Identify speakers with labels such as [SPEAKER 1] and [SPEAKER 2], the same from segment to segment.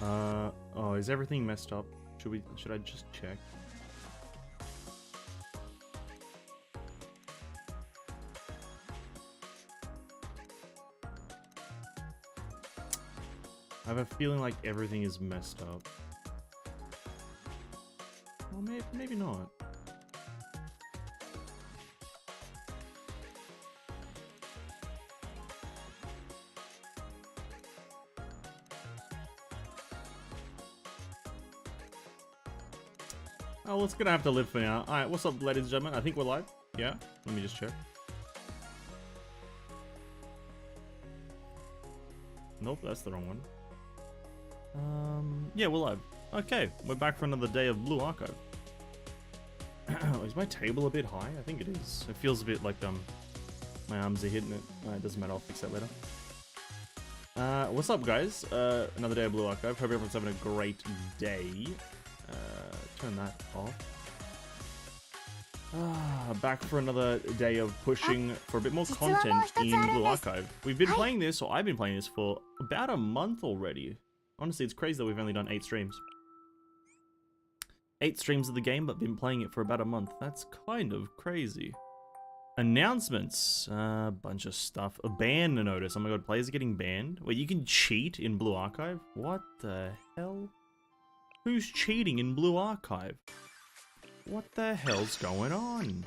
[SPEAKER 1] Oh, is everything messed up? Should I just check? I have a feeling like everything is messed up. Well, maybe not. Oh, it's gonna have to live for now. Alright, what's up, ladies and gentlemen? I think we're live. Yeah? Let me just check. Nope, that's the wrong one. Yeah, we're live. Okay, we're back for another day of Blue Archive. Is my table a bit high? I think it is. It feels a bit like my arms are hitting it. It doesn't matter, I'll fix that later. What's up, guys? Another day of Blue Archive. Hope everyone's having a great day. Turn that off. Back for another day of pushing for a bit more content in Blue Archive. We've been playing this, or I've been playing this for about a month already. Honestly, it's crazy that we've only done 8 streams. 8 streams of the game, but been playing it for about a month. That's kind of crazy. Announcements. Bunch of stuff. A ban notice. Oh my god, players are getting banned. Wait, you can cheat in Blue Archive? What the hell? Who's cheating in Blue Archive? What the hell's going on?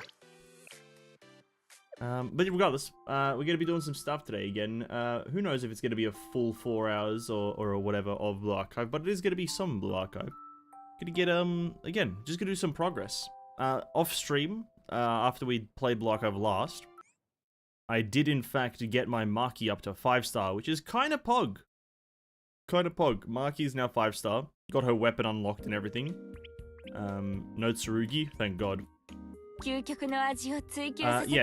[SPEAKER 1] But regardless, we're going to be doing some stuff today again. Who knows if it's going to be a full 4 hours or whatever of Blue Archive, but it is going to be some Blue Archive. Gonna get, again, just gonna do some progress. Off stream, after we played Blue Archive last, I did in fact get my Maki up to 5-star, which is kind of pog. Kind of pog. Maki's now 5-star. Got her weapon unlocked and everything. No Tsurugi, thank god. Yeah,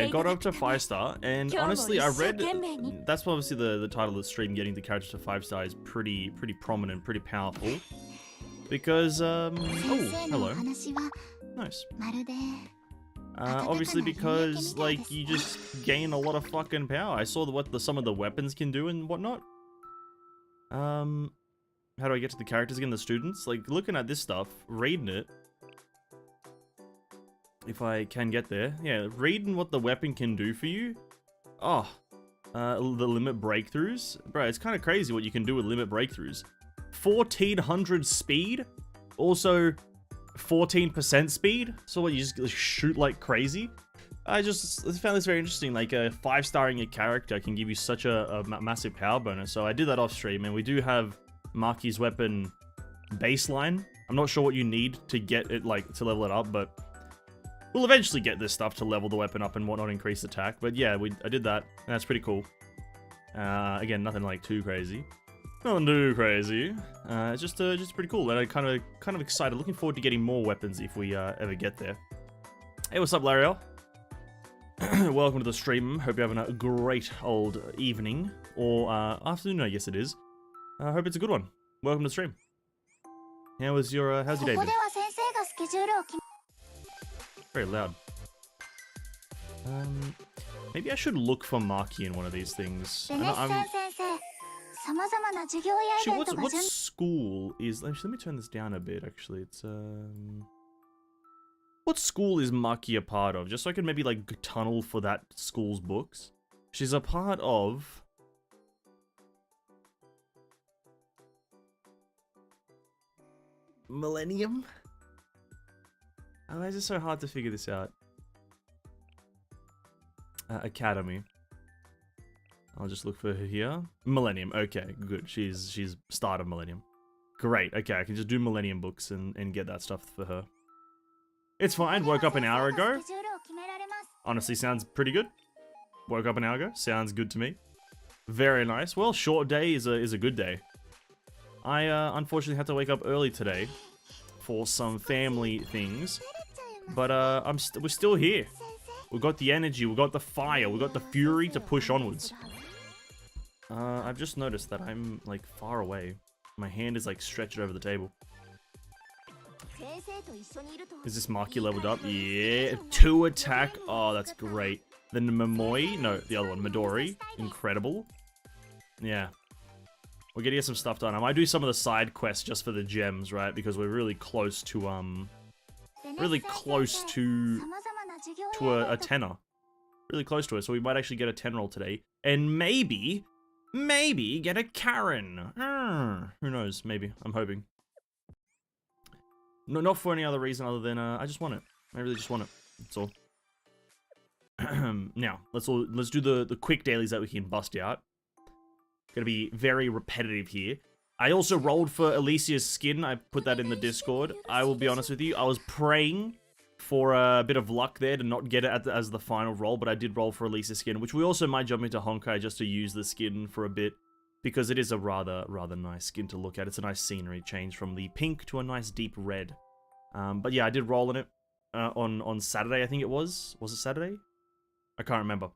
[SPEAKER 1] got up to 5-star, and honestly, I read that's obviously the title of the stream. Getting the character to 5-star is pretty prominent, pretty powerful. Because oh, hello, nice. Obviously, because like you just gain a lot of fucking power. I saw what some of the weapons can do and whatnot. How do I get to the characters again? The students, like looking at this stuff, reading it. If I can get there, yeah, reading what the weapon can do for you. Oh, the limit breakthroughs, bro. It's kind of crazy what you can do with limit breakthroughs. 1400 speed, also 14% speed. So what, you just shoot like crazy? I just found this very interesting. Like 5-starring a character can give you such a massive power bonus. So I did that off stream, and we do have Maki's weapon baseline. I'm not sure what you need to get it, like to level it up, but we'll eventually get this stuff to level the weapon up and whatnot, increase attack. But yeah, I did that, and that's pretty cool. Again, nothing like too crazy. Nothing too crazy. It's just pretty cool, and I'm kind of excited. Looking forward to getting more weapons if we ever get there. Hey, what's up, Lariel? Welcome to the stream. Hope you're having a great old evening or afternoon, I guess it is. I hope it's a good one. Welcome to the stream. How's your day been? Very loud. Maybe I should look for Maki in one of these things. Actually, what school is... Let me turn this down a bit, actually. It's, what school is Maki a part of? Just so I can maybe, like, tunnel for that school's books. She's a part of... Millennium? Why is it so hard to figure this out? Academy. I'll just look for her here. Millennium. Okay, good. She's start of Millennium. Great. Okay, I can just do Millennium books and get that stuff for her. It's fine. Woke up an hour ago. Honestly, sounds pretty good. Woke up an hour ago. Sounds good to me. Very nice. Well, short day is a good day. I unfortunately had to wake up early today for some family things, but we're still here. We've got the energy, we've got the fire, we've got the fury to push onwards. I've just noticed that I'm, like, far away. My hand is, like, stretched over the table. Is this Maki leveled up? Yeah. 2 attack. Oh, that's great. Then Momoi. No, the other one. Midori. Incredible. Yeah. We're gonna get some stuff done. I might do some of the side quests just for the gems, right? Because we're really close to a tenner. Really close to it, so we might actually get a 10 roll today. And maybe get a Karen. Who knows? Maybe. I'm hoping. No, not for any other reason other than I just want it. I really just want it. That's all. Now, let's do the quick dailies that we can bust out. Gonna be very repetitive here. I also rolled for Alicia's skin. I put that in the Discord. I will be honest with you. I was praying for a bit of luck there to not get it as the final roll, but I did roll for Alicia's skin, which we also might jump into Honkai just to use the skin for a bit, because it is a rather nice skin to look at. It's a nice scenery change from the pink to a nice deep red. But yeah, I did roll in it on Saturday, I think it was. Was it Saturday? I can't remember.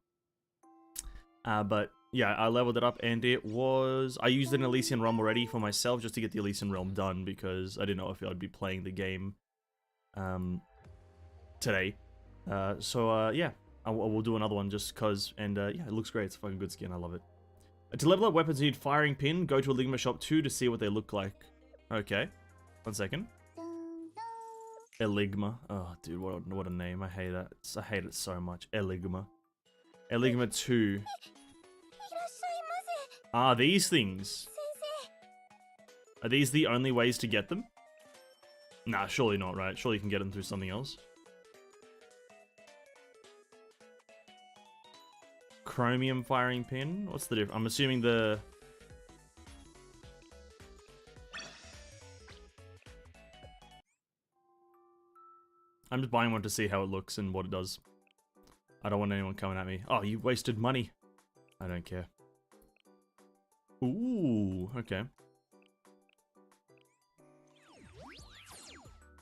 [SPEAKER 1] But yeah, I leveled it up, and it was... I used an Elysian Realm already for myself, just to get the Elysian Realm done, because I didn't know if I'd be playing the game today. Yeah, we'll do another one just because, and yeah, it looks great. It's a fucking good skin. I love it. To level up weapons, you need Firing Pin. Go to a Ligma Shop 2 to see what they look like. Okay. 1 second. Eligma. Oh, dude, what a name. I hate that. I hate it so much. Eligma. Eligma 2. Ah, these things. Are these the only ways to get them? Nah, surely not, right? Surely you can get them through something else. Chromium Firing Pin? What's the difference? I'm assuming the... I'm just buying one to see how it looks and what it does. I don't want anyone coming at me. Oh, you wasted money. I don't care. Ooh, okay.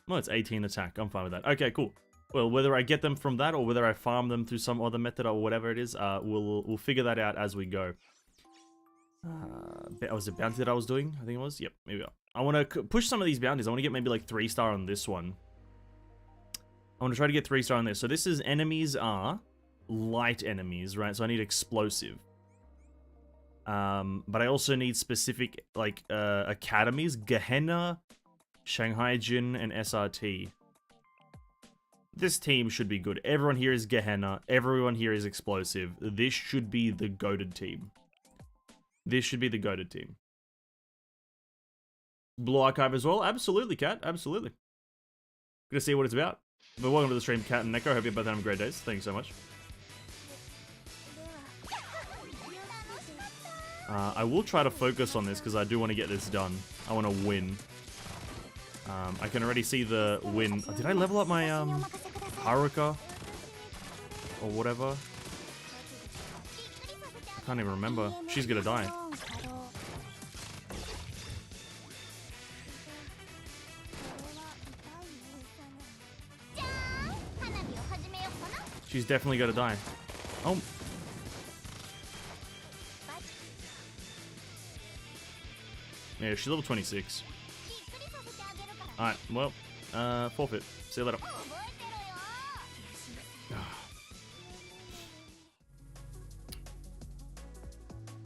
[SPEAKER 1] Well, it's 18 attack. I'm fine with that. Okay, cool. Well, whether I get them from that or whether I farm them through some other method or whatever it is, we'll figure that out as we go. Was it bounty that I was doing? I think it was. Yep, maybe we are. I want to push some of these bounties. I want to get maybe like 3-star on this one. I want to try to get 3-star on this. So this is enemies are light enemies, right? So I need explosive. But I also need specific like academies: Gehenna, Shanghai Jin, and SRT. This team should be good. Everyone here is Gehenna. Everyone here is explosive. This should be the goated team. This should be the goated team. Blue Archive as well? Absolutely, Cat. Absolutely. Gonna see what it's about. But welcome to the stream, Cat and Neko. Hope you're both having great days. Thank you so much. I will try to focus on this because I do want to get this done. I want to win. I can already see the win. Did I level up my Haruka? Or whatever? I can't even remember. She's gonna die. She's definitely gonna die. Oh. Yeah, she's level 26. Alright, well, forfeit. See you later.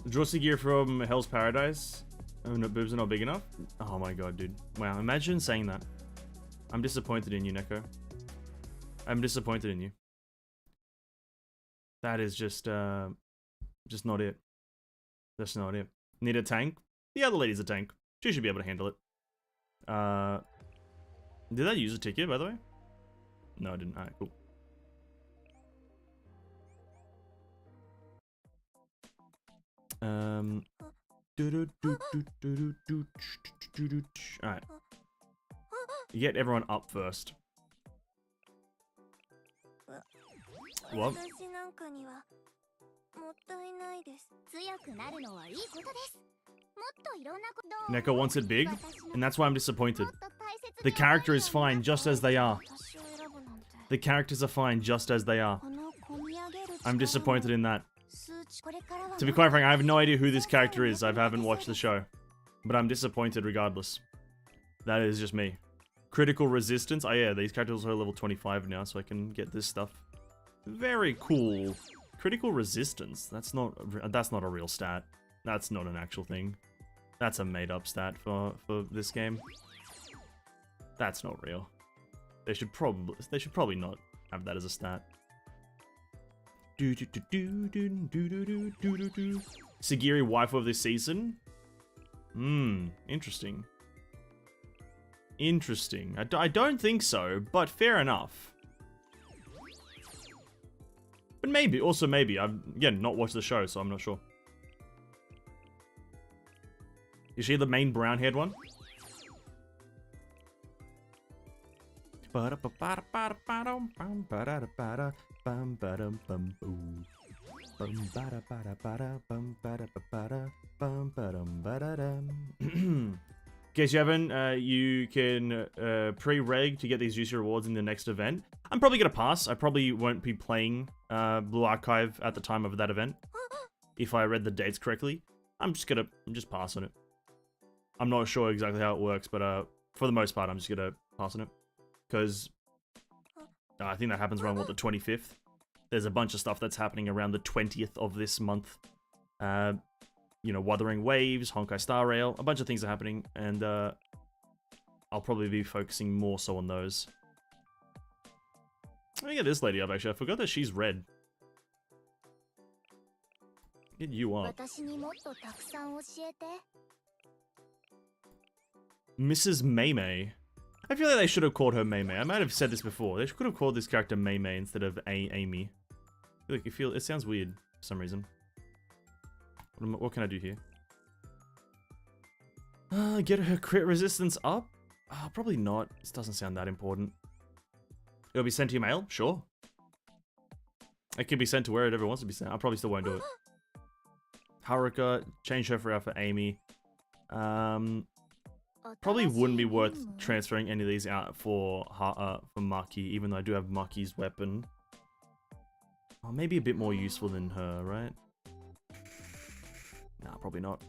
[SPEAKER 1] Drosy gear from Hell's Paradise. Oh, no, boobs are not big enough? Oh my god, dude. Wow, imagine saying that. I'm disappointed in you, Neko. I'm disappointed in you. That is just not it. That's not it. Need a tank? The other lady's a tank. She should be able to handle it. Did I use a ticket, by the way? No, I didn't. Alright, cool. Alright. You get everyone up first. What? Neko wants it big, and that's why I'm disappointed. The character is fine just as they are. The characters are fine just as they are. I'm disappointed in that. To be quite frank, I have no idea who this character is. I haven't watched the show. But I'm disappointed regardless. That is just me. Critical resistance. Oh yeah, these characters are level 25 now, so I can get this stuff. Very cool. Critical resistance. That's not a real stat. That's not an actual thing. That's a made-up stat for this game. That's not real. They should probably not have that as a stat. Sagiri waifu of this season? Interesting. Interesting. I don't think so, but fair enough. But maybe, also maybe. I've, again, not watched the show, so I'm not sure. Is she the main brown-haired one? In case you haven't, you can pre-reg to get these juicy rewards in the next event. I'm probably going to pass. I probably won't be playing Blue Archive at the time of that event. If I read the dates correctly. I'm just pass on it. I'm not sure exactly how it works, but for the most part, I'm just going to pass on it. Because I think that happens around, what, the 25th? There's a bunch of stuff that's happening around the 20th of this month. You know, Wuthering Waves, Honkai Star Rail, a bunch of things are happening, and I'll probably be focusing more so on those. Let me get this lady up, actually. I forgot that she's red. Get you up. Mrs. Maymay. I feel like they should have called her Maymay. I might have said this before. They could have called this character Maymay instead of Amy. I feel like it sounds weird for some reason. What can I do here? Get her crit resistance up? Probably not. This doesn't sound that important. It'll be sent to your mail? Sure. It can be sent to where it ever wants to be sent. I probably still won't do it. Haruka, change her for Amy. Probably wouldn't be worth transferring any of these out for Maki, even though I do have Maki's weapon. Oh, maybe a bit more useful than her, right? Nah, probably not.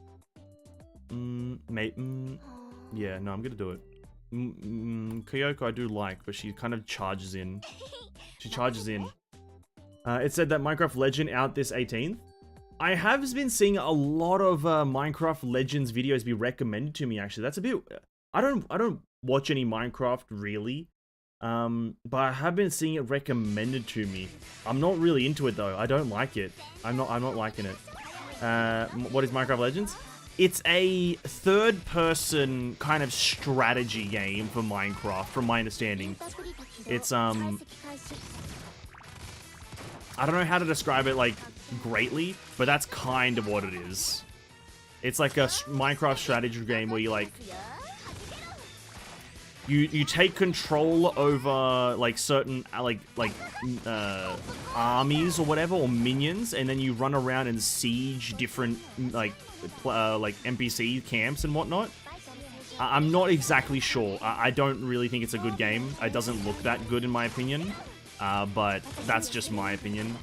[SPEAKER 1] Yeah, no, I'm gonna do it. Kyoko I do like, but she kind of charges in. She charges in. It said that Minecraft Legend out this 18th. I have been seeing a lot of Minecraft Legends videos be recommended to me, actually. That's a bit... I don't watch any Minecraft, really. But I have been seeing it recommended to me. I'm not really into it, though. I don't like it. I'm not liking it. What is Minecraft Legends? It's a third-person kind of strategy game for Minecraft, from my understanding. It's, I don't know how to describe it, like, greatly, but that's kind of what it is. It's like a Minecraft strategy game where you, like... You take control over, like, certain, armies or whatever, or minions, and then you run around and siege different, like NPC camps and whatnot. I'm not exactly sure. I don't really think it's a good game. It doesn't look that good in my opinion, but that's just my opinion.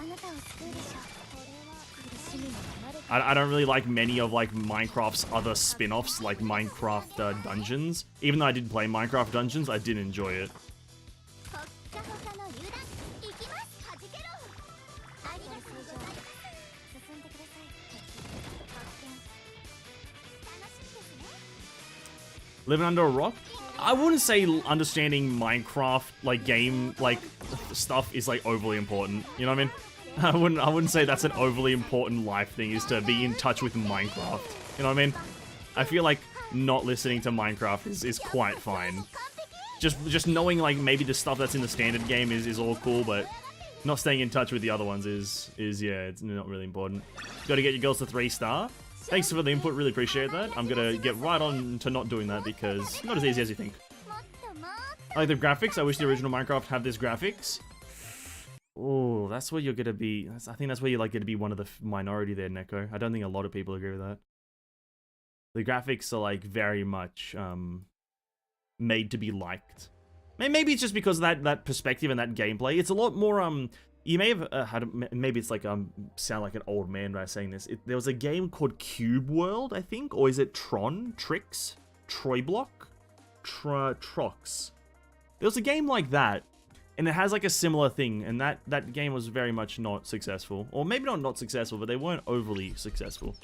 [SPEAKER 1] I don't really like many of, like, Minecraft's other spin-offs, like Minecraft Dungeons. Even though I did play Minecraft Dungeons, I did enjoy it. Living under a rock? I wouldn't say understanding Minecraft, like, game, like, stuff is, like, overly important. You know what I mean? I wouldn't say that's an overly important life thing, is to be in touch with Minecraft. You know what I mean? I feel like not listening to Minecraft is quite fine. Just knowing, like, maybe the stuff that's in the standard game is all cool, but not staying in touch with the other ones is yeah, it's not really important. Got to get your girls to 3-star. Thanks for the input, really appreciate that. I'm gonna get right on to not doing that because not as easy as you think. I like the graphics. I wish the original Minecraft had this graphics. Oh, that's where you're gonna be. I think that's where you're like gonna be one of the minority there, Neko. I don't think a lot of people agree with that. The graphics are like very much made to be liked. Maybe it's just because of that perspective and that gameplay. It's a lot more you may have had maybe it's like sound like an old man by saying this. There was a game called Cube World, I think, or is it Tron? Trix? Troy Block? Trox. There was a game like that. And it has like a similar thing, and that game was very much not successful. Or maybe not successful, but they weren't overly successful.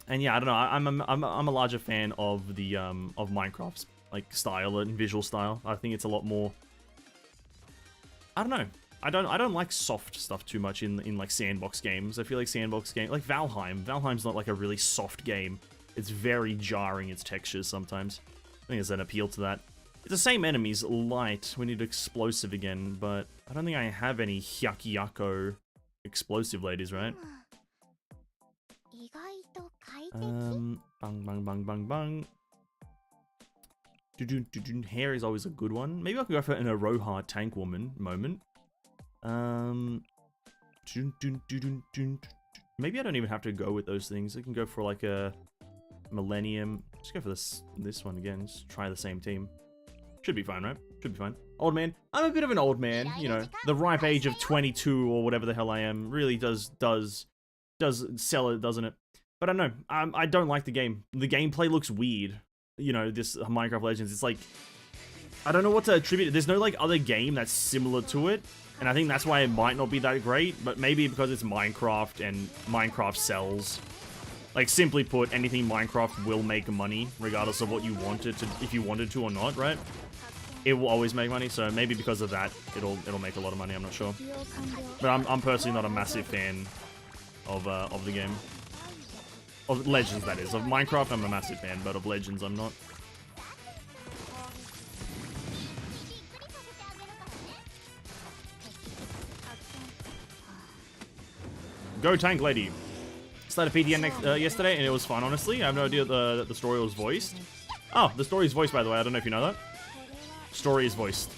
[SPEAKER 1] And yeah, I don't know. I'm a larger fan of the of Minecraft's like style and visual style. I think it's a lot more. I don't know. I don't like soft stuff too much in like sandbox games. I feel like sandbox game like Valheim's not like a really soft game. It's very jarring, its textures sometimes. I think there's an appeal to that. It's the same enemies, light. We need explosive again, but I don't think I have any Hyakyako explosive ladies, right? Bang, bang, bang, bang, bang. Hair is always a good one. Maybe I could go for an Aroha tank woman moment. Maybe I don't even have to go with those things. I can go for like a Millennium. Just go for this one again. Just try the same team. Should be fine, right? Should be fine. Old man. I'm a bit of an old man, you know. The ripe age of 22 or whatever the hell I am really does sell it, doesn't it? But I don't know. I don't like the game. The gameplay looks weird. You know, this Minecraft Legends. It's like, I don't know what to attribute it. There's no like other game that's similar to it. And I think that's why it might not be that great. But maybe because it's Minecraft and Minecraft sells. Like, simply put, anything Minecraft will make money, regardless of what you want it to, if you wanted to or not, right? It will always make money, so maybe because of that, it'll make a lot of money, I'm not sure. But I'm personally not a massive fan of the game. Of Legends, that is. Of Minecraft, I'm a massive fan, but of Legends, I'm not. Go Tank Lady. Started PTN yesterday, and it was fun, honestly. I have no idea that the story was voiced. Oh, the story is voiced, by the way. I don't know if you know that. Story is voiced.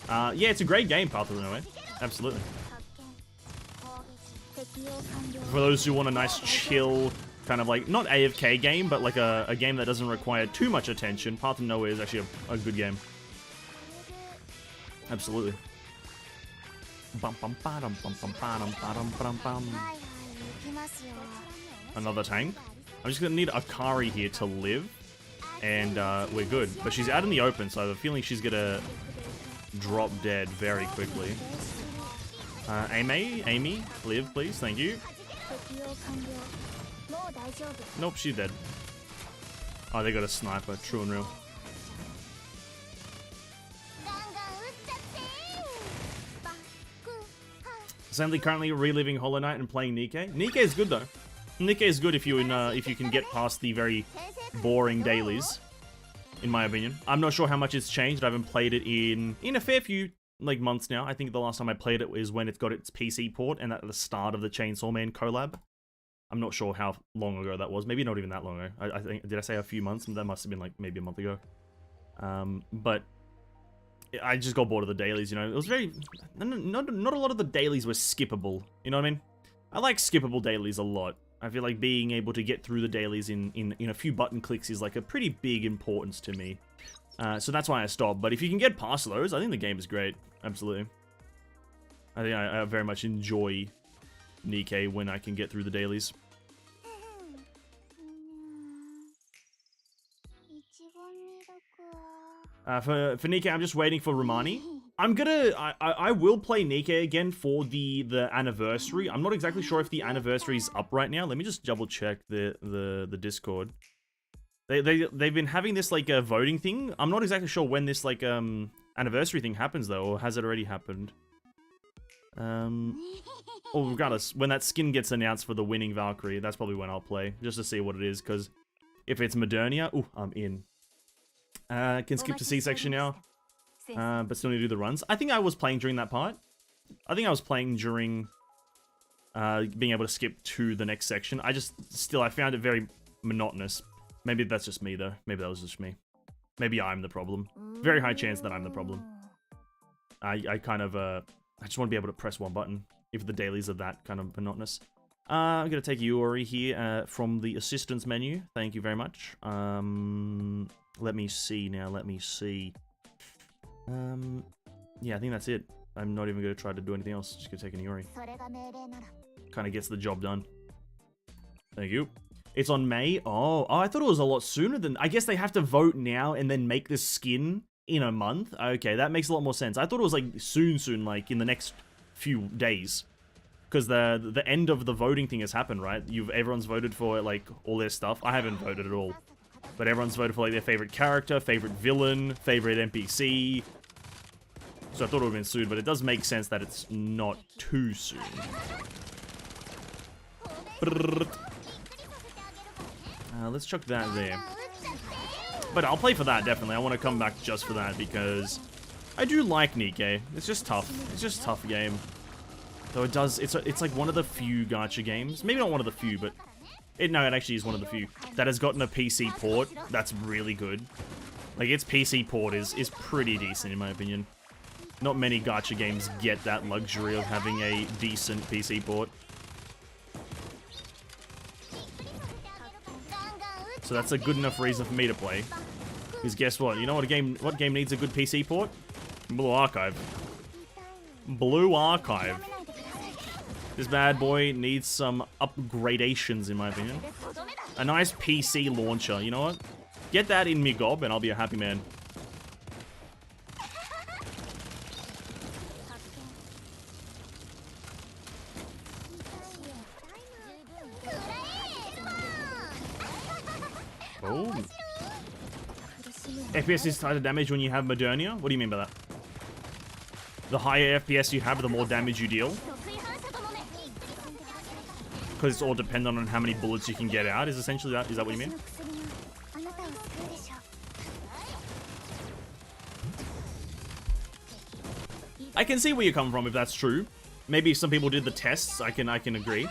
[SPEAKER 1] Yeah, it's a great game, Path of the Nowhere. Absolutely. For those who want a nice, chill, kind of like, not AFK game, but like a game that doesn't require too much attention, Path of Nowhere is actually a good game. Absolutely. Another tank. I'm just gonna need Akari here to live, and we're good. But she's out in the open, so I have a feeling she's gonna drop dead very quickly. Amy, live, please. Thank you. Nope, she's dead. Oh, they got a sniper. True and real. Sadly, currently reliving Hollow Knight and playing Nikke. Nikke is good though. Nikke is good if you can get past the very boring dailies, in my opinion. I'm not sure how much it's changed. I haven't played it in a fair few like months now. I think the last time I played it was when it got its PC port and at the start of the Chainsaw Man collab. I'm not sure how long ago that was. Maybe not even that long ago. I think, did I say a few months? That must have been like maybe a month ago. But I just got bored of the dailies, you know. It was very... Not a lot of the dailies were skippable, you know what I mean? I like skippable dailies a lot. I feel like being able to get through the dailies in a few button clicks is like a pretty big importance to me. So that's why I stopped. But if you can get past those, I think the game is great. Absolutely. I think I very much enjoy Nikke when I can get through the dailies. For Nikke, I'm just waiting for Romani. I will play Nikke again for the anniversary. I'm not exactly sure if the anniversary's up right now. Let me just double check the Discord. They've been having this like voting thing. I'm not exactly sure when this like anniversary thing happens though, or has it already happened? Or regardless, when that skin gets announced for the winning Valkyrie, that's probably when I'll play, just to see what it is, because if it's Modernia, ooh, I'm in. Can skip to C-section now, but still need to do the runs. I think I was playing during that part. I think I was playing during being able to skip to the next section. I found it very monotonous. Maybe that's just me, though. Maybe that was just me. Maybe I'm the problem. Very high chance that I'm the problem. I just want to be able to press one button if the dailies are that kind of monotonous. I'm going to take Yuri here from the assistance menu. Thank you very much. Let me see now. Let me see. Yeah, I think that's it. I'm not even going to try to do anything else. Just going to take an Yuri. Kind of gets the job done. Thank you. It's on May. Oh, I thought it was a lot sooner than... I guess they have to vote now and then make the skin in a month? Okay, that makes a lot more sense. I thought it was like soon, like in the next few days. Because the end of the voting thing has happened, right? Everyone's voted for like all their stuff. I haven't voted at all. But everyone's voted for like their favorite character, favorite villain, favorite NPC. So I thought it would have been soon, but it does make sense that it's not too soon. Let's chuck that there. But I'll play for that, definitely. I want to come back just for that, because I do like Nikke. It's just tough. It's just a tough game. Though it does, it's like one of the few gacha games. Maybe not one of the few, but... No, it actually is one of the few that has gotten a PC port that's really good. Like, its PC port is pretty decent, in my opinion. Not many gacha games get that luxury of having a decent PC port. So that's a good enough reason for me to play. Because guess what? You know what game needs a good PC port? Blue Archive. Blue Archive. This bad boy needs some upgradations, in my opinion. A nice PC launcher, you know what? Get that in me gob and I'll be a happy man. Oh. FPS is tied to damage when you have Modernia? What do you mean by that? The higher FPS you have, the more damage you deal? Because it's all dependent on how many bullets you can get out, is essentially that? Is that what you mean? I can see where you're coming from if that's true. Maybe if some people did the tests, I can agree.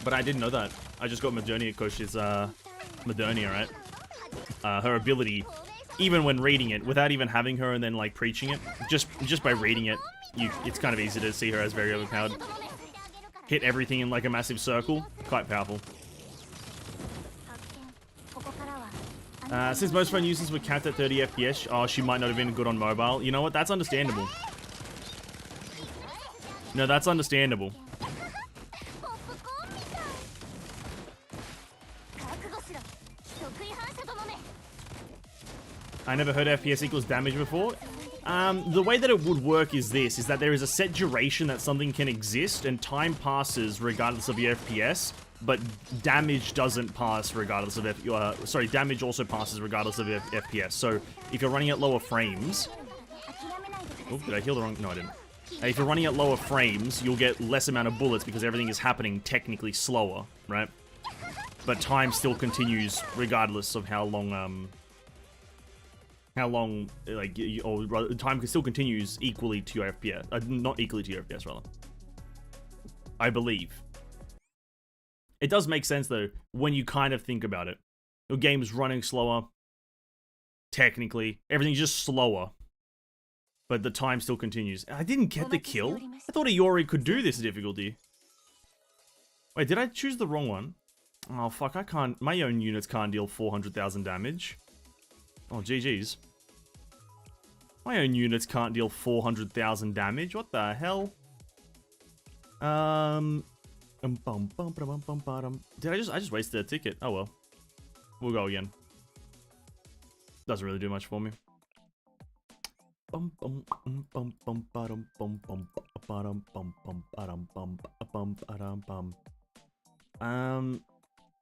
[SPEAKER 1] But I didn't know that. I just got Modernia because she's Modernia, right? Her ability, even when reading it, without even having her and then like preaching it, just by reading it, it's kind of easy to see her as very overpowered. Hit everything in like a massive circle. Quite powerful. Since most phone users were capped at 30 FPS, oh, she might not have been good on mobile. You know what? That's understandable. No, that's understandable. I never heard FPS equals damage before. The way that it would work is this, is that there is a set duration that something can exist, and time passes regardless of your FPS, but damage doesn't pass regardless of damage also passes regardless of FPS. So, if you're running at lower frames... Oh, did I heal the wrong... No, I didn't. If you're running at lower frames, you'll get less amount of bullets because everything is happening technically slower, right? But time still continues regardless of how long, time still continues equally to your FPS. Not equally to your FPS, rather. I believe. It does make sense, though, when you kind of think about it. Your game's running slower. Technically. Everything's just slower. But the time still continues. I didn't get the kill. I thought Iori could do this difficulty. Wait, did I choose the wrong one? Oh, fuck, I can't... My own units can't deal 400,000 damage. Oh, GG's. My own units can't deal 400,000 damage. What the hell? Did I just wasted a ticket? Oh well. We'll go again. Doesn't really do much for me.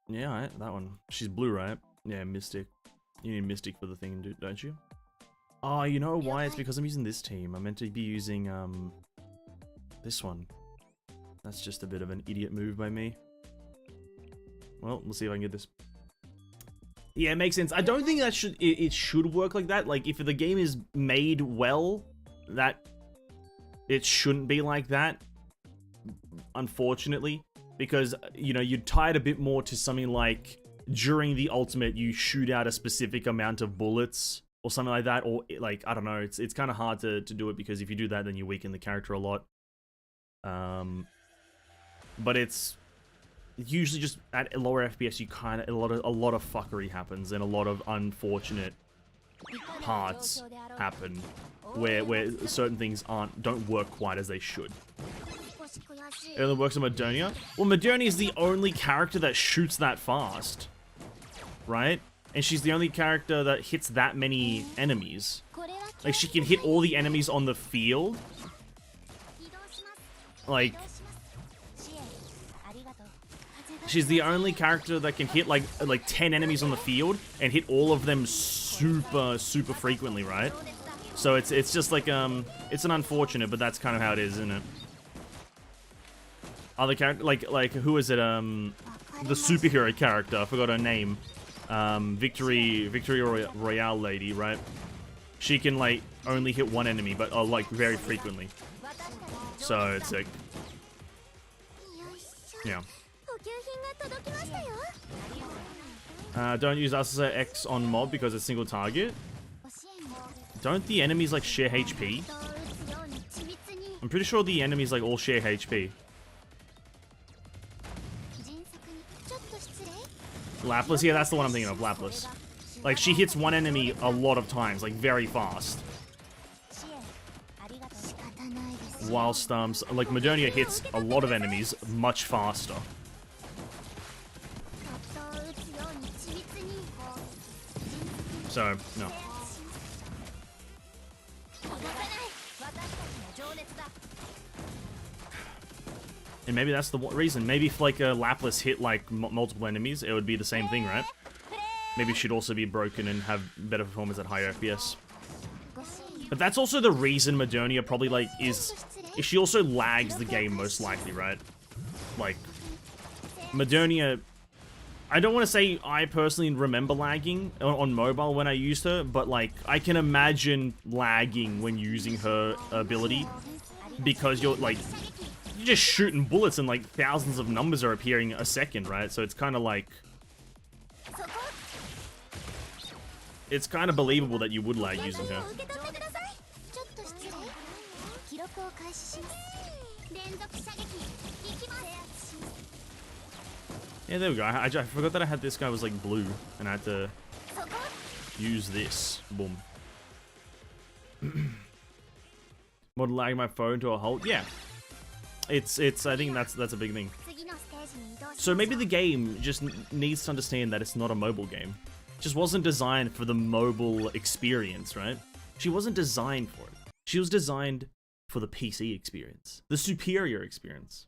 [SPEAKER 1] Yeah, that one. She's blue, right? Yeah, Mystic. You need Mystic for the thing, don't you? Oh, you know why? It's because I'm using this team. I'm meant to be using, this one. That's just a bit of an idiot move by me. Well, we'll see if I can get this. Yeah, it makes sense. I don't think that it should work like that. Like, if the game is made well, that it shouldn't be like that, unfortunately. Because, you know, you'd tie it a bit more to something like, during the ultimate, you shoot out a specific amount of bullets, or something like that, or, like, I don't know, it's kind of hard to do it, because if you do that, then you weaken the character a lot. But it's usually just at a lower FPS, you kind of a lot of fuckery happens, and a lot of unfortunate parts happen where certain things don't work quite as they should. It only works on Modernia. Well, Modernia is the only character that shoots that fast, right? And she's the only character that hits that many enemies. Like, she can hit all the enemies on the field. Like, she's the only character that can hit like 10 enemies on the field and hit all of them super frequently, right? So it's just like it's an unfortunate, but that's kind of how it is, isn't it? Other character like who is it? The superhero character, I forgot her name. Victory Royale lady, right? She can like only hit one enemy, but like very frequently. So it's like, yeah. Don't use Asa X on mob because it's single target. Don't the enemies like share HP? I'm pretty sure the enemies like all share HP. Lapis, yeah, that's the one I'm thinking of, Lapis. Like, she hits one enemy a lot of times, like, very fast. Whilst, like, Madonia hits a lot of enemies much faster. So, no. And maybe that's the reason. Maybe if, like, a Lapis hit, like, multiple enemies, it would be the same thing, right? Maybe she'd also be broken and have better performance at higher FPS. But that's also the reason Madonia probably, like, is she also lags the game most likely, right? Like, Madonia... I don't want to say I personally remember lagging on mobile when I used her, but, like, I can imagine lagging when using her ability. Because you're, like... You're just shooting bullets and, like, thousands of numbers are appearing a second, right? So it's kind of like... It's kind of believable that you would lag using her. Yeah, there we go. I forgot that I had this guy was, like, blue, and I had to use this. Boom. Mod lag my phone to a halt? Yeah. It's I think that's a big thing. So maybe the game just needs to understand that it's not a mobile game. It just wasn't designed for the mobile experience, right? She wasn't designed for it. She was designed for the PC experience. The superior experience.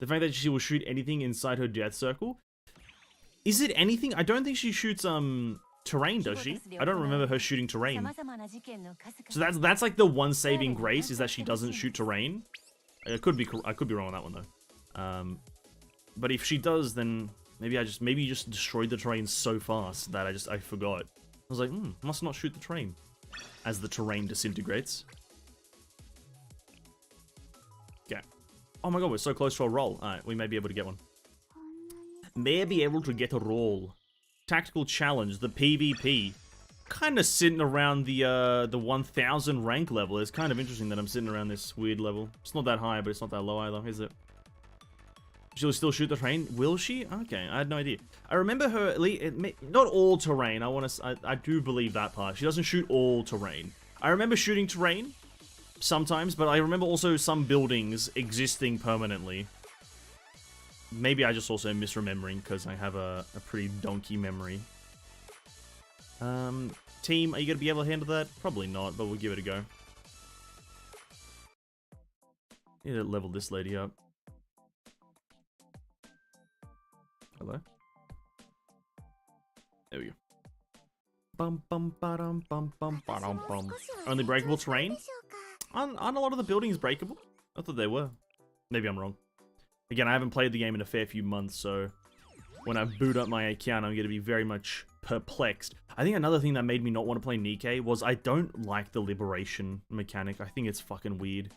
[SPEAKER 1] The fact that she will shoot anything inside her death circle. Is it anything? I don't think she shoots terrain, does she? I don't remember her shooting terrain. So that's like the one saving grace, is that she doesn't shoot terrain. I could be wrong on that one though. But if she does, then maybe you just destroyed the terrain so fast that I forgot. I was like, must not shoot the terrain as the terrain disintegrates. Okay. Oh my god, we're so close to a roll. Alright, we may be able to get one. May be able to get a roll. Tactical challenge, the PvP. Kind of sitting around the 1000 rank level. It's kind of interesting that I'm sitting around this weird level. It's not that high, but it's not that low either, is it? She'll still shoot the terrain? Will she? Okay, I had no idea. I remember her, not all terrain. I do believe that part. She doesn't shoot all terrain. I remember shooting terrain sometimes, but I remember also some buildings existing permanently. Maybe I just also misremembering because I have a pretty donkey memory. Team, are you going to be able to handle that? Probably not, but we'll give it a go. Need to level this lady up. Hello? There we go. Bum bum ba-dum bum bum ba-dum bum. Only breakable terrain? Aren't a lot of the buildings breakable? I thought they were. Maybe I'm wrong. Again, I haven't played the game in a fair few months, so when I boot up my account, I'm going to be very much perplexed. I think another thing that made me not want to play Nikke was I don't like the liberation mechanic. I think it's fucking weird.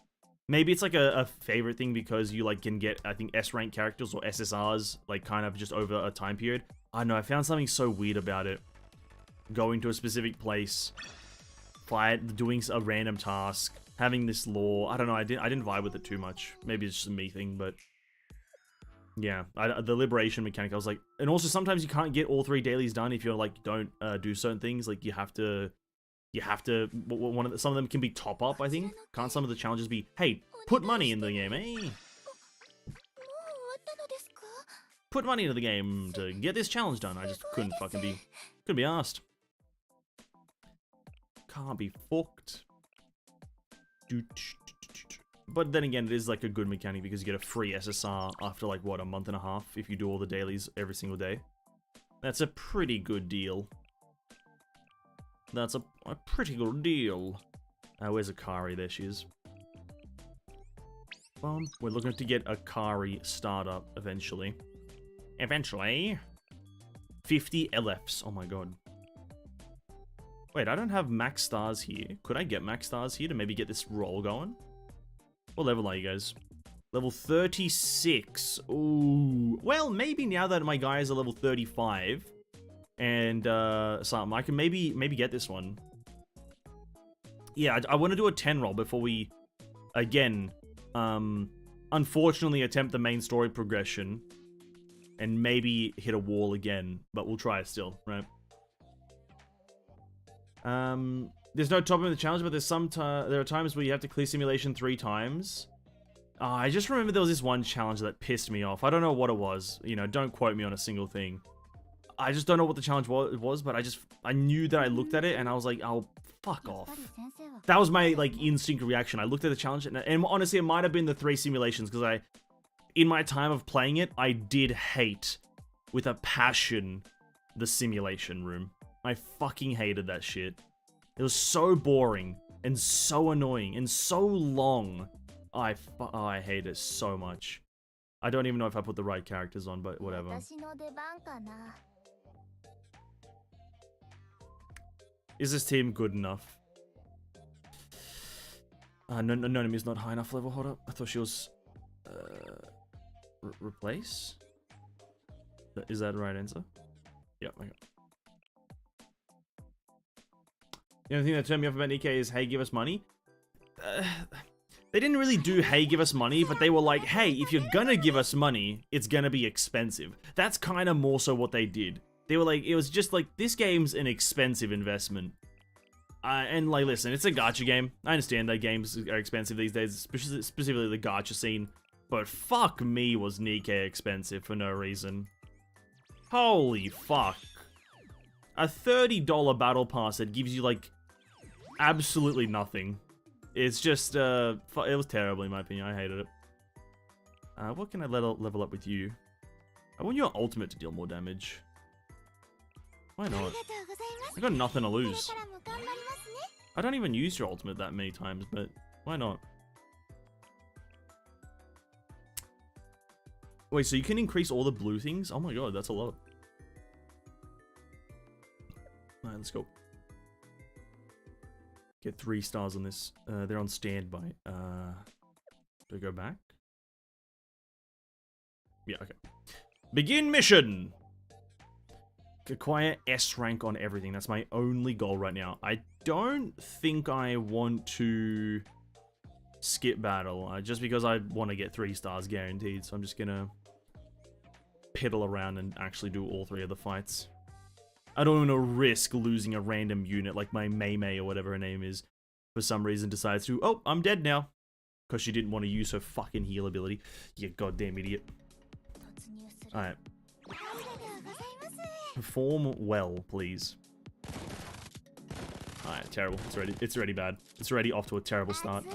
[SPEAKER 1] Maybe it's like a favorite thing because you like can get, I think, S-rank characters or SSRs like kind of just over a time period. I don't know, I found something so weird about it. Going to a specific place, doing a random task, having this lore. I don't know, I didn't vibe with it too much. Maybe it's just a me thing, but yeah, the liberation mechanic, I was like, and also sometimes you can't get all 3 dailies done if you're like, don't do certain things. Like you have to, some of them can be top up, I think. Can't some of the challenges be, hey, put money in the game, eh? Put money into the game to get this challenge done. I just couldn't be asked. Can't be fucked. But then again, it is like a good mechanic because you get a free SSR after like, what, a month and a half if you do all the dailies every single day. That's a pretty good deal. That's a pretty good deal. Where's Akari? There she is. We're looking to get Akari startup eventually. Eventually. 50 LFs. Oh my god. Wait, I don't have max stars here. Could I get max stars here to maybe get this roll going? What level are you guys? Level 36. Ooh. Well, maybe now that my guys are level 35 and something, I can maybe get this one. Yeah, I want to do a 10 roll before we, again, unfortunately attempt the main story progression and maybe hit a wall again, but we'll try it still, right? There's no top of the challenge, but there are times where you have to clear simulation 3 times. I just remember there was this one challenge that pissed me off. I don't know what it was. You know, don't quote me on a single thing. I just don't know what the challenge was, but I knew that I looked at it and I was like, oh, fuck off. That was my, like, instinct reaction. I looked at the challenge and honestly, it might have been the 3 simulations because in my time of playing it, I did hate with a passion the simulation room. I fucking hated that shit. It was so boring and so annoying and so long. I hate it so much. I don't even know if I put the right characters on, but whatever. Is this team good enough? Nonami's not high enough level. Hold up. I thought she was... replace? Is that the right answer? Yeah, okay. The only thing that turned me off about Nikkei is, hey, give us money. They didn't really do, hey, give us money, but they were like, hey, if you're gonna give us money, it's gonna be expensive. That's kind of more so what they did. They were like, it was just like, this game's an expensive investment. And like, listen, it's a gacha game. I understand that games are expensive these days, specifically the gacha scene. But fuck me, was Nikkei expensive for no reason. Holy fuck. A $30 battle pass that gives you, like, absolutely nothing. It's just, it was terrible in my opinion. I hated it. What can I level up with you? I want your ultimate to deal more damage. Why not? I got nothing to lose. I don't even use your ultimate that many times, but why not? Wait, so you can increase all the blue things? Oh my god, that's a lot. Alright, let's go. Get 3 stars on this. They're on standby. Do I go back? Yeah, okay. Begin mission! Acquire S rank on everything. That's my only goal right now. I don't think I want to skip battle, just because I want to get 3 stars guaranteed. So I'm just gonna piddle around and actually do all 3 of the fights. I don't want to risk losing a random unit like my Mei or whatever her name is. For some reason decides to, oh, I'm dead now. Because she didn't want to use her fucking heal ability. You goddamn idiot. Alright. Perform well, please. Alright, terrible. It's already bad. It's already off to a terrible start.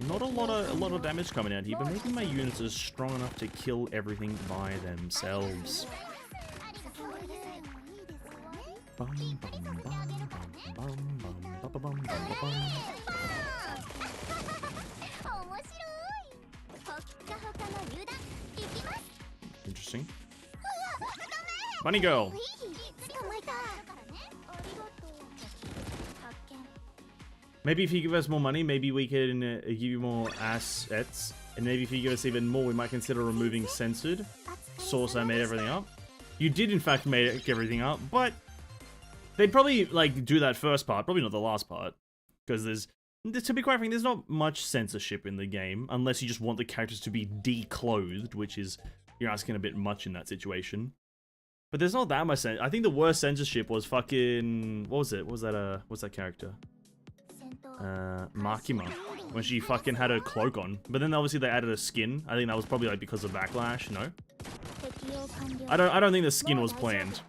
[SPEAKER 1] Not a lot of damage coming out here, but maybe my units are strong enough to kill everything by themselves. Interesting. Bunny girl. Maybe if you give us more money, maybe we can give you more assets. And maybe if you give us even more, we might consider removing censored. Source, I made everything up. You did, in fact, make everything up, but they'd probably, like, do that first part. Probably not the last part. Because to be quite frank, there's not much censorship in the game. Unless you just want the characters to be declothed, which is, you're asking a bit much in that situation. But there's not that much I think the worst censorship was fucking... What was it? What was that, what's that character? Makima, when she fucking had her cloak on. But then obviously they added a skin. I think that was probably like because of backlash, no? I don't think the skin was planned.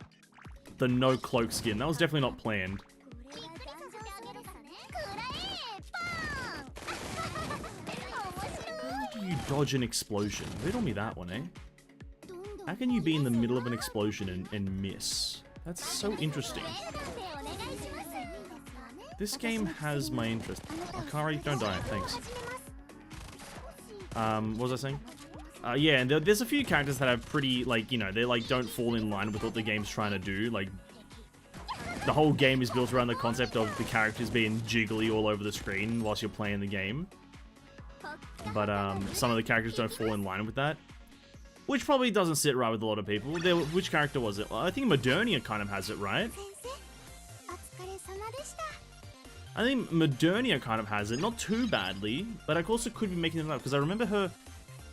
[SPEAKER 1] The no cloak skin. That was definitely not planned. How do you dodge an explosion? Riddle me that one, eh? How can you be in the middle of an explosion and miss? That's so interesting. This game has my interest. Akari, don't die, thanks. What was I saying? Yeah, and there's a few characters that have pretty, like, you know, they like don't fall in line with what the game's trying to do. Like, the whole game is built around the concept of the characters being jiggly all over the screen whilst you're playing the game. But some of the characters don't fall in line with that, which probably doesn't sit right with a lot of people. Which character was it? Well, I think Modernia kind of has it, right? I think Modernia kind of has it, not too badly, but I also could be making it up because I remember her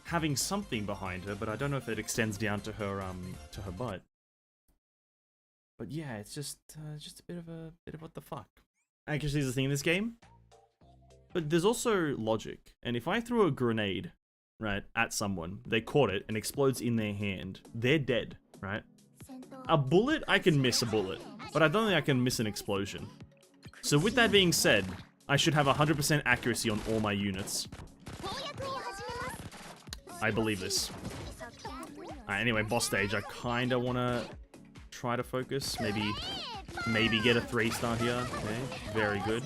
[SPEAKER 1] having something behind her, but I don't know if it extends down to her butt. But yeah, it's just a bit of what the fuck. Actually, there's a thing in this game, but there's also logic. And if I throw a grenade, right, at someone, they caught it and explodes in their hand, they're dead, right? A bullet, I can miss a bullet, but I don't think I can miss an explosion. So with that being said, I should have 100% accuracy on all my units. I believe this. Alright, anyway, boss stage. I kinda wanna try to focus. Maybe get a 3-star here. Okay, very good.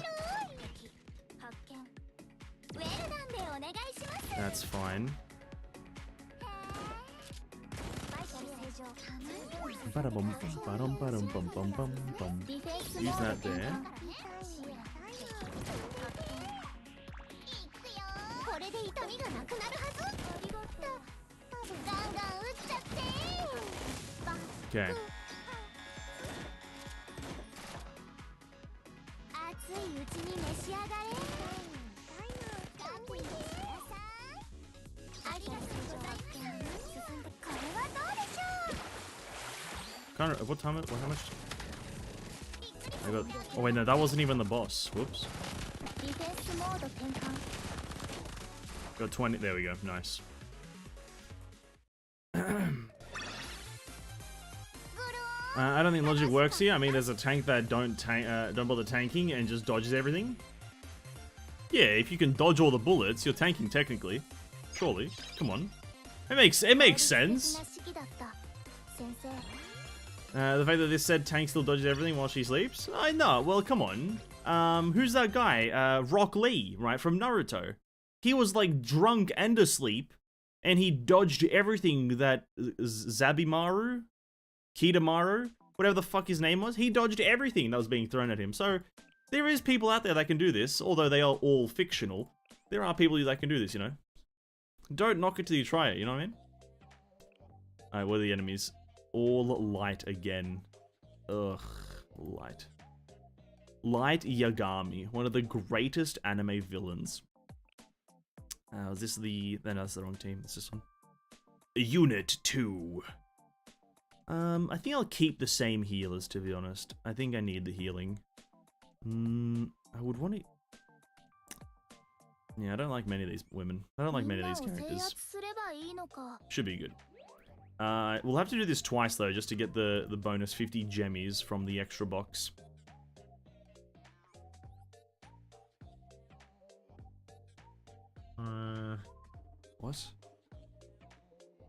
[SPEAKER 1] That's fine. Use that there. Okay. What time? How much? Oh wait, no, that wasn't even the boss. Whoops. Got 20. There we go. Nice. I don't think logic works here. I mean, there's a tank that don't bother tanking and just dodges everything. Yeah, if you can dodge all the bullets, you're tanking technically. Surely, come on. It makes sense. The fact that this said tank still dodges everything while she sleeps? I know. Well, come on. Who's that guy? Rock Lee, right, from Naruto. He was like drunk and asleep, and he dodged everything that Zabimaru, Kitamaru, whatever the fuck his name was. He dodged everything that was being thrown at him. So there is people out there that can do this, although they are all fictional. There are people that can do this, you know. Don't knock it till you try it. You know what I mean? All right, what are the enemies? All light again. Ugh, light. Light Yagami, one of the greatest anime villains. Is this the... No, that's the wrong team. It's this one. Unit 2. I think I'll keep the same healers, to be honest. I think I need the healing. I would want to... Yeah, I don't like many of these women. I don't like many of these characters. Should be good. We'll have to do this twice, though, just to get the bonus 50 gemmies from the extra box. What?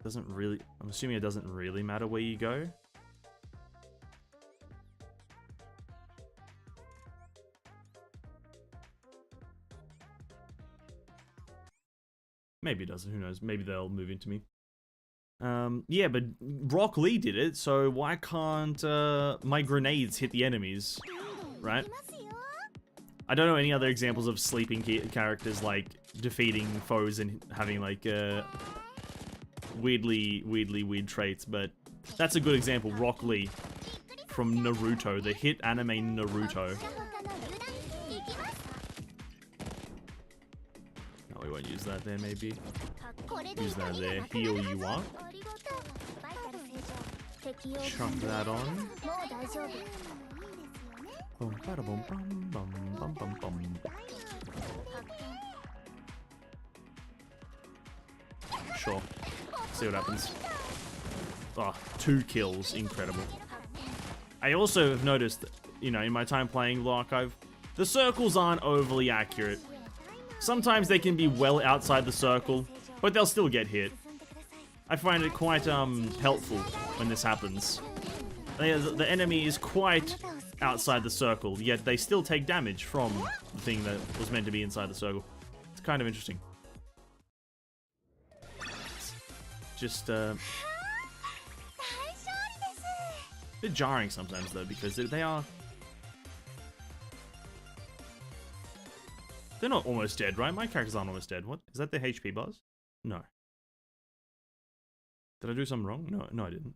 [SPEAKER 1] Doesn't really... I'm assuming it doesn't really matter where you go. Maybe it doesn't, who knows. Maybe they'll move into me. Yeah, but Rock Lee did it, so why can't my grenades hit the enemies, right? I don't know any other examples of sleeping characters, like, defeating foes and having, like, weird traits, but that's a good example. Rock Lee from Naruto, the hit anime Naruto. No, we won't use that there, maybe. Use that there. Heal you up. Chuck that on. sure. See what happens. Oh, 2 kills. Incredible. I also have noticed, you know, in my time playing Blue Archive, the circles aren't overly accurate. Sometimes they can be well outside the circle, but they'll still get hit. I find it quite helpful when this happens. The enemy is quite outside the circle, yet they still take damage from the thing that was meant to be inside the circle. It's kind of interesting. Just a bit jarring sometimes though, because they are... They're not almost dead, right? My characters aren't almost dead. What? Is that their HP bars? No. Did I do something wrong? No, I didn't.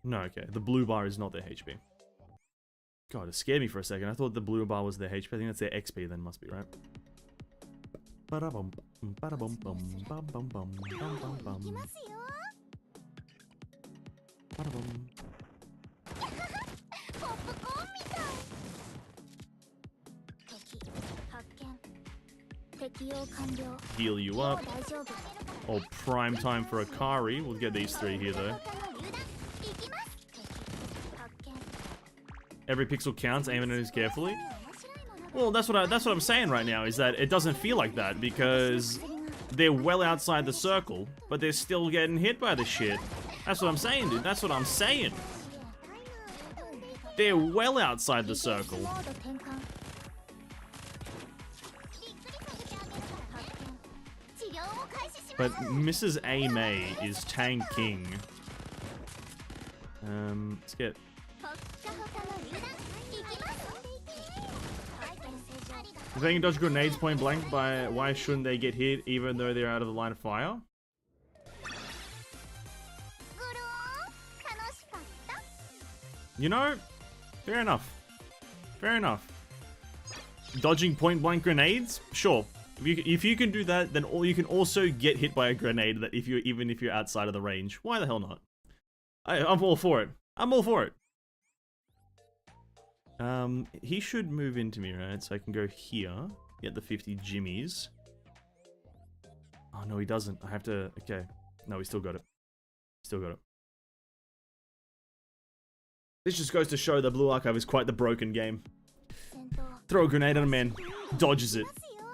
[SPEAKER 1] No, okay. The blue bar is not their HP. God, it scared me for a second. I thought the blue bar was their HP. I think that's their XP then, must be, right? Ba-da-bum, ba-da-bum, bum, bum, bum, bum, bum, bum, bum. Ba-da-bum. Heal you up. Oh, prime time for Akari. We'll get these 3 here though. Every pixel counts, aim at it carefully. Well, that's what I'm saying right now, is that it doesn't feel like that because they're well outside the circle, but they're still getting hit by the shit. That's what I'm saying, dude. That's what I'm saying. They're well outside the circle. But Mrs. A. May is tanking. Let's get... If they can dodge grenades point blank, why shouldn't they get hit even though they're out of the line of fire? You know, fair enough. Fair enough. Dodging point blank grenades? Sure. If you can do that, then you can also get hit by a grenade that even if you're outside of the range. Why the hell not? I'm all for it. I'm all for it. He should move into me, right? So I can go here, get the 50 jimmies. Oh no, he doesn't. I have to. Okay, no, he still got it. Still got it. This just goes to show that Blue Archive is quite the broken game. Throw a grenade at a man, dodges it.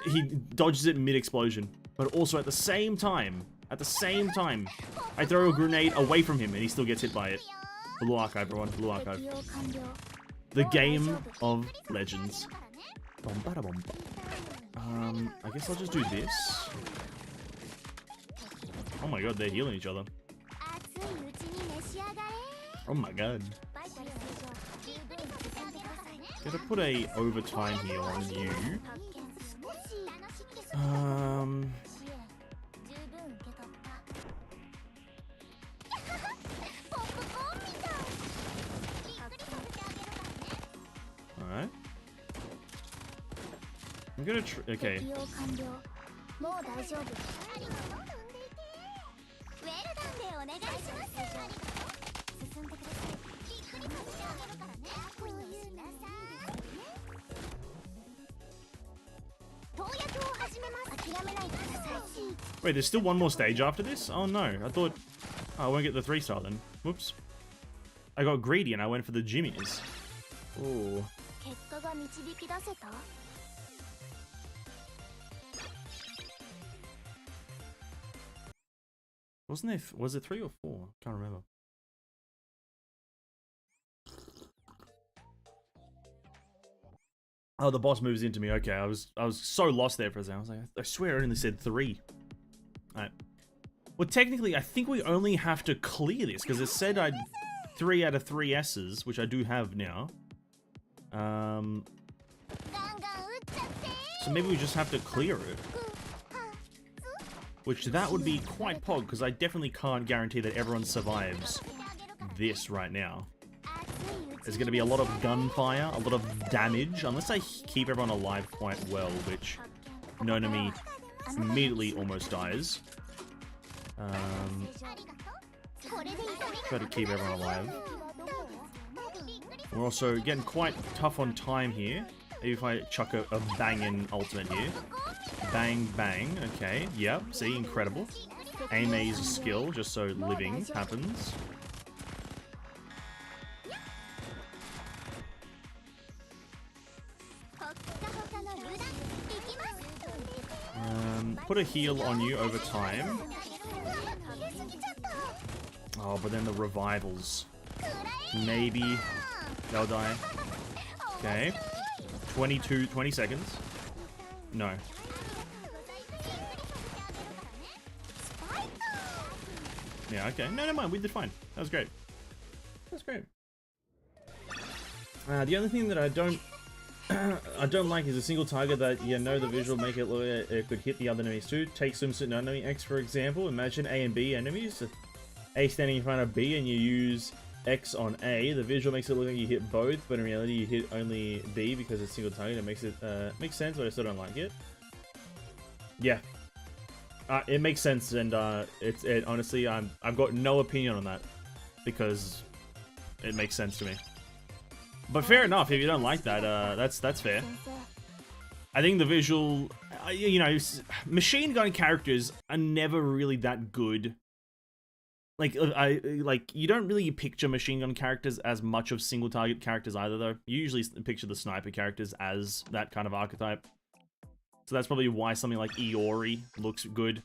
[SPEAKER 1] He dodges it mid-explosion, but also at the same time, I throw a grenade away from him and he still gets hit by it. Blue Archive, everyone. Blue Archive. The game of legends. I guess I'll just do this. Oh my god, they're healing each other. Oh my god. Gotta put a overtime here on you. Alright. I'm gonna okay. Wait, there's still one more stage after this? Oh no, I thought... Oh, I won't get the 3-star then. Whoops. I got greedy and I went for the jimmies. Oh. Wasn't there... Was it 3 or 4? Can't remember. Oh, the boss moves into me. Okay, I was so lost there for a second. I was like, I swear I only said 3. Alright. Well, technically, I think we only have to clear this, because it said I'd 3 out of 3 S's, which I do have now. So maybe we just have to clear it. Which, that would be quite pog, because I definitely can't guarantee that everyone survives this right now. There's going to be a lot of gunfire, a lot of damage, unless I keep everyone alive quite well, which Nonami immediately almost dies. Try to keep everyone alive. We're also getting quite tough on time here. Maybe if I chuck a banging ultimate here. Bang, bang. Okay, yep. See, incredible. Aime's skill, just so living happens. Put a heal on you over time. Oh, but then the revivals. Maybe they'll die. Okay. 20 seconds. No. Yeah, okay. No, never mind. We did fine. That was great. That's great. The only thing that I don't like is a single target that you know the visual make it look it could hit the other enemies too. Take some certain enemy X for example. Imagine A and B enemies. A standing in front of B and you use X on A. The visual makes it look like you hit both, but in reality you hit only B because it's single target. It makes it makes sense, but I still don't like it. Yeah. It makes sense, and honestly, I've got no opinion on that because it makes sense to me. But fair enough, if you don't like that, that's fair. I think the visual, you know, machine gun characters are never really that good. Like you don't really picture machine gun characters as much of single target characters either, though. You usually picture the sniper characters as that kind of archetype. So that's probably why something like Iori looks good.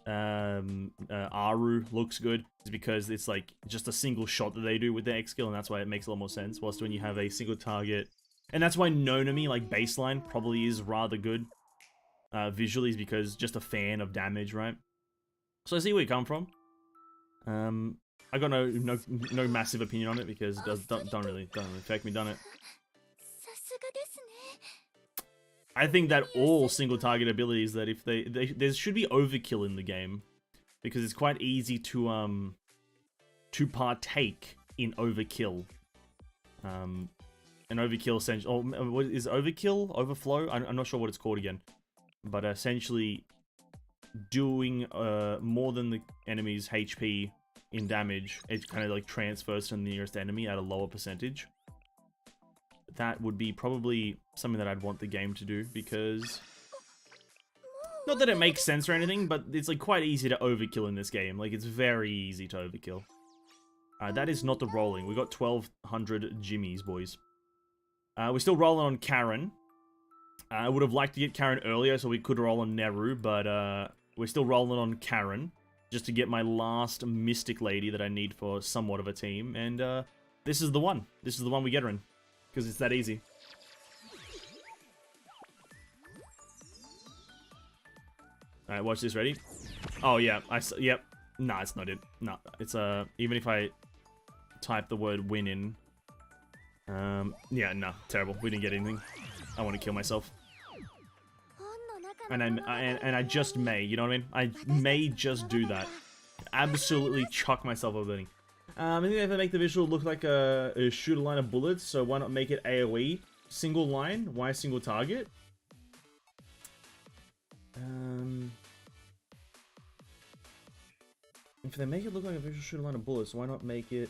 [SPEAKER 1] Aru looks good, is because it's like just a single shot that they do with their X skill, and that's why it makes a lot more sense. Whilst when you have a single target, and that's why Nonami, like baseline, probably is rather good visually, is because just a fan of damage, right? So I see where you come from. I got no massive opinion on it because it don't really affect me, done it. I think that all single target abilities, that if there should be overkill in the game, because it's quite easy to partake in overkill. An overkill essentially, or what is overkill, overflow? I'm not sure what it's called again, but essentially doing more than the enemy's HP in damage, it kind of like transfers to the nearest enemy at a lower percentage. That would be probably something that I'd want the game to do, because not that it makes sense or anything, but it's like quite easy to overkill in this game. Like, it's very easy to overkill. That is not the rolling. We got 1200 jimmies, boys. We're still rolling on Karen. I would have liked to get Karen earlier so we could roll on Neru, but we're still rolling on Karen just to get my last Mystic Lady that I need for somewhat of a team. And this is the one. This is the one we get her in, because it's that easy. Alright, watch this, ready? Oh yeah, yep. Nah, it's not it. Nah, it's even if I type the word win in. Yeah, nah, terrible. We didn't get anything. I want to kill myself. And I just may, you know what I mean? I may just do that. Absolutely chuck myself over burning. I think if I make the visual look like a shooter line of bullets, so why not make it AoE? Single line? Why single target? If they make it look like a visual shooter line of bullets, why not make it...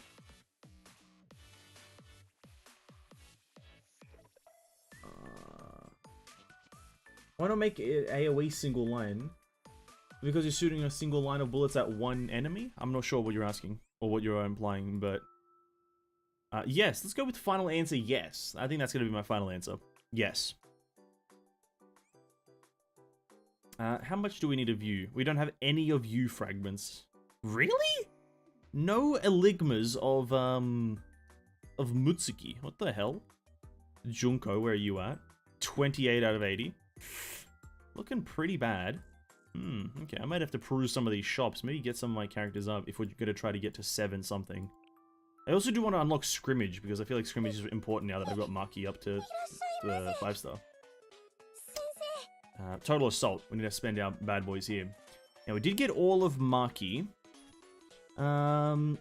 [SPEAKER 1] why not make it AoE single line? Because you're shooting a single line of bullets at one enemy? I'm not sure what you're asking, or what you're implying, but... yes, let's go with final answer, yes. I think that's going to be my final answer. Yes. How much do we need of you? We don't have any of you fragments. Really? No Eligmas of Mutsuki. What the hell? Junko, where are you at? 28 out of 80. Looking pretty bad. Okay, I might have to peruse some of these shops. Maybe get some of my characters up if we're going to try to get to 7 something. I also do want to unlock Scrimmage, because I feel like Scrimmage is important now that I've got Maki up to the 5-star. Total Assault. We need to spend our bad boys here. Now, we did get all of Maki. Oh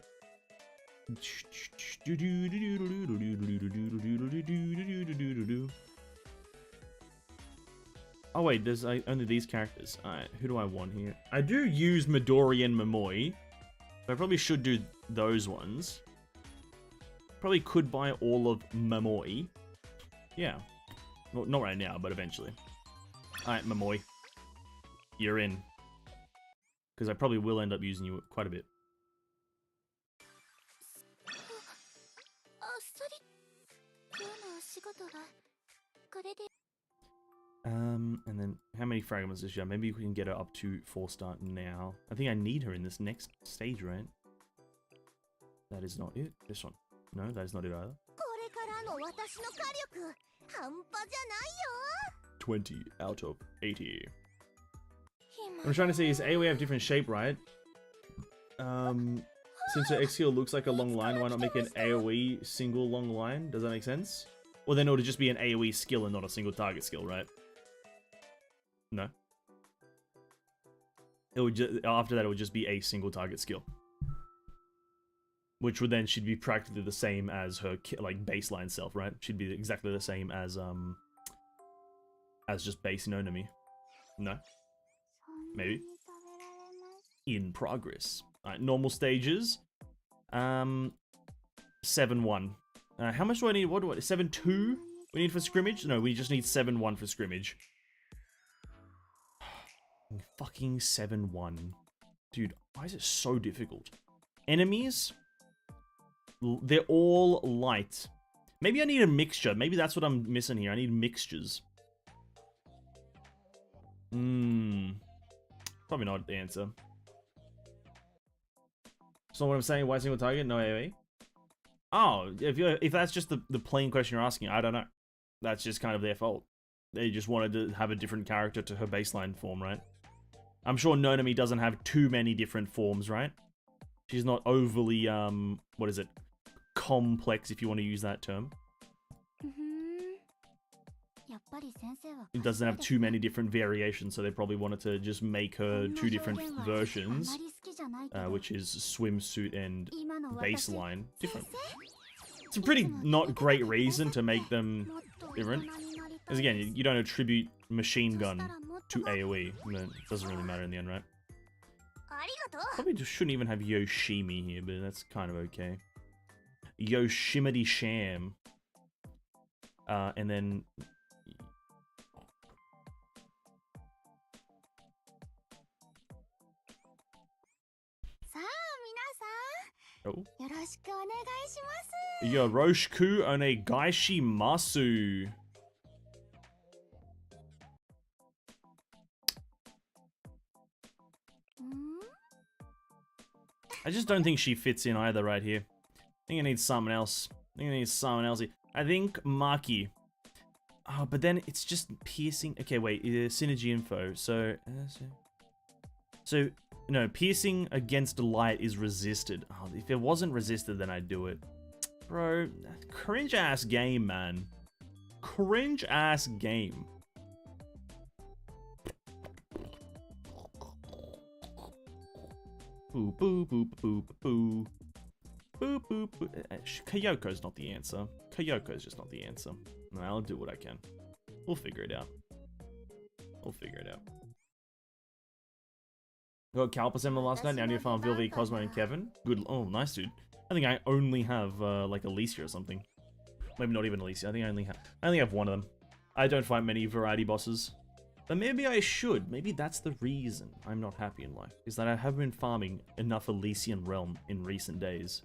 [SPEAKER 1] wait, there's only these characters. Alright, who do I want here? I do use Midori and Momoi. So I probably should do those ones. Probably could buy all of Momoi. Yeah. Well, not right now, but eventually. Alright, Momoi. You're in. because I probably will end up using you quite a bit. And then how many fragments does she have? Maybe we can get her up to 4-star now. I think I need her in this next stage, right? That is not it. This one. No, that is not it either. 20 out of 80. What I'm trying to say is AoE have different shape, right? Since her X skill looks like a long line, why not make an AoE single long line? Does that make sense? Or then it would just be an AoE skill and not a single target skill, right? No. It would just, after that, it would just be a single target skill, which would then should be practically the same as her like baseline self, right? Should be exactly the same as just base Nonami. No. Maybe. In progress. Alright, normal stages. 7-1. How much do I need? What do I... 7-2 we need for scrimmage? No, we just need 7-1 for scrimmage. Fucking 7-1. Dude, why is it so difficult? Enemies? They're all light. Maybe I need a mixture. Maybe that's what I'm missing here. I need mixtures. Probably not the answer. So what I'm saying, why single target? No AoE? Oh, if that's just the plain question you're asking, I don't know. That's just kind of their fault. They just wanted to have a different character to her baseline form, right? I'm sure Nonami doesn't have too many different forms, right? She's not overly, what is it? Complex, if you want to use that term. It doesn't have too many different variations, so they probably wanted to just make her 2 different versions, which is swimsuit and baseline different. It's a pretty not great reason to make them different. Because again, you don't attribute machine gun to AoE. It doesn't really matter in the end, right? Probably just shouldn't even have Yoshimi here, but that's kind of okay. Yoshimity Sham. And then... Oh. Yoroshiku onegaishimasu. Masu. I just don't think she fits in either right here. I think I need someone else. I think Maki. Oh, but then it's just piercing. Okay, wait. Synergy info. So no, piercing against light is resisted. Oh, if it wasn't resisted, then I'd do it. Bro, cringe ass game, man. Cringe ass game. Boo boo boo boo boo boo boo boo. Kyoko's not the answer. Kyoko's just not the answer. No, I'll do what I can. We'll figure it out. Got Calpasem the last night. Now I need to farm Vilvi, Cosmo, and Kevin. Good. Oh, nice, dude. I think I only have like Alicia or something. Maybe not even Alicia. I think I only have one of them. I don't fight many variety bosses. But maybe I should. Maybe that's the reason I'm not happy in life. Is that I haven't been farming enough Elysian Realm in recent days.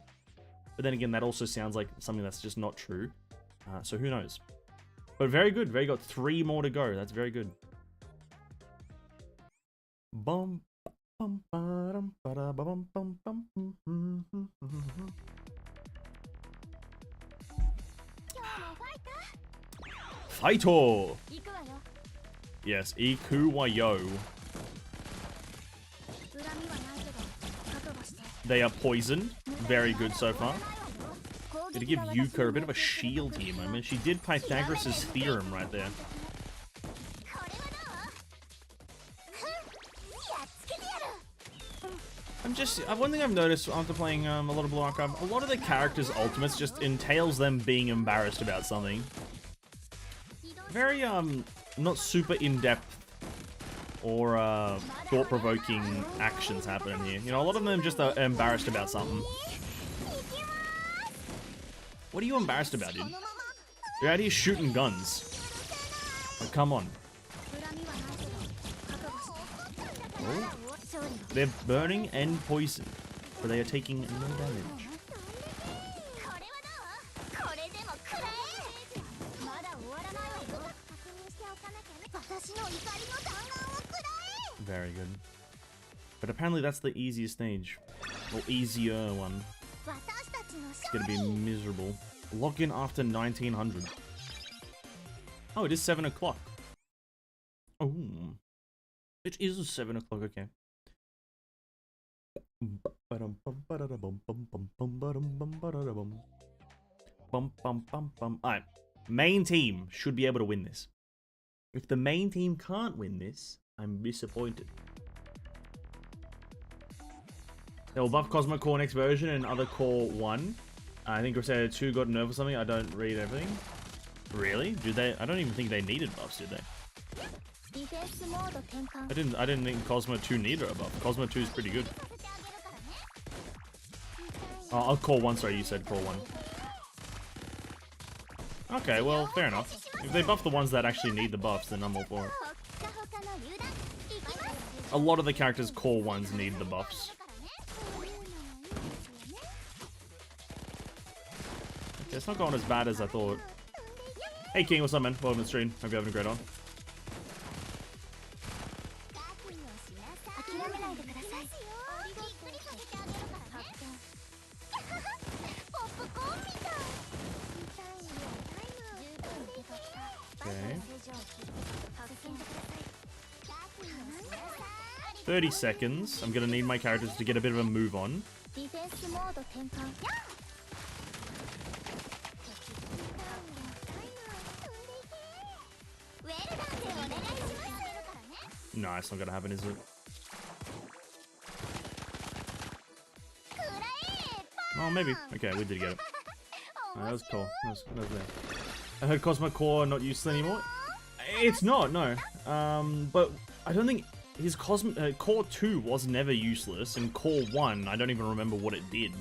[SPEAKER 1] But then again, that also sounds like something that's just not true. So who knows? But very good. Very got 3 more to go. That's very good. Bum. Fighto! Yes, Iku wa yo. They are poisoned. Very good so far. Gonna give Yuka a bit of a shield here, man. She did Pythagoras' theorem right there. One thing I've noticed after playing a lot of Blue Archive, a lot of the characters' ultimates just entails them being embarrassed about something. Very, not super in-depth or, thought-provoking actions happening here. You know, a lot of them just are embarrassed about something. What are you embarrassed about, dude? You're out here shooting guns. Like, come on. Oh. They're burning and poison, but they are taking no damage. Very good. But apparently that's the easiest stage. Or easier one. It's gonna be miserable. Log in after 1900. Oh, it is 7 o'clock. Oh. It is 7 o'clock, okay. Alright. Main team should be able to win this. If the main team can't win this, I'm disappointed. They'll buff Cosmo Core next version and other Core 1. I think Crusader 2 got nerfed or something. I don't read everything. Really? Did they? I don't even think they needed buffs, did they? I didn't think Cosmo 2 needed a buff. Cosmo 2 is pretty good. Oh, Core 1, sorry, you said Core 1. Okay, well, fair enough. If they buff the ones that actually need the buffs, then I'm all for it. A lot of the characters' Core 1s need the buffs. Okay, it's not going as bad as I thought. Hey King, what's up, man? Welcome to the stream. Hope you're having a great on. Okay. 30 seconds. I'm gonna need my characters to get a bit of a move on. No, it's not gonna happen, is it? Oh, maybe. Okay, we did get it. Oh, that was cool. That was there. I heard Cosmo Core not useful anymore. It's not, no. But I don't think his Core 2 was never useless, and Core 1, I don't even remember what it did.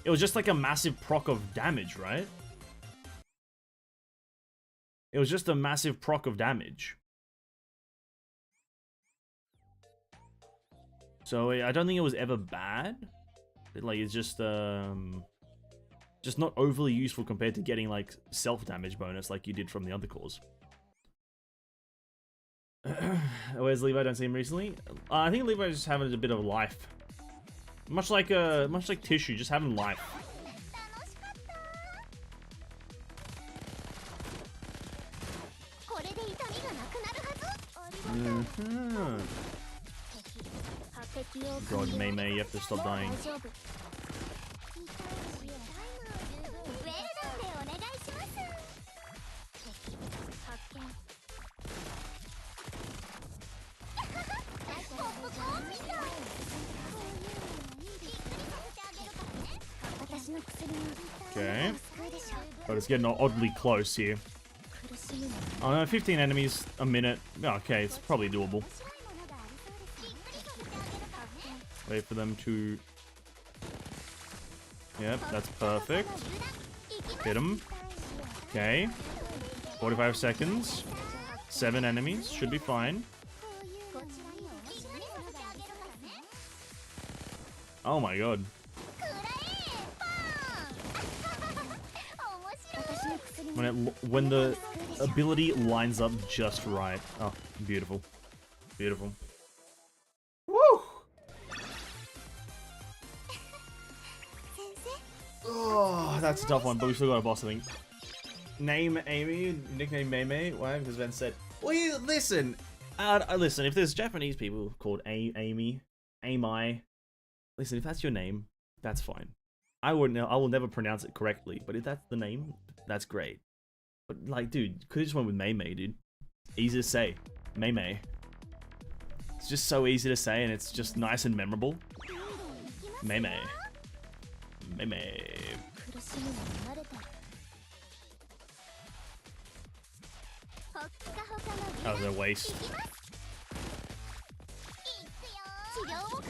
[SPEAKER 1] It was just like a massive proc of damage, right? It was just a massive proc of damage. So I don't think it was ever bad. Like, it's just not overly useful compared to getting like self-damage bonus like you did from the other cores. Where's Levi? Don't see him recently. I think Levi's just having a bit of life, much like Tissue, just having life. God, Mei, you have to stop dying. Okay. But it's getting oddly close here. Oh no, 15 enemies a minute. Okay, it's probably doable. Wait for them to... Yep, that's perfect. Hit him. Okay. 45 seconds. 7 enemies. Should be fine. Oh my god. When the ability lines up just right. Oh, beautiful. Beautiful. Woo! Oh, that's a tough one, but we still got a boss, I think. Name Amy, nickname Mei. Why? Because Ben said, well, listen. Listen, if there's Japanese people called Amy, listen, if that's your name, that's fine. I will never pronounce it correctly, but if that's the name, that's great. But like, dude, could have just went with Mei, dude. Easy to say, Mei. It's just so easy to say, and it's just nice and memorable. Mei. That was a waste.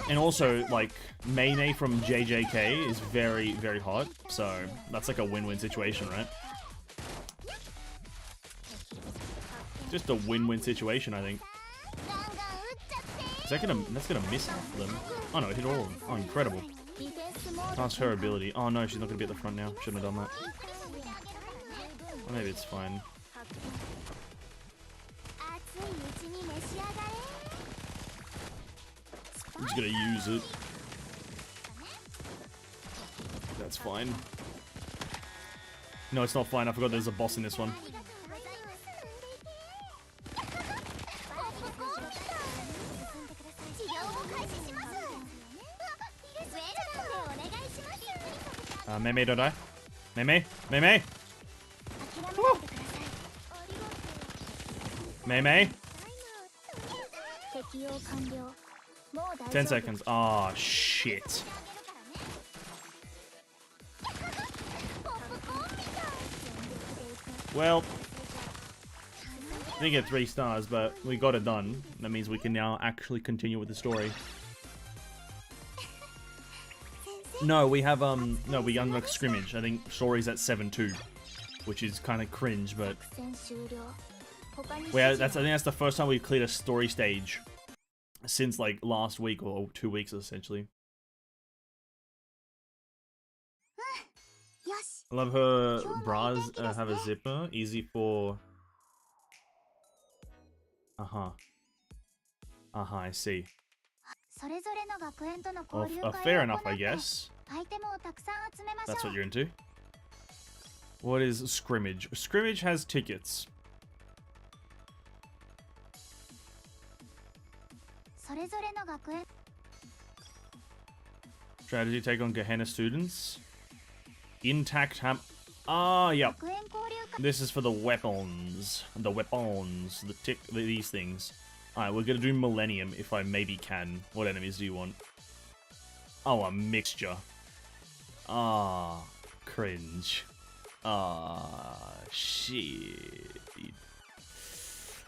[SPEAKER 1] And also, like, Mei from JJK is very, very hot, so that's like a win-win situation, right? Just a win-win situation, I think. That's gonna miss half of them. Oh no, it hit all of them. Oh, incredible. That's her ability. Oh no, she's not gonna be at the front now. Shouldn't have done that. Or maybe it's fine. I'm just gonna use it. That's fine. No, it's not fine. I forgot there's a boss in this one. Mei, don't die. Mei. Woo! Mei. 10 seconds. Oh, shit. Well, didn't get 3 stars, but we got it done. That means we can now actually continue with the story. No, we have, no, we unlocked Scrimmage. I think story's at 7-2, which is kind of cringe, but... I think that's the first time we've cleared a story stage since, like, last week, or 2 weeks, essentially. I love her bras have a zipper. Easy for... I see. Fair enough, I guess. That's what you're into. What is Scrimmage? Scrimmage has tickets. Strategy take on Gehenna students. Intact yep. This is for the weapons. These things. Alright, we're gonna do Millennium if I maybe can. What enemies do you want? Oh, a mixture. Cringe. Shit.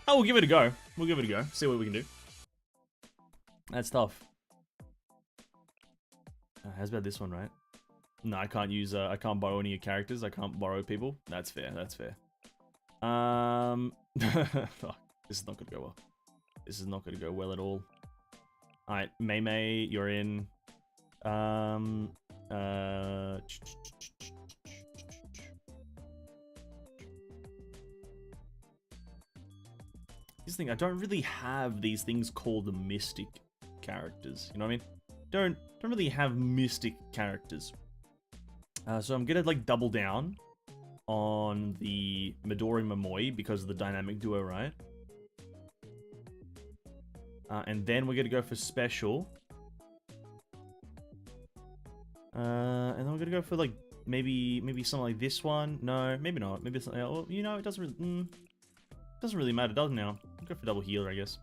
[SPEAKER 1] Oh, we'll give it a go. See what we can do. That's tough. How's about this one, right? No, I can't use, I can't borrow any of your characters. I can't borrow people. That's fair. Oh, this is not gonna go well. This is not gonna go well at all. Alright, Mei, you're in. This thing, I don't really have these things called the mystic characters. You know what I mean? Don't really have mystic characters. So I'm gonna like double down on the Midori Momoi because of the dynamic duo, right? And then we're gonna go for special. And then we're gonna go for like maybe something like this one. No, maybe not. Maybe something. Well, you know, it doesn't really matter, does it now? I'll go for double healer, I guess.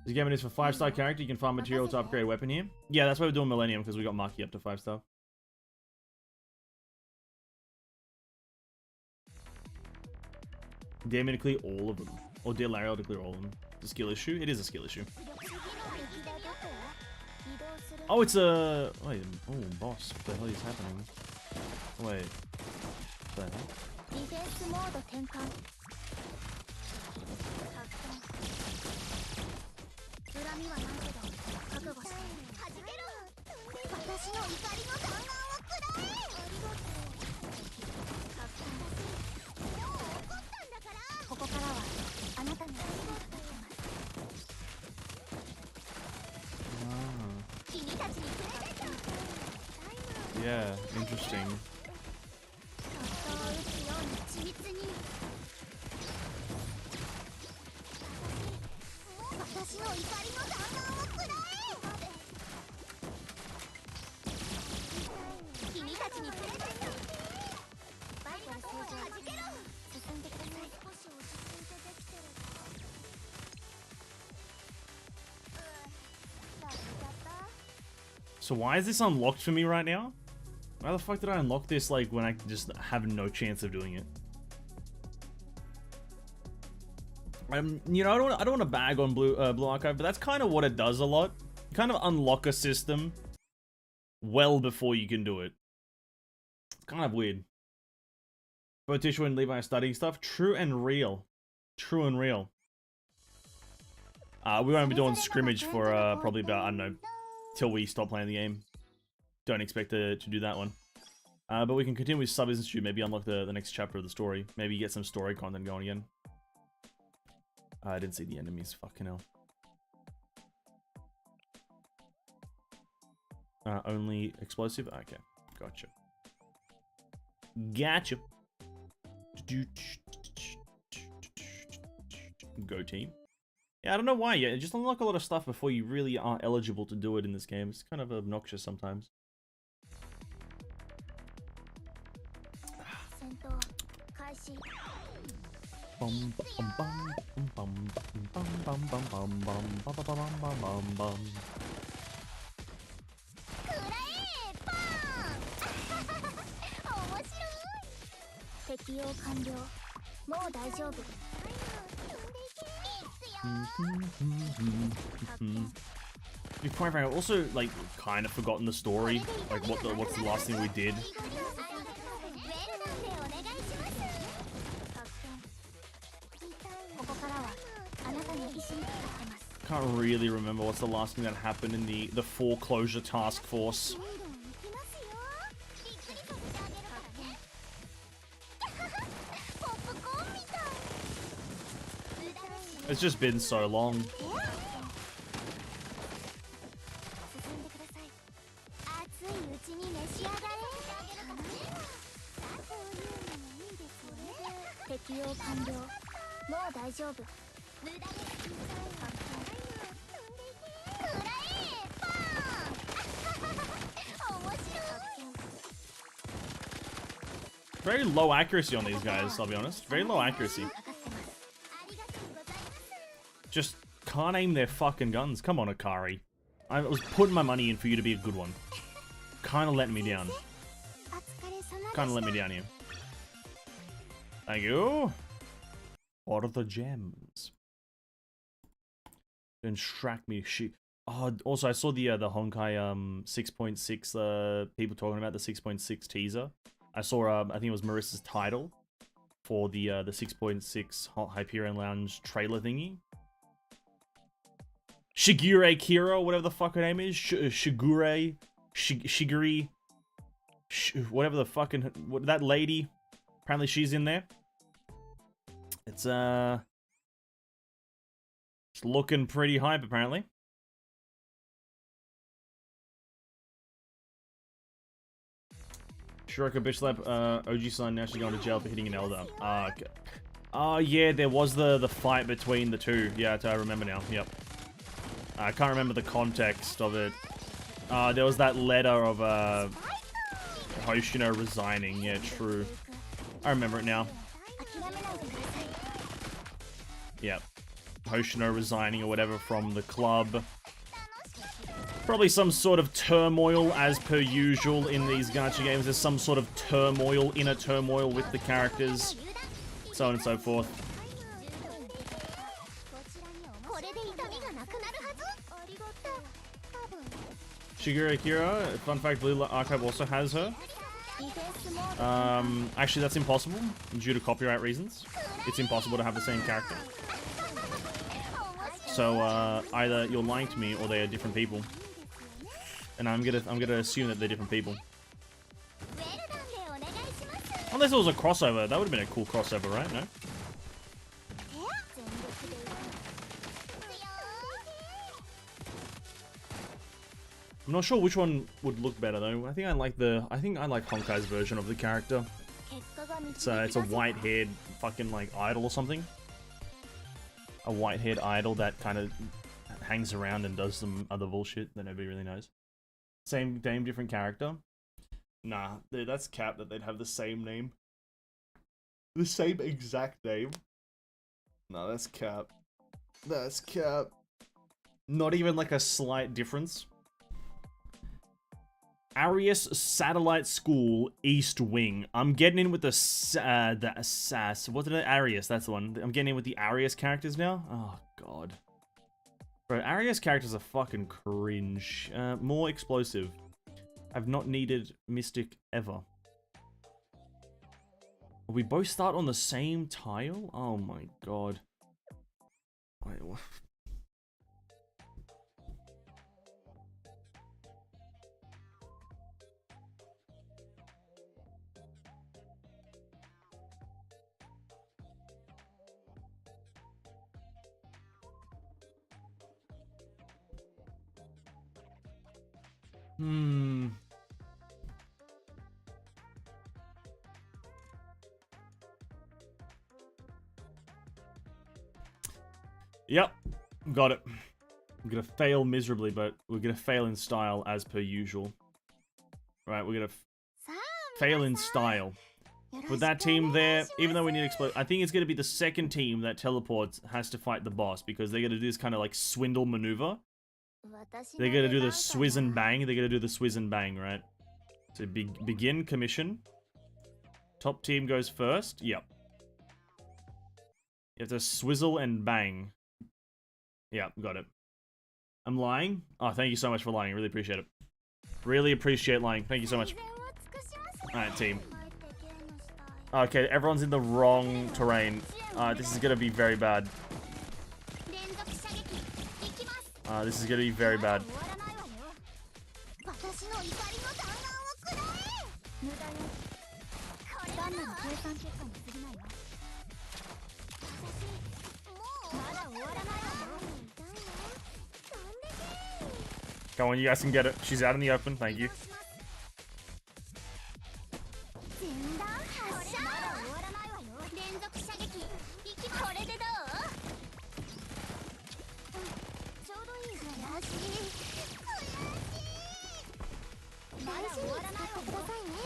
[SPEAKER 1] This game is for 5-star character. You can find material to upgrade weapon here. Yeah, that's why we're doing Millennium because we got Maki up to 5-star. Dare me to clear all of them, or dare Lariel to clear all of them? It's a skill issue. It is a skill issue. Oh, it's a... Wait, oh, boss. What the hell is happening? Wait. What the hell? Yeah, interesting. So why is this unlocked for me right now? Why the fuck did I unlock this, like, when I just have no chance of doing it? You know, I don't want to bag on Blue Archive, but that's kind of what it does a lot. You kind of unlock a system well before you can do it. It's kind of weird. Both Tishu and Levi are studying stuff. True and real. True and real. We won't be doing scrimmage for probably about, I don't know, till we stop playing the game. Don't expect to do that one. But we can continue with Sub Institute, maybe unlock the next chapter of the story. Maybe get some story content going again. I didn't see the enemies, fucking hell. Only explosive? Okay, gotcha. Gotcha. Go team. Yeah, I don't know why yet. Just unlock a lot of stuff before you really are eligible to do it in this game. It's kind of obnoxious sometimes. To be quite frank, I've also like kind of forgotten the story. Like what's the last thing we did? Can't really remember what's the last thing that happened in the foreclosure task force. It's just been so long. Very low accuracy on these guys, I'll be honest. Very low accuracy. Just can't aim their fucking guns. Come on, Akari. I was putting my money in for you to be a good one. Kinda letting me down. Kinda let me down here. Thank you. What are the gems? Don't distract me, shit. Oh, also I saw the Honkai 6.6 people talking about the 6.6 teaser. I saw I think it was Marissa's title for the 6.6 Hyperion Lounge trailer thingy. Shigure Kira, whatever the fuck her name is, Shigure, whatever the fucking that lady. Apparently she's in there. It's looking pretty hype apparently. Shiroko bitch slap, OG-san now she's going to jail for hitting an elder. Okay. Oh yeah, there was the fight between the two. Yeah, I remember now. Yep. I can't remember the context of it. There was that letter of Hoshino resigning. Yeah, true. I remember it now. Yep. Hoshino resigning or whatever from the club. Probably some sort of turmoil as per usual in these gacha games. There's some sort of turmoil, inner turmoil with the characters. So on and so forth. Shigure Kira, fun fact, Blue Archive also has her. Actually that's impossible due to copyright reasons. It's impossible to have the same character. So either you're lying to me or they are different people. And I'm gonna assume that they're different people. Unless it was a crossover, that would have been a cool crossover, right? No? I'm not sure which one would look better though. I think I like Honkai's version of the character. It's a white-haired fucking like idol or something. A white-haired idol that kind of hangs around and does some other bullshit that nobody really knows. Same name, different character. Nah, that's cap that they'd have the same name. The same exact name. No, that's cap. That's cap. Not even like a slight difference. Arius Satellite School East Wing. I'm getting in with the SAS. What did it? Arius, that's the one. I'm getting in with the Arius characters now. Oh god. Bro, Arius characters are fucking cringe. More explosive. I've not needed Mystic ever. We both start on the same tile? Oh my god. Wait, what? Yep, got it. I'm gonna fail miserably, but we're gonna fail in style as per usual. Right, we're gonna fail in style. With that team there, even though we need to explode, I think it's gonna be the second team that teleports has to fight the boss because they're gonna do this kind of like swindle maneuver. They're gonna do the swizz and bang. They're gonna do the swizz and bang, right? So begin commission. Top team goes first. Yep. You have to swizzle and bang. Yeah, got it. I'm lying? Oh, thank you so much for lying. Really appreciate it. Really appreciate lying. Thank you so much. Alright, team. Okay, everyone's in the wrong terrain. This is gonna be very bad. This is gonna be very bad. Come on, you guys can get it. She's out in the open. Thank you.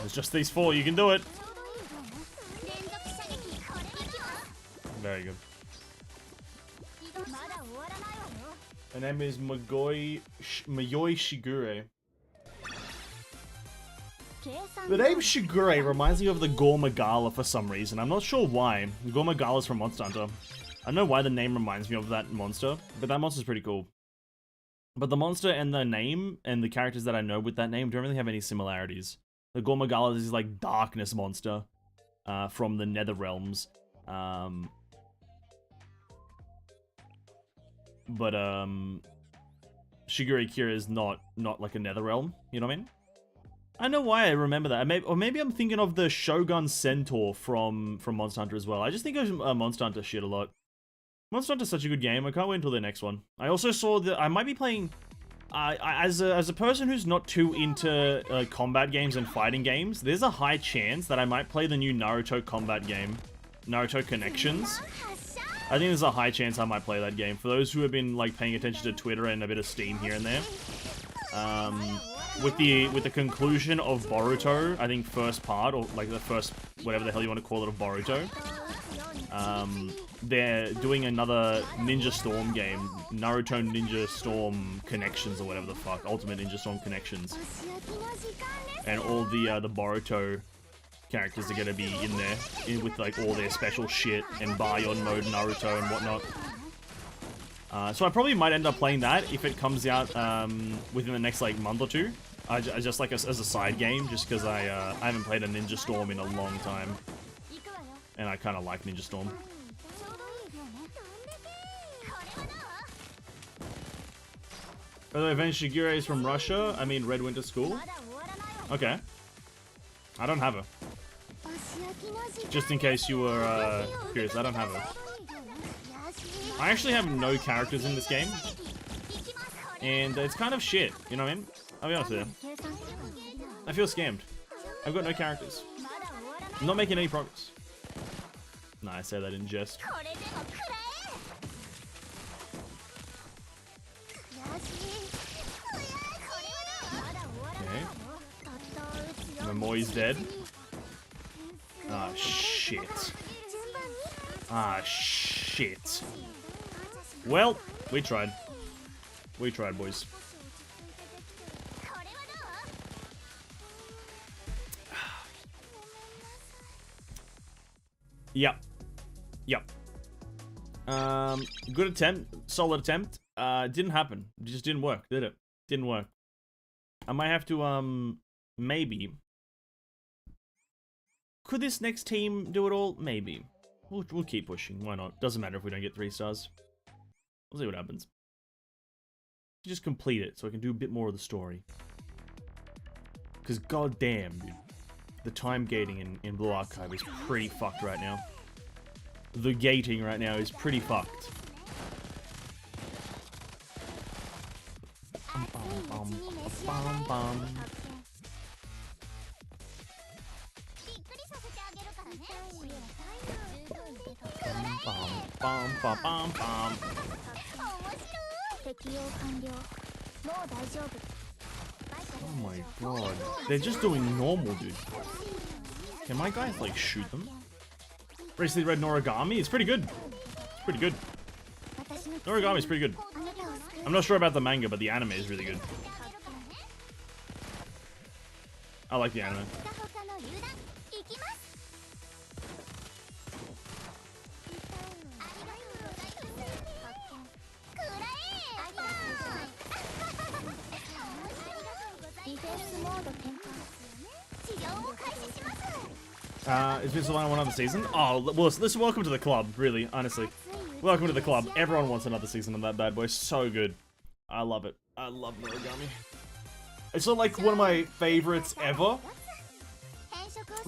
[SPEAKER 1] It's just these four. You can do it. Very good. Her name is Mayoi Shigure. The name Shigure reminds me of the Gormagala for some reason. I'm not sure why. Gormagala's from Monster Hunter. I don't know why the name reminds me of that monster, but that monster's pretty cool. But the monster and the name and the characters that I know with that name don't really have any similarities. The Gormagala is like darkness monster from the Nether Realms. But Shigure Kira is not like a Nether Realm, you know what I mean? I know why I remember that. Or maybe I'm thinking of the Shogun Centaur from Monster Hunter as well. I just think of Monster Hunter shit a lot. Monster Hunter's such a good game. I can't wait until the next one. I also saw that I might be playing as a person who's not too into combat games and fighting games. There's a high chance that I might play the new Naruto combat game, Naruto Connections. I think there's a high chance I might play that game. For those who have been like paying attention to Twitter and a bit of Steam here and there, with the conclusion of Boruto, I think first part or like the first whatever the hell you want to call it of Boruto, they're doing another Ninja Storm game, Naruto Ninja Storm Connections or whatever the fuck, Ultimate Ninja Storm Connections, and all the Boruto characters are gonna be in there with like all their special shit and Baryon mode Naruto and whatnot. So I probably might end up playing that if it comes out within the next like month or two. Just like as a side game, just because I haven't played a Ninja Storm in a long time, and I kind of like Ninja Storm. By the way, Ven Shigure is from Russia. I mean Red Winter School. Okay. I don't have her. Just in case you were curious, I don't have her. I actually have no characters in this game. And it's kind of shit, you know what I mean? I'll be honest with you. I feel scammed. I've got no characters. I'm not making any progress. Nah, I say that in jest. Okay. Momoi's dead. Ah, shit. Ah, shit. Well, we tried. We tried, boys. Yep. Yep. Good attempt. Solid attempt. Didn't happen. It just didn't work, did it? Didn't work. I might have to, maybe. Could this next team do it all? Maybe. We'll keep pushing. Why not? Doesn't matter if we don't get 3 stars. We'll see what happens. Just complete it so I can do a bit more of the story. Because goddamn, dude. The time gating in Blue Archive is pretty fucked right now. The gating right now is pretty fucked. bum. Bum, bum, bum, bum. Oh my god. They're just doing normal, dude. Can my guys, like, shoot them? Recently read Noragami. It's pretty good. It's pretty good. Noragami is pretty good. I'm not sure about the manga, but the anime is really good. I like the anime. Is this the one other season? Oh, well, listen, welcome to the club, really, honestly. Welcome to the club. Everyone wants another season of that bad boy. So good. I love it. I love Noragami. It's not like one of my favorites ever,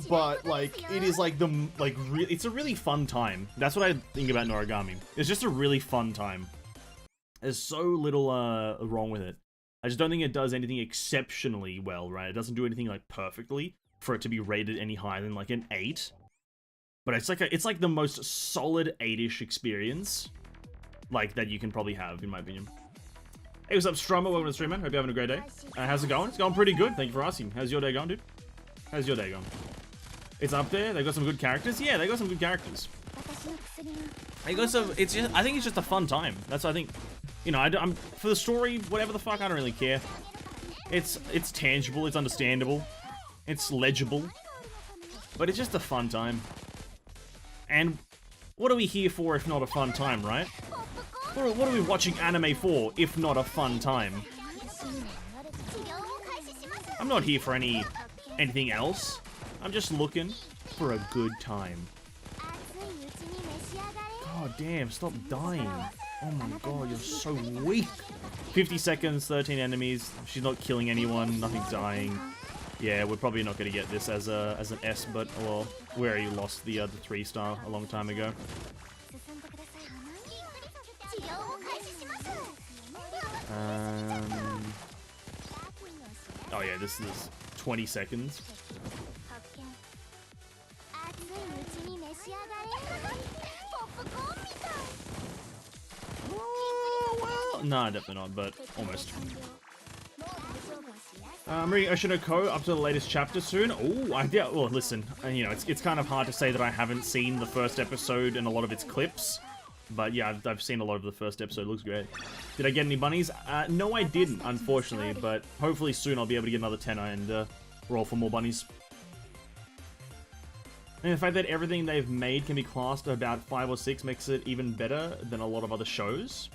[SPEAKER 1] but like it is like it's a really fun time. That's what I think about Noragami. It's just a really fun time. There's so little wrong with it. I just don't think it does anything exceptionally well, right? It doesn't do anything like perfectly for it to be rated any higher than like an 8. But it's like the most solid 8-ish experience like that you can probably have, in my opinion. Hey, what's up, Strummer? Welcome to the stream, man. Hope you're having a great day. How's it going? It's going pretty good. Thank you for asking. How's your day going, dude? How's your day going? It's up there. They got some good characters. Yeah, they got some good characters. They got some. It's just. I think it's just a fun time. That's what I think. You know, I'm for the story, whatever the fuck. I don't really care. It's tangible. It's understandable. It's legible. But it's just a fun time. And what are we here for if not a fun time, right? What are we watching anime for, if not a fun time? I'm not here for anything else. I'm just looking for a good time. God damn, stop dying. Oh my god, you're so weak. 50 seconds, 13 enemies. She's not killing anyone, nothing's dying. Yeah, we're probably not going to get this as an S, but, well, we already lost the 3-star a long time ago. Oh yeah, this is 20 seconds. Well, no, definitely not, but almost. I'm reading Oshinoko up to the latest chapter soon. Oh, well, listen, you know, it's kind of hard to say that I haven't seen the first episode and a lot of its clips. But yeah, I've seen a lot of the first episode. It looks great. Did I get any bunnies? No, I didn't, unfortunately. But hopefully soon I'll be able to get another tenner and roll for more bunnies. And the fact that everything they've made can be classed about 5 or 6 makes it even better than a lot of other shows.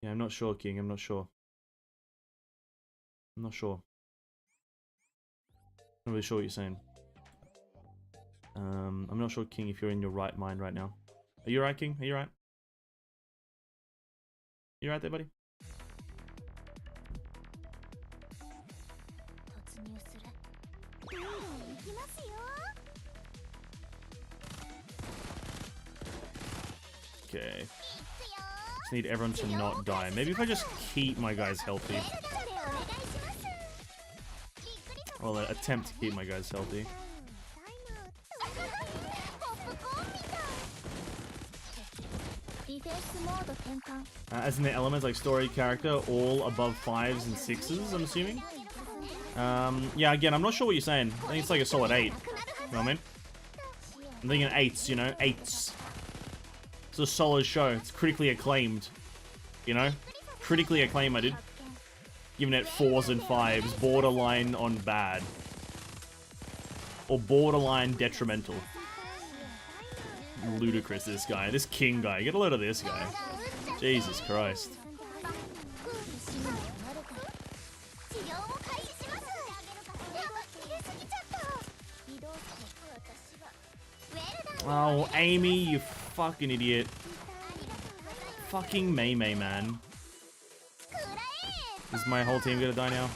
[SPEAKER 1] Yeah, I'm not sure, King. I'm not sure. I'm not sure. I'm not really sure what you're saying. I'm not sure, King, if you're in your right mind right now. Are you right, King? Are you right? You right there, buddy? Okay. Just need everyone to not die. Maybe if I just keep my guys healthy. Well, attempt to keep my guys healthy. As in the elements like story, character, all above 5s and 6s, I'm assuming. Yeah, again, I'm not sure what you're saying. I think it's like a solid 8. You know what I mean? I'm thinking 8s, you know? 8s. It's a solid show. It's critically acclaimed. You know? Critically acclaimed, I did. Giving it 4s and 5s. Borderline on bad. Or borderline detrimental. Ludicrous, this guy. This king guy. Get a load of this guy. Jesus Christ. Oh, Amy, you fucking idiot. Fucking Mei, man. Is my whole team gonna die now?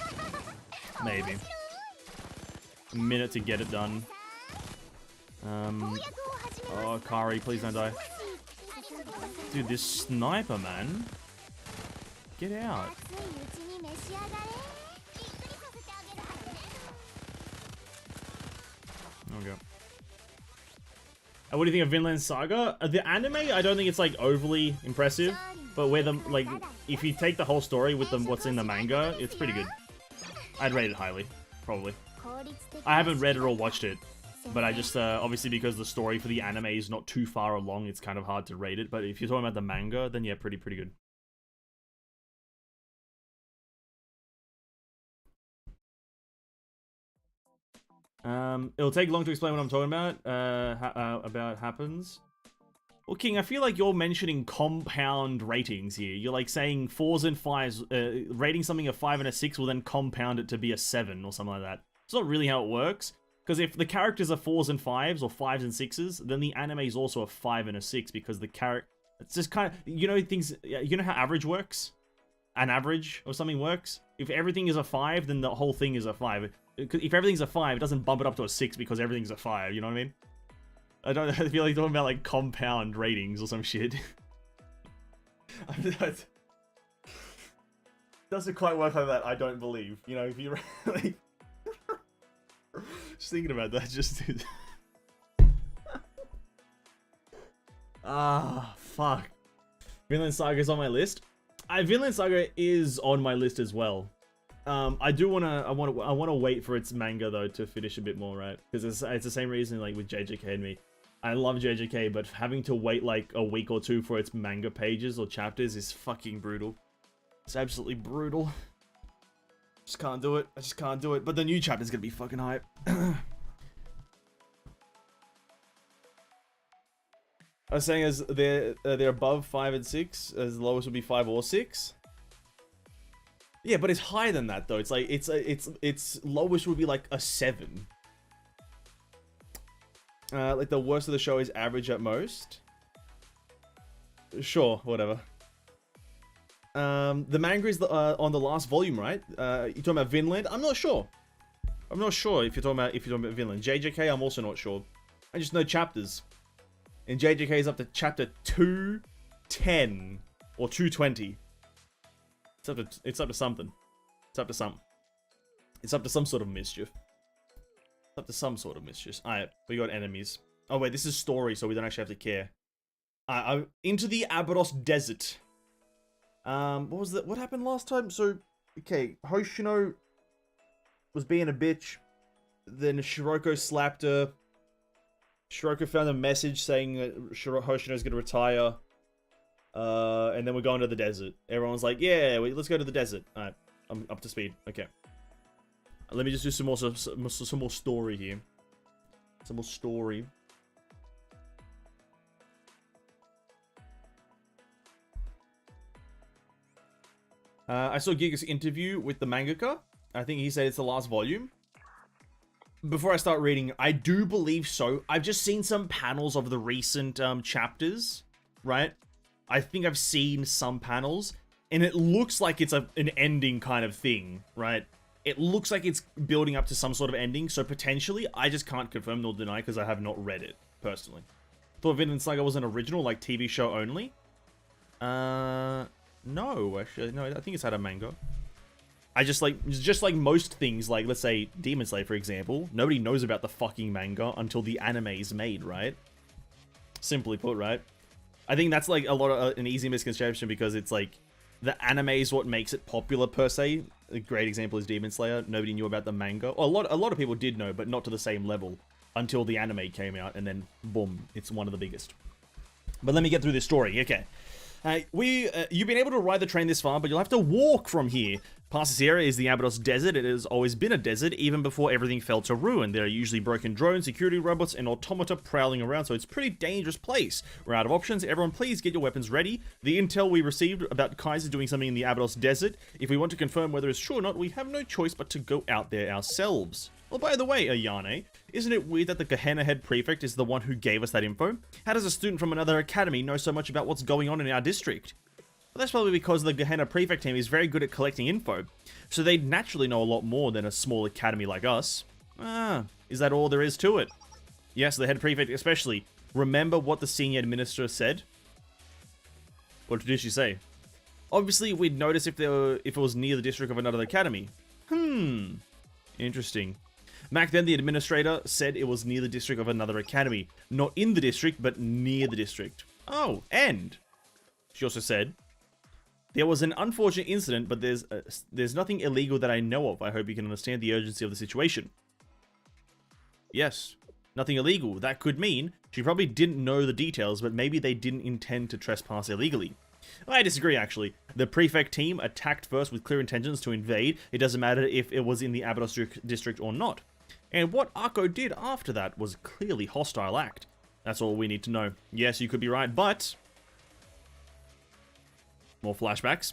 [SPEAKER 1] Maybe. A minute to get it done. Oh, Kari, please don't die. Dude, this sniper, man. Get out. Okay. What do you think of Vinland Saga? The anime, I don't think it's like overly impressive, but where the like, if you take the whole story with what's in the manga, it's pretty good. I'd rate it highly, probably. I haven't read it or watched it, but I just obviously because the story for the anime is not too far along, it's kind of hard to rate it. But if you're talking about the manga, then yeah, pretty good. It'll take long to explain what I'm talking about. Happens. Well, King, I feel like you're mentioning compound ratings here. You're like saying 4s and 5s, rating something a 5 and a 6 will then compound it to be a 7 or something like that. It's not really how it works. Because if the characters are 4s and 5s or 5s and 6s, then the anime is also a 5 and a 6 because the character. It's just kind of, you know, things. You know how average works? An average or something works. If everything is a 5, then the whole thing is a 5. If everything's a 5, it doesn't bump it up to a 6 because everything's a 5, you know what I mean? I feel like talking about like compound ratings or some shit. That doesn't quite work like that, I don't believe. You know, if you like... Just thinking about that, just... Ah, fuck. Vinland Saga is on my list. Vinland Saga is on my list as well. I want to wait for its manga though to finish a bit more, right? Because it's the same reason like with JJK and me. I love JJK, but having to wait like a week or two for its manga pages or chapters is fucking brutal. It's absolutely brutal. Just can't do it. I just can't do it. But the new chapter's gonna be fucking hype. I was saying as they're above 5 and 6, as lowest would be 5 or 6. Yeah, but it's higher than that though. It's like it's lowest would be like a 7. Like the worst of the show is average at most. Sure, whatever. The manga is on the last volume, right? You're talking about Vinland? I'm not sure. I'm not sure if you're talking about Vinland. JJK, I'm also not sure. I just know chapters. And JJK is up to chapter 210 or 220. It's up to something. It's up to something. It's up to some sort of mischief. It's up to some sort of mischief. Alright, we got enemies. Oh wait, this is story, so we don't actually have to care. Into the Abydos Desert. What was that? What happened last time? So, okay, Hoshino was being a bitch. Then Shiroko slapped her. Shiroko found a message saying that Hoshino's gonna retire. And then we're going to the desert. Everyone's like, yeah, let's go to the desert. Alright, I'm up to speed. Okay. Let me just do some more story here. Some more story. I saw Giga's interview with the mangaka. I think he said it's the last volume. Before I start reading, I do believe so. I've just seen some panels of the recent chapters, right? I think I've seen some panels, and it looks like it's an ending kind of thing, right? It looks like it's building up to some sort of ending, so potentially, I just can't confirm nor deny because I have not read it, personally. Thought Vinland Saga was an original, like, TV show only? No, actually, no, I think it's had a manga. I just like most things, like, let's say, Demon Slayer, for example, nobody knows about the fucking manga until the anime is made, right? Simply put, right? I think that's like a lot of an easy misconception because it's like the anime is what makes it popular per se. A great example is Demon Slayer. Nobody knew about the manga. Well, a lot of people did know, but not to the same level until the anime came out, and then boom, it's one of the biggest. But let me get through this story. Okay. You've been able to ride the train this far, but you'll have to walk from here. Past this area is the Abydos Desert. It has always been a desert, even before everything fell to ruin. There are usually broken drones, security robots, and automata prowling around, so it's a pretty dangerous place. We're out of options. Everyone, please get your weapons ready. The intel we received about Kaiser doing something in the Abydos Desert, if we want to confirm whether it's true or not, we have no choice but to go out there ourselves. Well, by the way, Ayane, isn't it weird that the Gehenna head prefect is the one who gave us that info? How does a student from another academy know so much about what's going on in our district? Well, that's probably because the Gehenna prefect team is very good at collecting info, so they'd naturally know a lot more than a small academy like us. Ah, is that all there is to it? Yes, the head prefect especially Remember what the senior administrator said? What did she say? Obviously, we'd notice if it was near the district of another academy. Interesting. Back then, the administrator said it was near the district of another academy. Not in the district, but near the district. Oh, and she also said, there was an unfortunate incident, but there's nothing illegal that I know of. I hope you can understand the urgency of the situation. Yes, nothing illegal. That could mean she probably didn't know the details, but maybe they didn't intend to trespass illegally. I disagree, actually. The prefect team attacked first with clear intentions to invade. It doesn't matter if it was in the Abydos district or not. And what Akko did after that was clearly hostile act. That's all we need to know. Yes, you could be right, but... more flashbacks.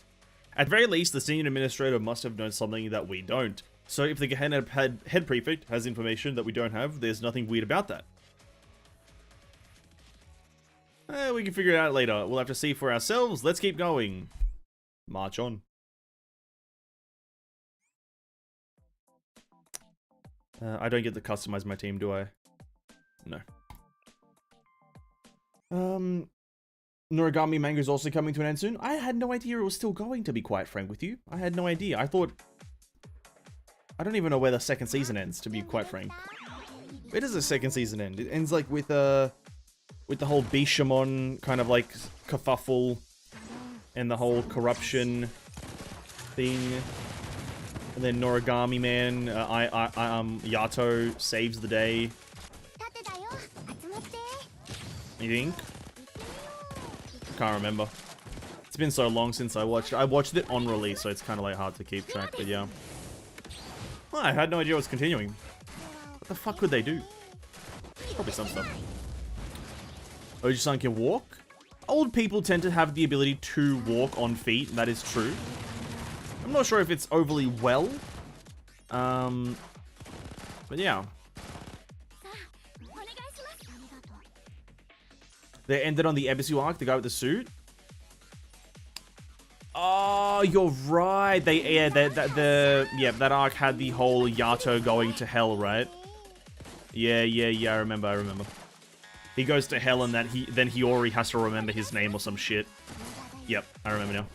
[SPEAKER 1] At the very least, the senior administrator must have known something that we don't. So if the head prefect has information that we don't have, there's nothing weird about that. We can figure it out later. We'll have to see for ourselves. Let's keep going. March on. I don't get to customize my team, do I? No. Noragami manga is also coming to an end soon. I had no idea it was still going, to be quite frank with you. I had no idea. I thought... I don't even know where the second season ends, to be quite frank. Where does the second season end? It ends like with the whole Bishamon kind of like kerfuffle and the whole corruption thing. And then Noragami man, Yato saves the day. You think? Can't remember. It's been so long since I watched it. I watched it on release, so it's kind of like hard to keep track, but yeah. Well, I had no idea it was continuing. What the fuck could they do? Probably some stuff. Oji-san can walk? Old people tend to have the ability to walk on feet, that is true. I'm not sure if it's overly well. But yeah. They ended on the Ebisu arc, the guy with the suit. Oh, you're right. That arc had the whole Yato going to hell, right? Yeah, I remember. He goes to hell and then Hiyori has to remember his name or some shit. Yep, I remember now.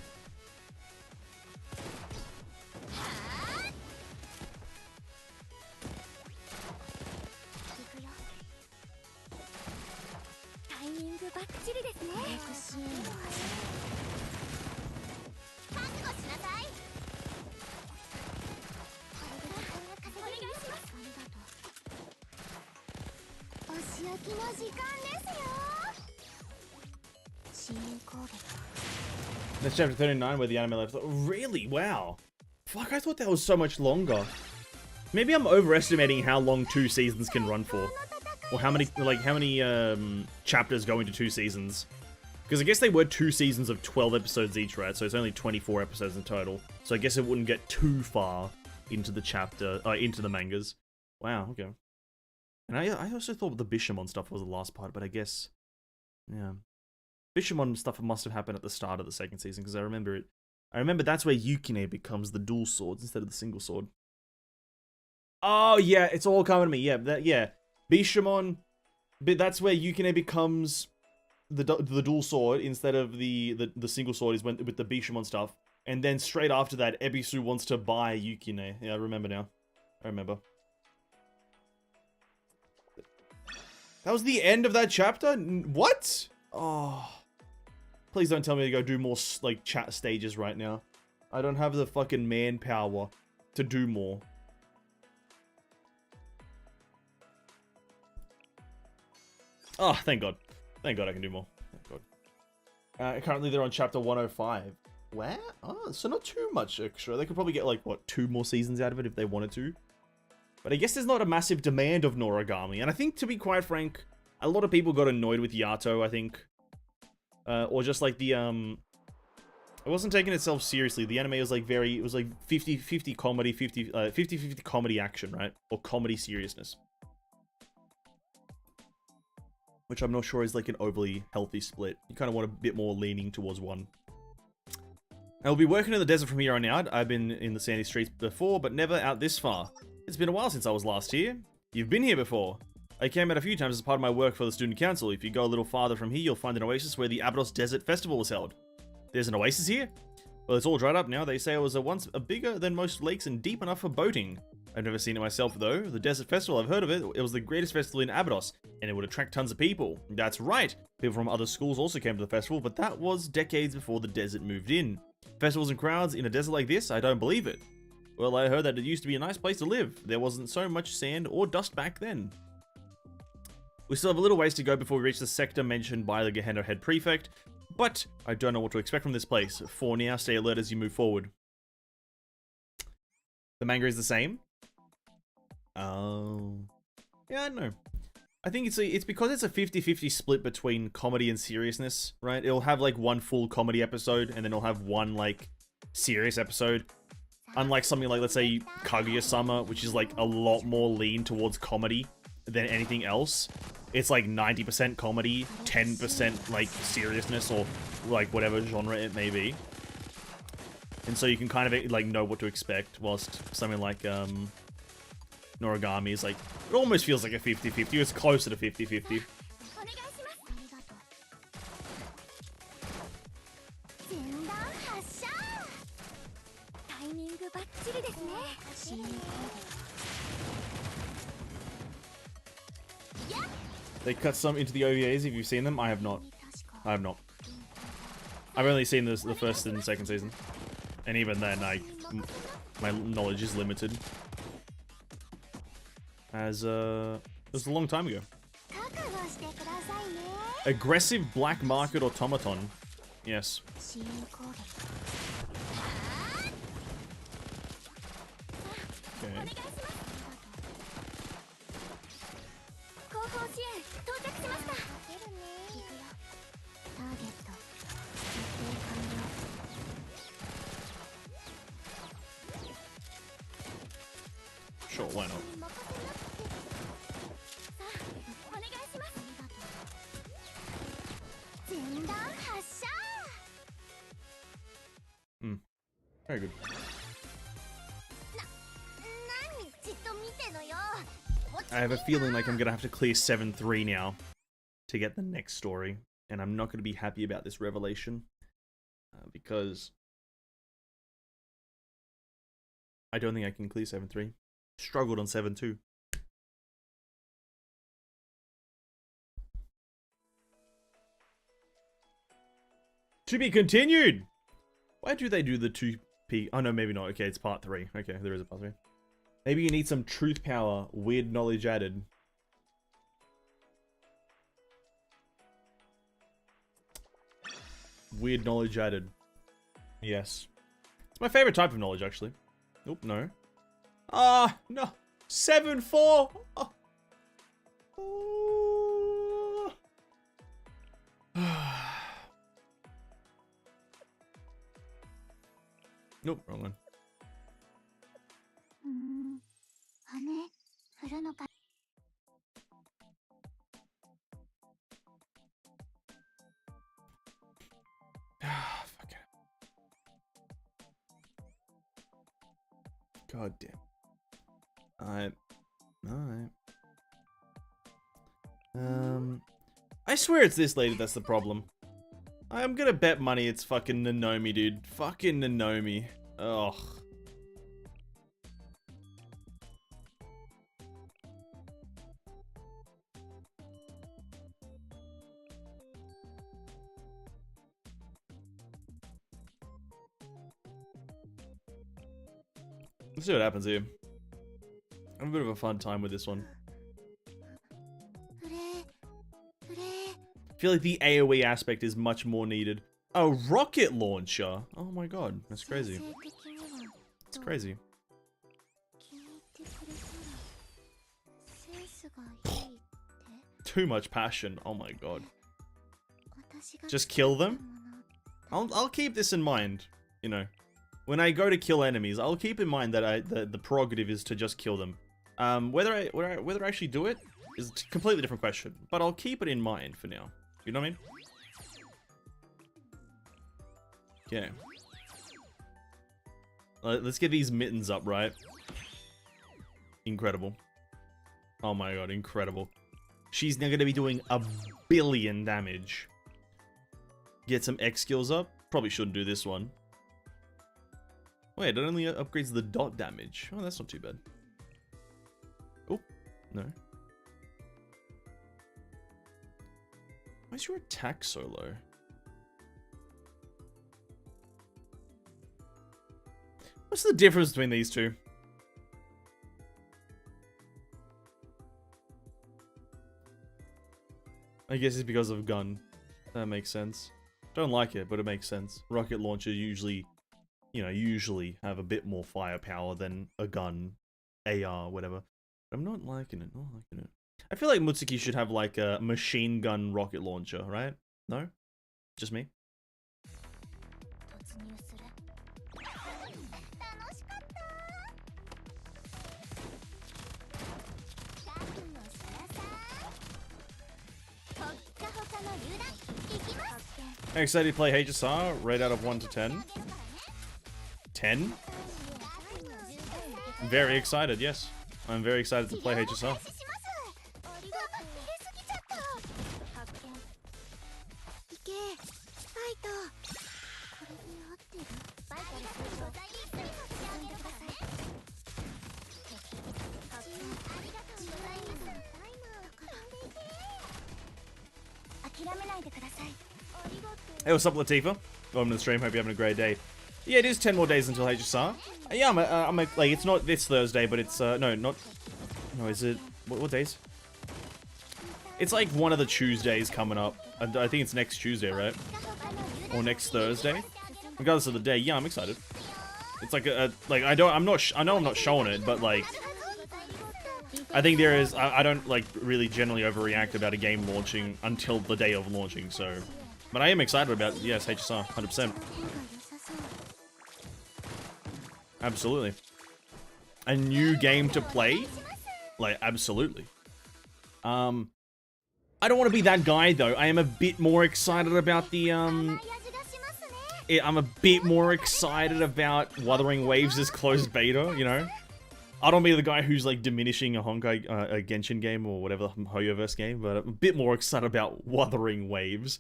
[SPEAKER 1] That's chapter 39 where the anime left. Really? Wow. Fuck, I thought that was so much longer. Maybe I'm overestimating how long 2 seasons can run for. Or how many chapters go into 2 seasons. Because I guess they were 2 seasons of 12 episodes each, right? So it's only 24 episodes in total. So I guess it wouldn't get too far into the into the mangas. Wow, okay. And I also thought the Bishamon stuff was the last part, but I guess... yeah. Bishamon stuff must have happened at the start of the second season, because I remember it. I remember that's where Yukine becomes the dual swords instead of the single sword. Oh, yeah, it's all coming to me. Yeah, Bishamon... But that's where Yukine becomes the dual sword instead of the single sword is with the Bishamon stuff. And then straight after that, Ebisu wants to buy Yukine. Yeah, I remember now. I remember. That was the end of that chapter? What? Oh. Please don't tell me to go do more, like, chat stages right now. I don't have the fucking manpower to do more. Oh, thank God. Thank God I can do more. Thank God. Currently they're on chapter 105. Where? Oh, so not too much extra. They could probably get, like, what, 2 more seasons out of it if they wanted to. But I guess there's not a massive demand of Noragami. And I think, to be quite frank, a lot of people got annoyed with Yato, I think. Or just like the, it wasn't taking itself seriously. The anime was like it was like 50-50 comedy, 50-50 comedy action, right? Or comedy seriousness. Which I'm not sure is like an overly healthy split. You kind of want a bit more leaning towards one. I'll be working in the desert from here on out. I've been in the sandy streets before, but never out this far. It's been a while since I was last here. You've been here before. I came out a few times as part of my work for the student council. If you go a little farther from here, you'll find an oasis where the Abydos Desert Festival was held. There's an oasis here? Well, it's all dried up now. They say it was once bigger than most lakes and deep enough for boating. I've never seen it myself, though. The Desert Festival, I've heard of it. It was the greatest festival in Abydos, and it would attract tons of people. That's right. People from other schools also came to the festival, but that was decades before the desert moved in. Festivals and crowds in a desert like this? I don't believe it. Well, I heard that it used to be a nice place to live. There wasn't so much sand or dust back then. We still have a little ways to go before we reach the sector mentioned by the Gehenna head prefect, but I don't know what to expect from this place. For now, stay alert as you move forward. The manga is the same? Oh. Yeah, I don't know. I think it's because it's a 50-50 split between comedy and seriousness, right? It'll have like one full comedy episode, and then it'll have one like serious episode. Unlike something like, let's say, Kaguya-sama, which is like a lot more lean towards comedy than anything else. It's like 90% comedy, 10% like seriousness, or like whatever genre it may be. And so you can kind of like know what to expect, whilst something like Noragami is like, it almost feels like a 50-50. It's closer to 50-50. They cut some into the OVAs. Have you seen them? I have not. I have not. I've only seen the first and second season. And even then, my knowledge is limited. As, it was a long time ago. Aggressive black market automaton. Yes. Okay. Sure, why not? Very good. I have a feeling like I'm gonna have to clear 7-3 now to get the next story, and I'm not gonna be happy about this revelation because I don't think I can clear 7-3. Struggled on 7-2. To be continued. Why do they do the 2P? Oh no, maybe not. Okay, it's part 3. Okay, there is a part 3. Maybe you need some truth power, weird knowledge added. Weird knowledge added. Yes. It's my favorite type of knowledge, actually. Nope, no. Ah, no. 7-4. Oh. Nope, wrong one. Fuck it. God damn. Alright. I swear it's this lady that's the problem. I'm gonna bet money it's fucking Nanomi, dude. Fucking Nanomi. Ugh. Let's see what happens here. I have a bit of a fun time with this one. I feel like the AoE aspect is much more needed. A rocket launcher? Oh my god, that's crazy. It's crazy. Too much passion, oh my god. Just kill them? I'll keep this in mind, you know. When I go to kill enemies, I'll keep in mind that the prerogative is to just kill them. Whether I actually do it is a completely different question, but I'll keep it in mind for now. You know what I mean? Okay. Let's get these mittens up, right? Incredible. Oh my god, incredible. She's now going to be doing 1 billion damage. Get some X skills up. Probably shouldn't do this one. Wait, it only upgrades the dot damage. Oh, that's not too bad. Oh, no. Why is your attack so low? What's the difference between these two? I guess it's because of gun. That makes sense. Don't like it, but it makes sense. Rocket launcher usually, you know, usually have a bit more firepower than a gun, AR, whatever. But I'm not liking it, not liking it. I feel like Mutsuki should have like a machine gun rocket launcher, right? No? Just me? I'm excited to play HSR, rate out of 1 to 10. 10? Very excited, yes. I'm very excited to play HSR. Hey, what's up, Latifa? Welcome to the stream. Hope you're having a great day. Yeah, it is 10 more days until HSR. Yeah, I'm like, it's not this Thursday, but it's, no, is it, what days? It's like one of the Tuesdays coming up. I think it's next Tuesday, right? Or next Thursday? Regardless of the day, yeah, I'm excited. It's like I know I'm not showing it, but like, I think there is, I don't like really generally overreact about a game launching until the day of launching, so. But I am excited about, yes, HSR, 100%. Absolutely. A new game to play? Like, absolutely. I don't want to be that guy, though. I am a bit more excited about the, I'm a bit more excited about Wuthering Waves' closed beta, you know? I don't be the guy who's, like, diminishing a Honkai, a Genshin game or whatever, Hoyoverse game, but I'm a bit more excited about Wuthering Waves.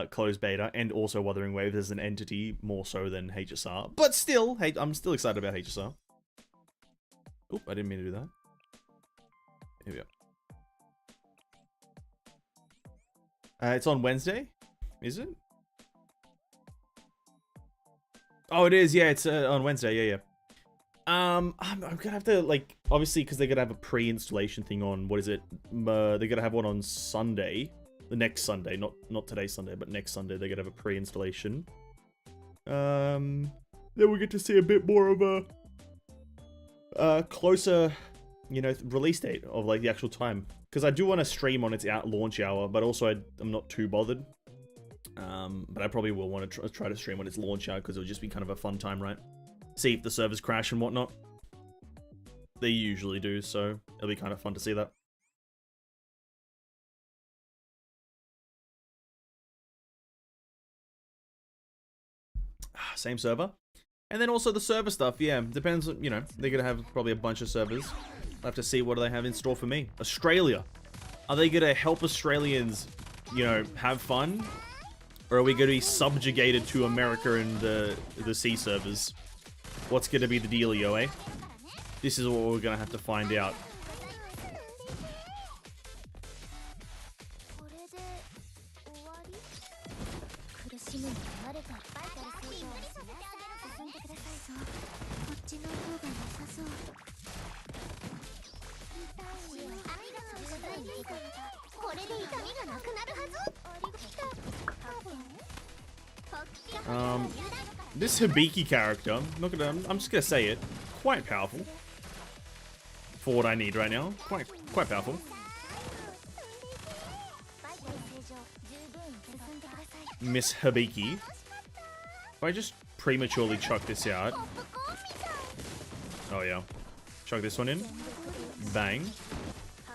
[SPEAKER 1] Closed beta, and also Wuthering Waves as an entity, more so than HSR. But still, hey, I'm still excited about HSR. Oop, I didn't mean to do that. Here we go. It's on Wednesday? Is it? Oh, it is, yeah, it's on Wednesday, yeah. I'm gonna have to, like, obviously, because they're gonna have a pre-installation thing on, what is it? They're gonna have one on Sunday. The next Sunday, not today's Sunday, but next Sunday, they're gonna have a pre-installation. Then we get to see a bit more of a closer, you know, release date of like the actual time. Because I do want to stream on its launch hour, but also I'm not too bothered. But I probably will want to try to stream on its launch hour because it'll just be kind of a fun time, right? See if the servers crash and whatnot. They usually do, so it'll be kind of fun to see that. Same server. And then also the server stuff, yeah, depends, you know, they're gonna have probably a bunch of servers. I'll have to see what do they have in store for me. Australia. Are they gonna help Australians, you know, have fun? Or are we gonna be subjugated to America and the sea servers? What's gonna be the dealio, eh? This is what we're gonna have to find out. This Hibiki character, I'm just gonna say it, quite powerful. For what I need right now, quite powerful. Miss Hibiki. If I just prematurely chuck this out. Oh yeah. Chuck this one in. Bang. I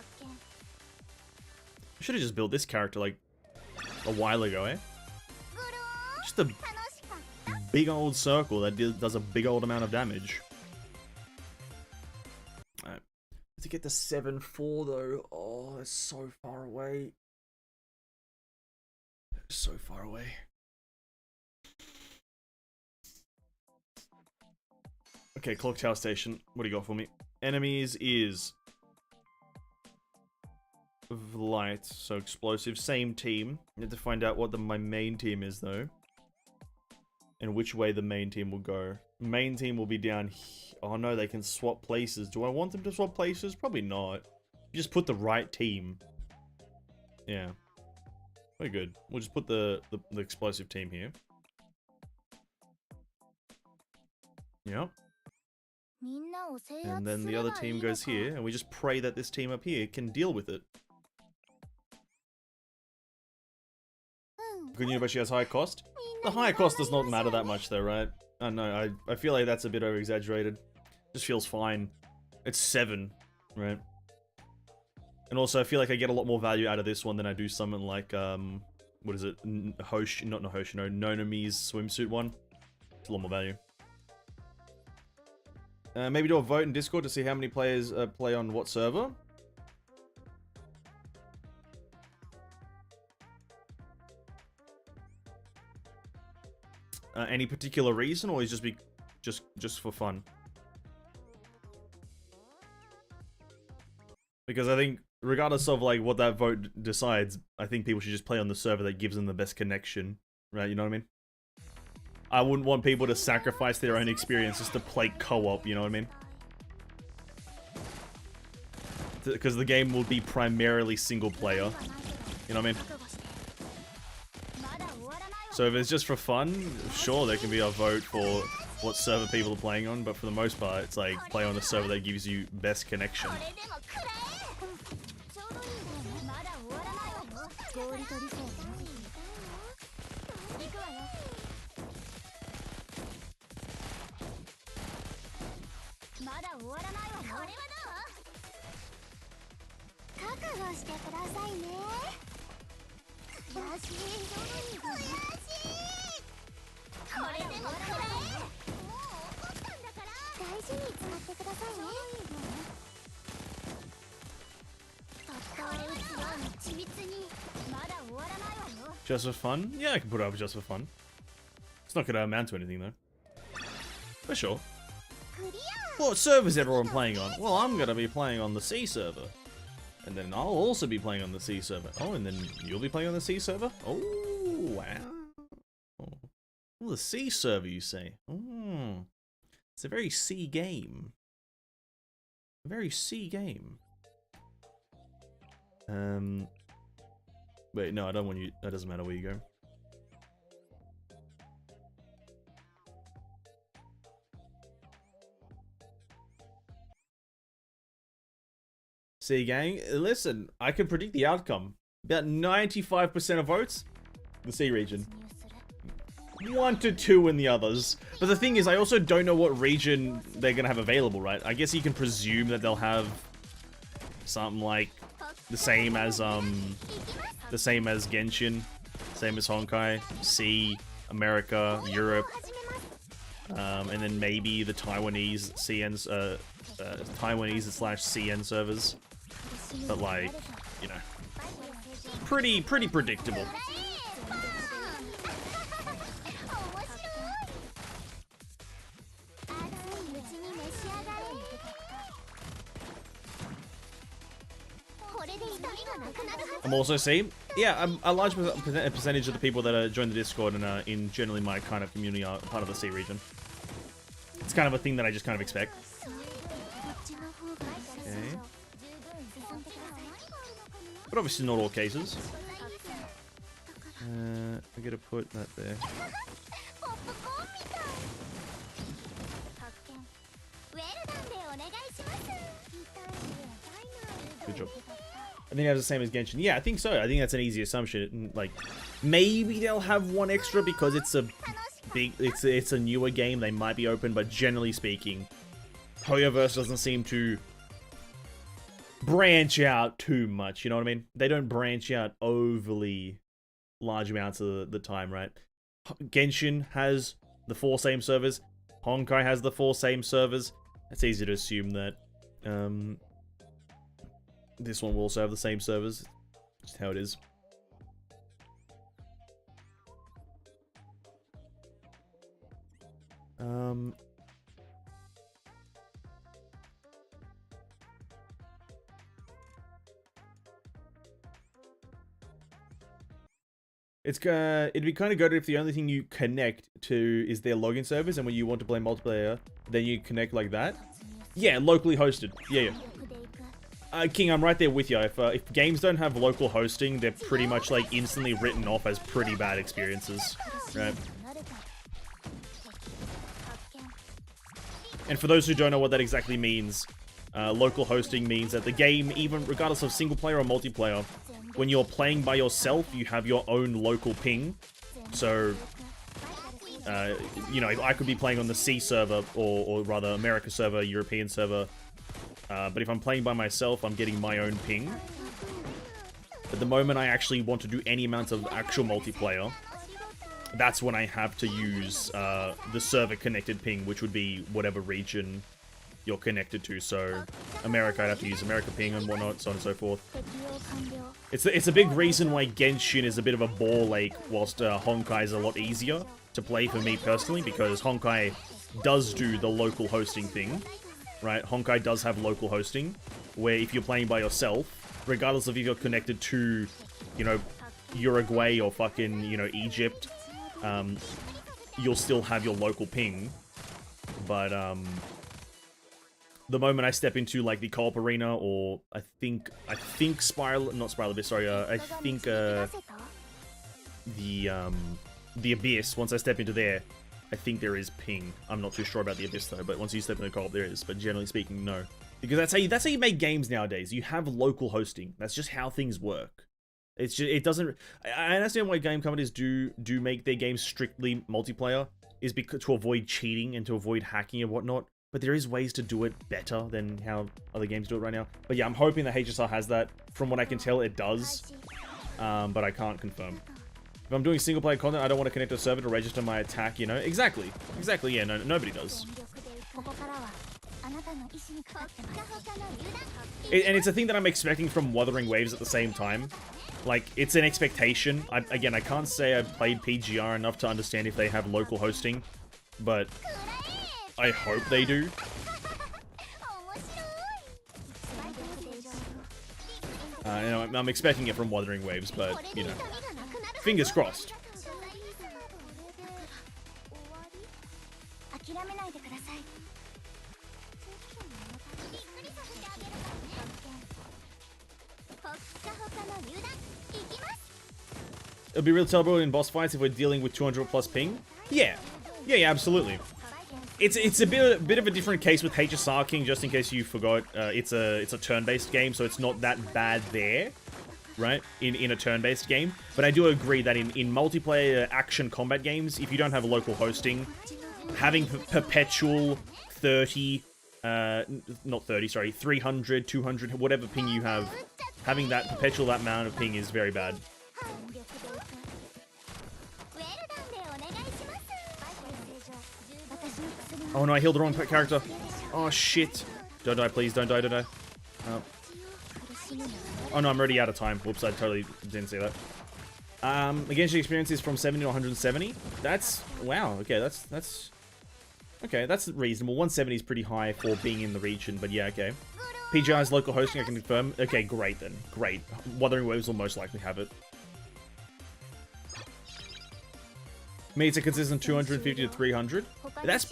[SPEAKER 1] should have just built this character like a while ago, eh? Just a big old circle that does a big old amount of damage. Alright. Let's get to 7-4 though. Oh, it's so far away. So far away. Okay, Clock Tower Station. What do you got for me? Enemies is light, so explosive. Same team. I need to find out what my main team is though, and which way the main team will go. Main team will be down here. Oh no, they can swap places. Do I want them to swap places? Probably not. You just put the right team. Yeah. We're good. We'll just put the explosive team here. Yep. And then the other team goes here, and we just pray that this team up here can deal with it. Good news, but she has high cost. The higher cost does not matter that much though, right? I don't know, I feel like that's a bit over-exaggerated. Just feels fine. It's 7, right? And also, I feel like I get a lot more value out of this one than I do something like, what is it? Nonomi's swimsuit one. It's a lot more value. Maybe do a vote in Discord to see how many players play on what server. Any particular reason, or is just for fun? Because I think, regardless of like what that vote decides, I think people should just play on the server that gives them the best connection, right? You know what I mean? I wouldn't want people to sacrifice their own experience just to play co-op, you know what I mean? Because the game will be primarily single player, you know what I mean? So if it's just for fun, sure, there can be a vote for what server people are playing on, but for the most part, it's like play on the server that gives you best connection. Just for fun? Yeah, I can put it up just for fun. It's not gonna amount to anything though. For sure. What server is everyone playing on? Well, I'm gonna be playing on the C server. And then I'll also be playing on the C server. Oh, and then you'll be playing on the C server? Oh, wow. Oh, well, the C server, you say? Oh, it's a very C game. A very C game. Wait, no, I don't want you. That doesn't matter where you go. C gang, listen, I can predict the outcome. About 95% of votes, the C region. 1 to 2 in the others. But the thing is, I also don't know what region they're gonna have available, right? I guess you can presume that they'll have something like the same as Genshin, same as Honkai, C, America, Europe, and then maybe the Taiwanese CN, Taiwanese/CN servers. But like, you know, pretty predictable. I'm also seeing, yeah, a large percentage of the people that join the Discord and are in generally my kind of community are part of the C region. It's kind of a thing that I just kind of expect. Okay. But obviously not all cases. I gotta put that there. Good job. I think that's the same as Genshin. Yeah, I think so. I think that's an easy assumption. Like, maybe they'll have one extra because it's a big, it's a newer game. They might be open, but generally speaking, Hoyoverse doesn't seem to branch out too much. You know what I mean? They don't branch out overly large amounts of the time, right? Genshin has the 4 same servers. Honkai has the 4 same servers. It's easy to assume that This one will also have the same servers. Just how it is. It'd be kind of good if the only thing you connect to is their login servers, and when you want to play multiplayer, then you connect like that. Yeah, locally hosted. Yeah. King, I'm right there with you. If games don't have local hosting, they're pretty much like instantly written off as pretty bad experiences, right? And for those who don't know what that exactly means, local hosting means that the game, even regardless of single player or multiplayer, when you're playing by yourself, you have your own local ping. So, you know, I could be playing on the C server, or rather America server, European server. But if I'm playing by myself, I'm getting my own ping. But the moment I actually want to do any amount of actual multiplayer, that's when I have to use the server connected ping, which would be whatever region you're connected to. So America, I'd have to use America ping and whatnot, so on and so forth. It's a big reason why Genshin is a bit of a ball ache, whilst Honkai is a lot easier to play for me personally, because Honkai does do the local hosting thing, right? Honkai does have local hosting, where if you're playing by yourself, regardless of if you're connected to, you know, Uruguay or fucking, you know, Egypt, you'll still have your local ping. But, the moment I step into, like, the co-op arena, or I think not Spiral Abyss, sorry, I think, the Abyss, once I step into there, I think there is ping. I'm not too sure about the Abyss, though, but once you step into the co-op, there is, but generally speaking, no. Because that's how you make games nowadays. You have local hosting. That's just how things work. It's just, it doesn't, I understand why game companies do make their games strictly multiplayer, is because to avoid cheating and to avoid hacking and whatnot. But there is ways to do it better than how other games do it right now. But yeah, I'm hoping that HSR has that. From what I can tell, it does. But I can't confirm. If I'm doing single player content, I don't want to connect to a server to register my attack, you know? Exactly. Exactly, yeah, no, nobody does. And it's a thing that I'm expecting from Wuthering Waves at the same time. Like, it's an expectation. Again, I can't say I've played PGR enough to understand if they have local hosting. But I hope they do. You know, I'm expecting it from Wuthering Waves, but, you know, fingers crossed. It'll be real terrible in boss fights if we're dealing with 200 plus ping. Yeah, absolutely. It's a bit of a different case with HSR King, just in case you forgot. It's a turn-based game, so it's not that bad there, right? In a turn-based game. But I do agree that in multiplayer action combat games, if you don't have local hosting, having perpetual 30, not 30, sorry, 300, 200, whatever ping you have, having that perpetual amount of ping is very bad. Oh no, I healed the wrong character. Oh shit. Don't die, please. Don't die, don't die. Oh no, I'm already out of time. Whoops, I totally didn't see that. The Genshin experience is from 70 to 170. That's, wow, okay, that's okay, that's reasonable. 170 is pretty high for being in the region, but yeah, okay. PGI's local hosting, I can confirm. Okay, great then. Great. Wuthering Waves will most likely have it. Me, it's a consistent 250 to 300. That's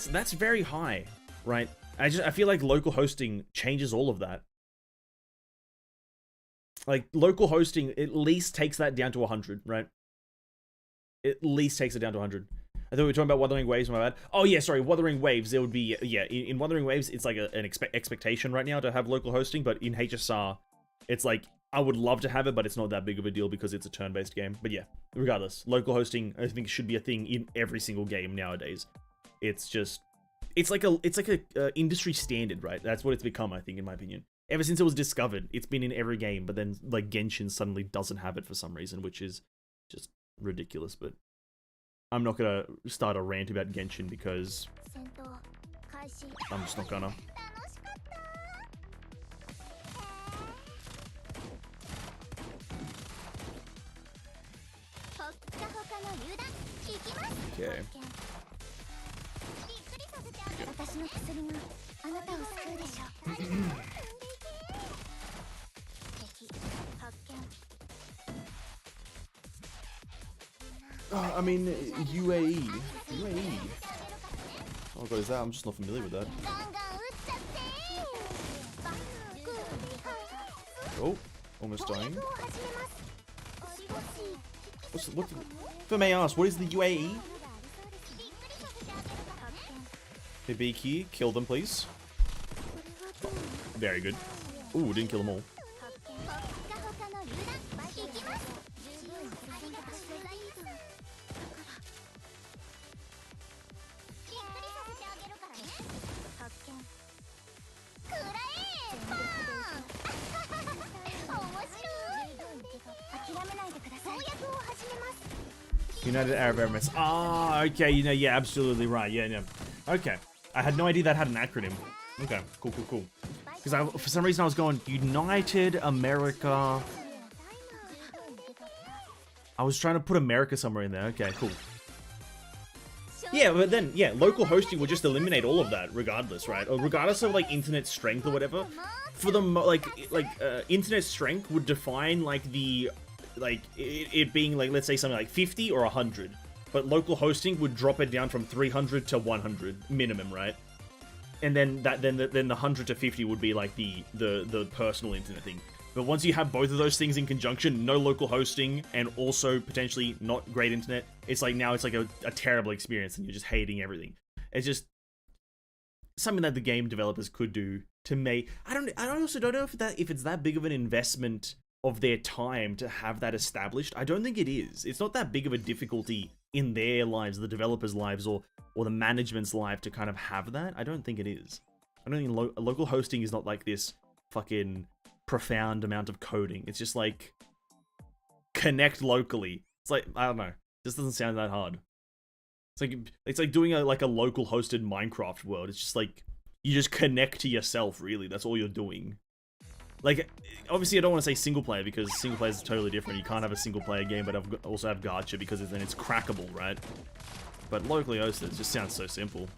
[SPEAKER 1] that's very high, right? I feel like local hosting changes all of that. Like, local hosting at least takes that down to 100, right? At least takes it down to 100. I thought we were talking about Wuthering Waves, my bad. Oh yeah, sorry, Wuthering Waves, there would be, yeah, in Wuthering Waves, it's like an expectation right now to have local hosting, but in HSR, it's like, I would love to have it, but it's not that big of a deal because it's a turn-based game. But yeah, regardless, local hosting, I think, should be a thing in every single game nowadays. It's just, it's like a industry standard, right? That's what it's become, I think, in my opinion. Ever since it was discovered, it's been in every game, but then, like, Genshin suddenly doesn't have it for some reason, which is just ridiculous, but I'm not gonna start a rant about Genshin because I'm just not gonna. Okay. I mean, UAE. UAE. Oh god, is that? I'm just not familiar with that. Oh, almost dying. What? If I may ask, what is the UAE? Hibiki, kill them, please. Very good. Ooh, didn't kill them all. United Arab Emirates. Ah, okay, you know, yeah, absolutely right. Yeah, yeah. Okay. I had no idea that had an acronym. Okay, cool, cool, cool. Because for some reason I was going, United America. I was trying to put America somewhere in there. Okay, cool. Yeah, but then, yeah, local hosting would just eliminate all of that, regardless, right? Or regardless of, like, internet strength or whatever. For the, internet strength would define, like, the... like it being like, let's say something like 50 or 100, but local hosting would drop it down from 300 to 100 minimum, right? And then the 100 to 50 would be like the personal internet thing. But once you have both of those things in conjunction, no local hosting and also potentially not great internet, it's like now it's like a terrible experience and you're just hating everything. It's just something that the game developers could do to make. I also don't know if it's that big of an investment of their time to have that established. I don't think it is. It's not that big of a difficulty in their lives, the developers' lives, or the management's life to kind of have that. I don't think it is. I don't think local hosting is not like this fucking profound amount of coding. It's just like connect locally. It's like, I don't know. It just doesn't sound that hard. It's like doing a local hosted Minecraft world. It's just like you just connect to yourself, really. That's all you're doing. Like, obviously I don't want to say single player because single player is totally different. You can't have a single player game, but also have Gacha because then it's crackable, right? But locally hosted, it just sounds so simple.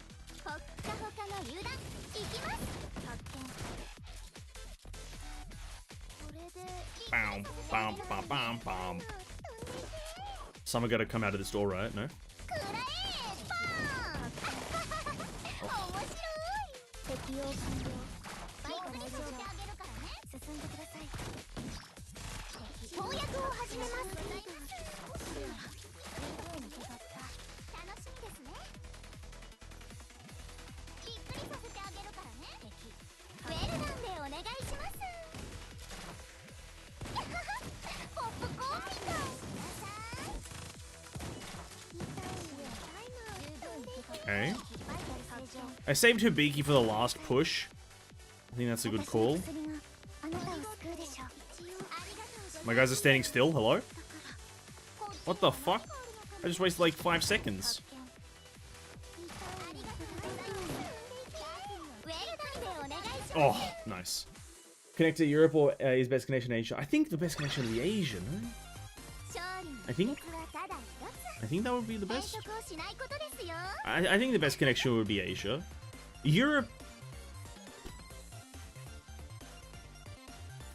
[SPEAKER 1] Bam, bam, bam, bam, bam. Someone gotta come out of this door, right? No? Okay. I saved Hibiki for the last push. I think that's a good call. My guys are standing still. Hello? What the fuck? I just wasted like 5 seconds. Oh, nice. Connect to Europe or is best connection Asia? I think the best connection would be Asia, no? I think that would be the best. I think the best connection would be Asia. Europe.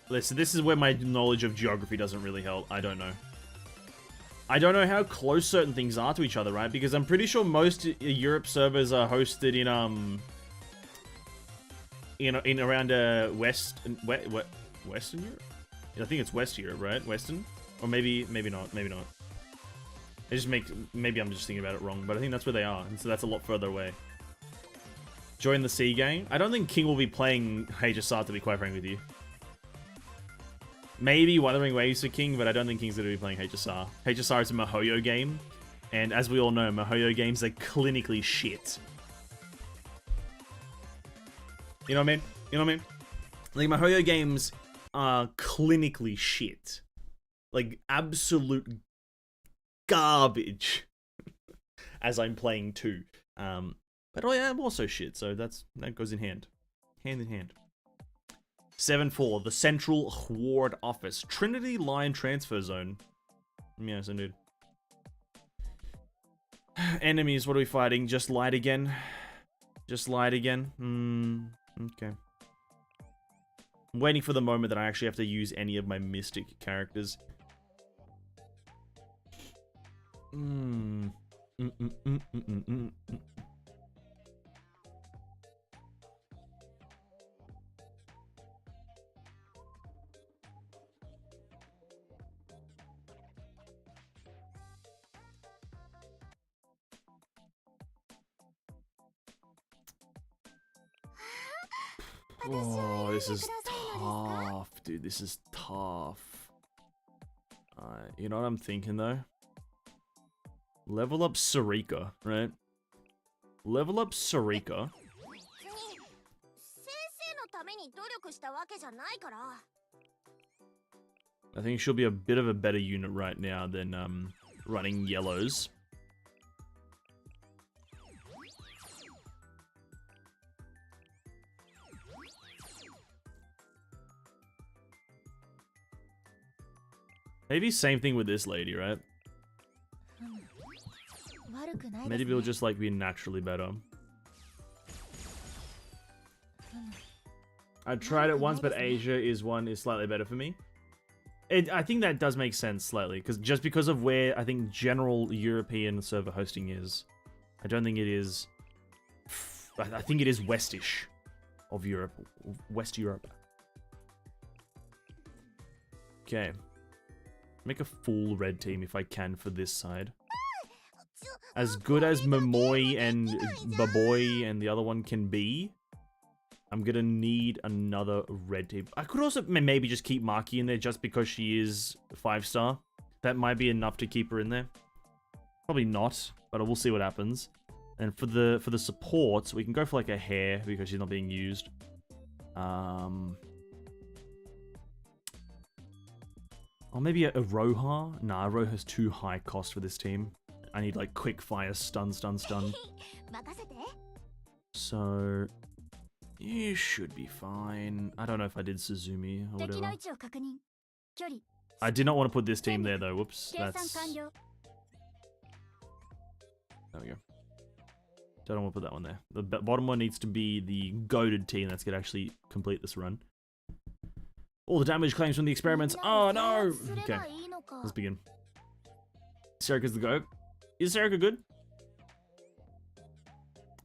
[SPEAKER 1] Listen, this is where my knowledge of geography doesn't really help. I don't know. I don't know how close certain things are to each other, right? Because I'm pretty sure most Europe servers are hosted in around Western Europe. I think it's West Europe, right? Western, or maybe not. Maybe I'm just thinking about it wrong, but I think that's where they are, and so that's a lot further away. Join the C gang. I don't think King will be playing HSR, to be quite frank with you. Maybe Wuthering Waves for King, but I don't think King's going to be playing HSR. HSR is a MiHoYo game, and as we all know, MiHoYo games are clinically shit. You know what I mean? You know what I mean? Like, MiHoYo games are clinically shit. Like, absolute garbage. As I'm playing too. But I'm also shit, so that goes in hand. Hand in hand. 7-4, the Central Ward Office. Trinity Line Transfer Zone. Yes, indeed. Enemies, what are we fighting? Just light again? Just light again? Okay. I'm waiting for the moment that I actually have to use any of my mystic characters. Oh, this is tough, dude. This is tough. You know what I'm thinking, though? Level up Sarika, right? Level up Sarika. I think she'll be a bit of a better unit right now than running yellows. Maybe same thing with this lady, right? Maybe it'll just like be naturally better. I tried it once, but Asia is slightly better for me. I think that does make sense slightly, because of where I think general European server hosting is. I don't think it is. I think it is westish of Europe, West Europe. Okay. Make a full red team if I can for this side. As good as Momoy and Baboy and the other one can be, I'm gonna need another red team. I could also maybe just keep Maki in there just because she is 5-star. That might be enough to keep her in there. Probably not, but we'll see what happens. And for the supports, we can go for like a hair because she's not being used. Or maybe a Roha? Nah, Roha's too high cost for this team. I need like quick fire stun. So you should be fine. I don't know if I did Suzumi or whatever. I did not want to put this team there though. Whoops. That's... There we go. Don't want to put that one there. The bottom one needs to be the goated team that's gonna actually complete this run. All the damage claims from the experiments. Oh no! Okay, let's begin. Serika's the GOAT. Is Serika good?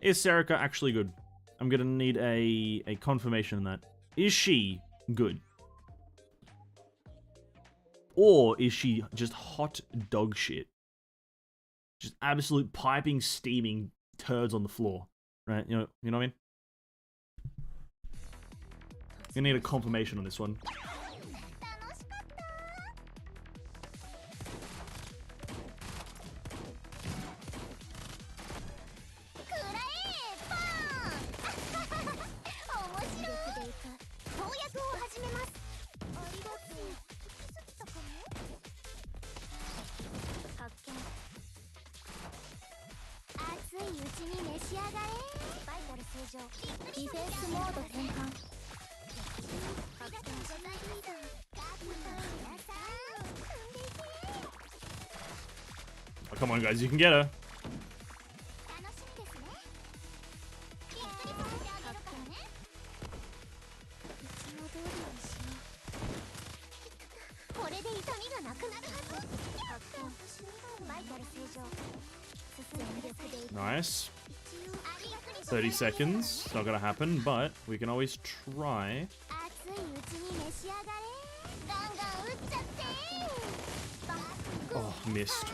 [SPEAKER 1] Is Serika actually good? I'm gonna need a confirmation on that. Is she good? Or is she just hot dog shit? Just absolute piping, steaming turds on the floor. Right? You know what I mean? Gonna need a confirmation on this one. Oh, come on, guys, you can get her. Nice. 30 seconds. It's not gonna happen, but we can always try. Oh, missed.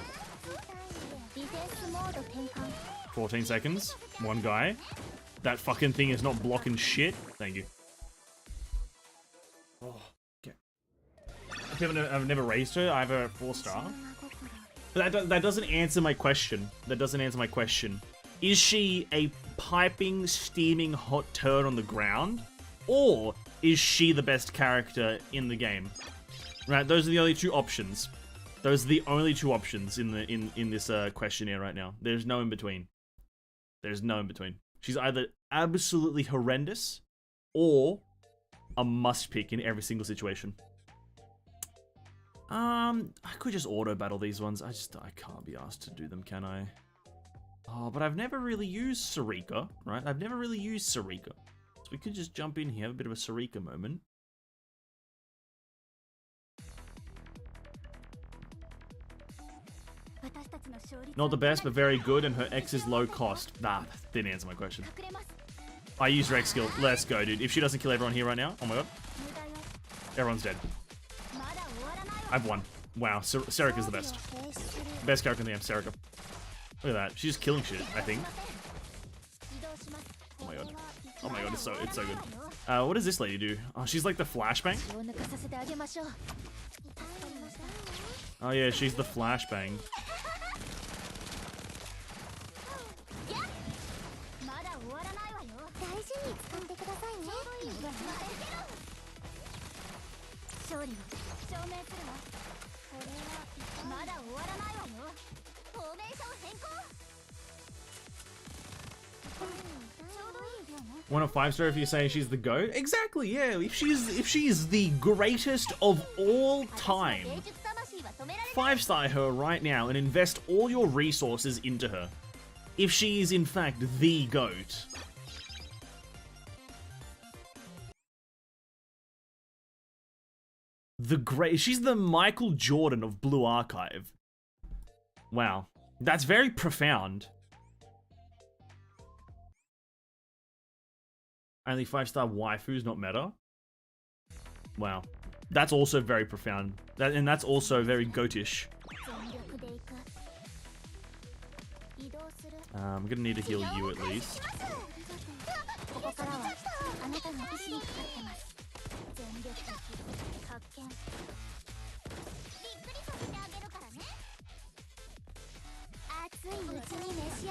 [SPEAKER 1] 14 seconds. One guy. That fucking thing is not blocking shit. Thank you. Oh, okay. I've never raised her. I have her at 4-star. But that doesn't answer my question. That doesn't answer my question. Is she a piping, steaming hot turd on the ground? Or is she the best character in the game? Right, those are the only two options. Those are the only two options in this questionnaire right now. There's no in between. There's no in between. She's either absolutely horrendous or a must pick in every single situation. I could just auto battle these ones. I can't be asked to do them, can I? Oh, but I've never really used Sarika, right? I've never really used Sarika. So we could just jump in here, have a bit of a Sarika moment. Not the best, but very good, and her X is low cost. Nah, didn't answer my question. I use Rex skill. Let's go, dude. If she doesn't kill everyone here right now, oh my god. Everyone's dead. I've won. Wow, Serika's the best. Best character in the game, Serika. Look at that. She's just killing shit, I think. Oh my god. Oh my god, it's so good. What does this lady do? Oh, she's like the flashbang? Oh yeah, she's the flashbang. One of 5-star if you're saying she's the GOAT? Exactly, yeah. If she's the greatest of all time, 5-star her right now and invest all your resources into her. If she is in fact the GOAT. She's the Michael Jordan of Blue Archive. Wow. That's very profound. Only 5-star waifus, not meta. Wow. That's also very profound. And that's also very goatish. I'm gonna need to heal you at least.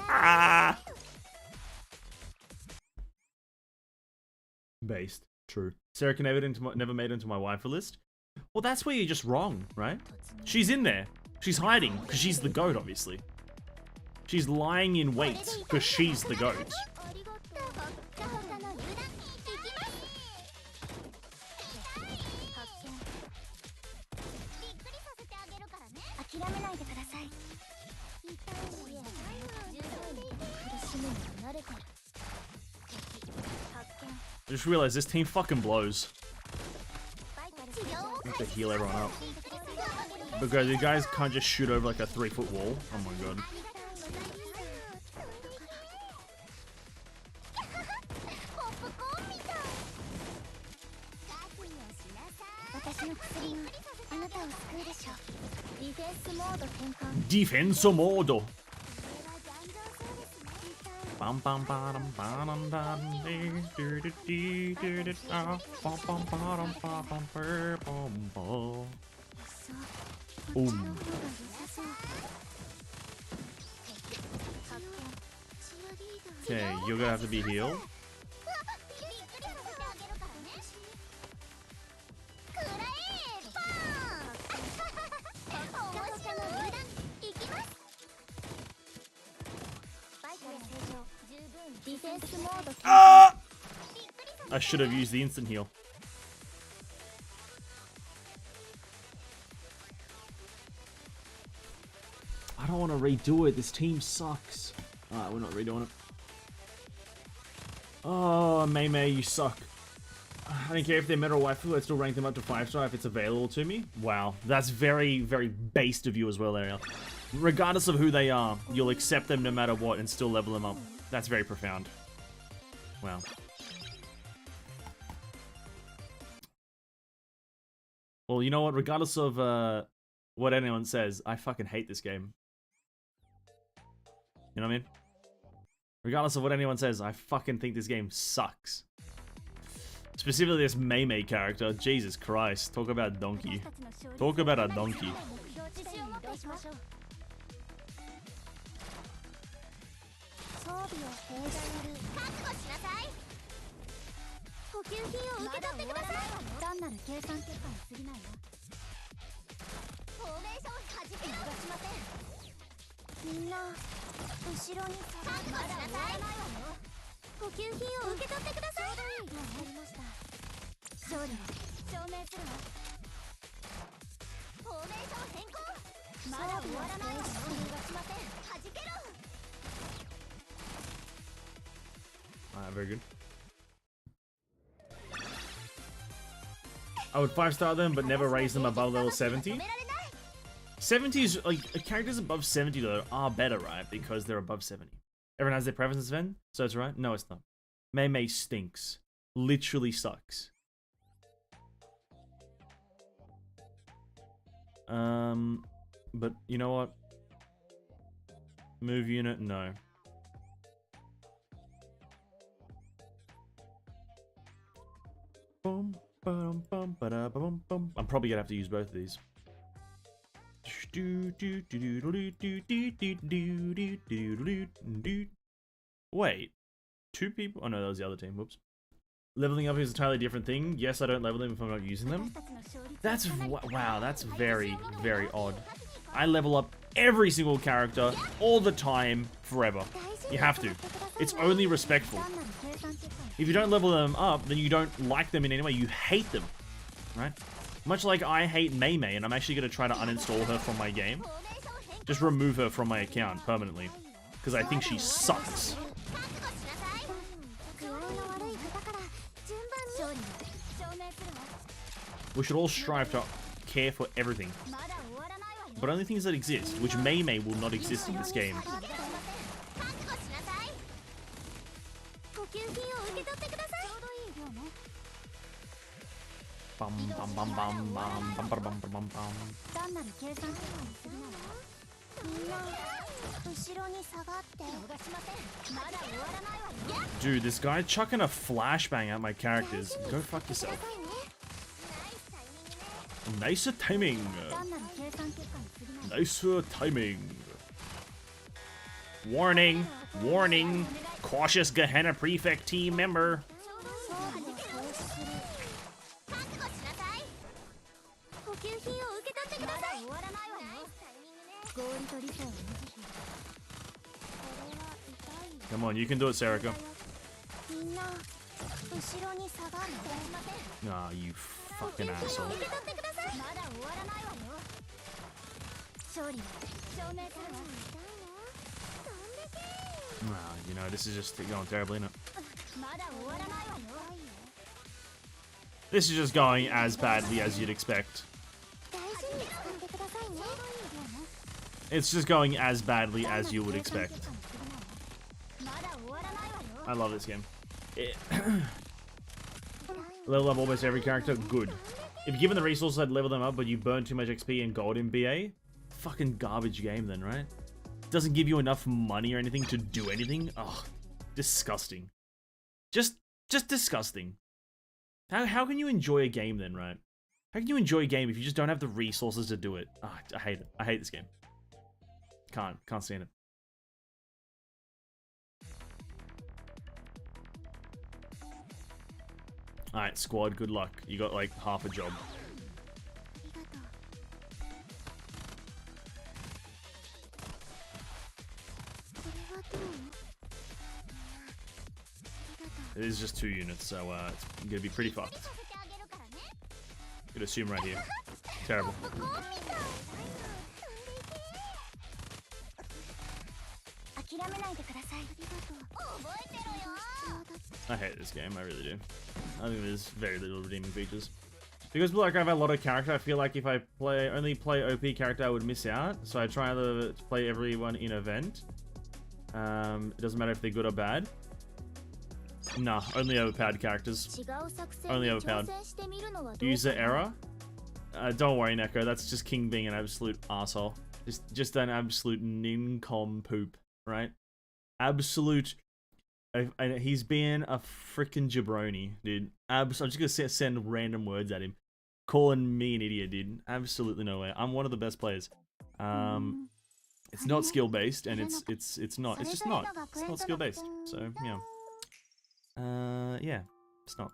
[SPEAKER 1] Ah! Based. True. Sarika never made it into my waifu list. Well, that's where you're just wrong, right? She's in there. She's hiding, because she's the GOAT, obviously. She's lying in wait, because she's the GOAT. I just realized this team fucking blows. I have to heal everyone up. Because you guys can't just shoot over like a 3-foot wall. Oh my god. Defenso modo. Bum bum bottom bottom bottom boom. Okay, you're gonna have to be healed. Ah! I should have used the instant heal. I don't want to redo it. This team sucks. Alright, we're not redoing it. Oh, Mei, you suck. I don't care if they're meta or waifu, I'd still rank them up to 5-star if it's available to me. Wow, that's very, very based of you as well, Ariel. Regardless of who they are, you'll accept them no matter what and still level them up. That's very profound. Wow. Well, you know what? Regardless of what anyone says, I fucking hate this game. You know what I mean? Regardless of what anyone says, I fucking think this game sucks. Specifically this Mei character. Jesus Christ. Talk about donkey. Talk about a donkey. Very good. I would 5-star them, but never raise them above level 70. 70s, like, characters above 70 though are better, right? Because they're above 70. Everyone has their preferences, Ven? So it's right? No, it's not. Mei Mei stinks. Literally sucks. But you know what? Move unit, no. I'm probably gonna have to use both of these. Wait, 2 people? Oh no, that was the other team. Whoops. Leveling up is a entirely different thing. Yes, I don't level them if I'm not using them. That's wow. That's very, very odd. I level up every single character all the time, forever. You have to. It's only respectful. If you don't level them up, then you don't like them in any way. You hate them, right? Much like I hate Mei Mei, and I'm actually going to try to uninstall her from my game. Just remove her from my account permanently. Because I think she sucks. We should all strive to care for everything. But only things that exist, which Mei Mei will not exist in this game. Bum bum bum bum bum bum bum bum bum bum. Dude, this guy chucking a flashbang at my characters. Go fuck yourself. Nicer timing. Nicer timing. Warning. Warning. Cautious Gehenna Prefect team member. Come on, you can do it, Serica. Nah, you fucking asshole. Nah, you know, this is just going terribly, isn't it? This is just going as badly as you'd expect. It's just going as badly as you would expect. I love this game. Level up almost every character, good. If given the resources, I'd level them up, but you burn too much XP and gold in BA. Fucking garbage game then, right? Doesn't give you enough money or anything to do anything. Ugh, disgusting. Just disgusting. How can you enjoy a game then, right? How can you enjoy a game if you just don't have the resources to do it? Ah, I hate it. I hate this game. Can't stand it. Alright, squad, good luck. You got like half a job. It is just 2 units, so it's gonna be pretty fucked. Could assume right here. Terrible. I hate this game, I really do. I think there's very little redeeming features. Because like I have a lot of character, I feel like if I only play OP character, I would miss out. So I try to play everyone in event. It doesn't matter if they're good or bad. Nah, only overpowered characters. Only overpowered. User error? Don't worry, Neko, that's just King being an absolute asshole. Just an absolute nincompoop, right? Absolute... he's being a freaking jabroni, dude. I'm just gonna send random words at him. Calling me an idiot, dude. Absolutely no way. I'm one of the best players. It's not skill-based, and it's not. It's just not. It's not skill-based. So, yeah. Yeah. It's not.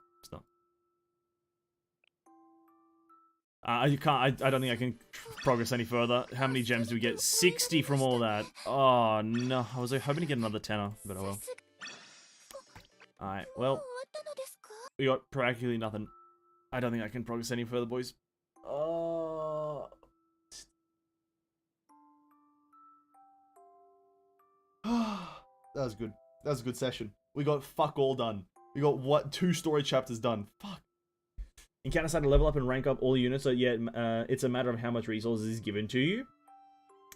[SPEAKER 1] I don't think I can progress any further. How many gems do we get? 60 from all that. Oh, no. I was hoping to get another 10er, but oh well. Alright, well. We got practically nothing. I don't think I can progress any further, boys. Oh. That was good. That was a good session. We got fuck all done. We got what 2 story chapters done. Fuck. Encounter side to level up and rank up all units, so yeah, it's a matter of how much resources is given to you.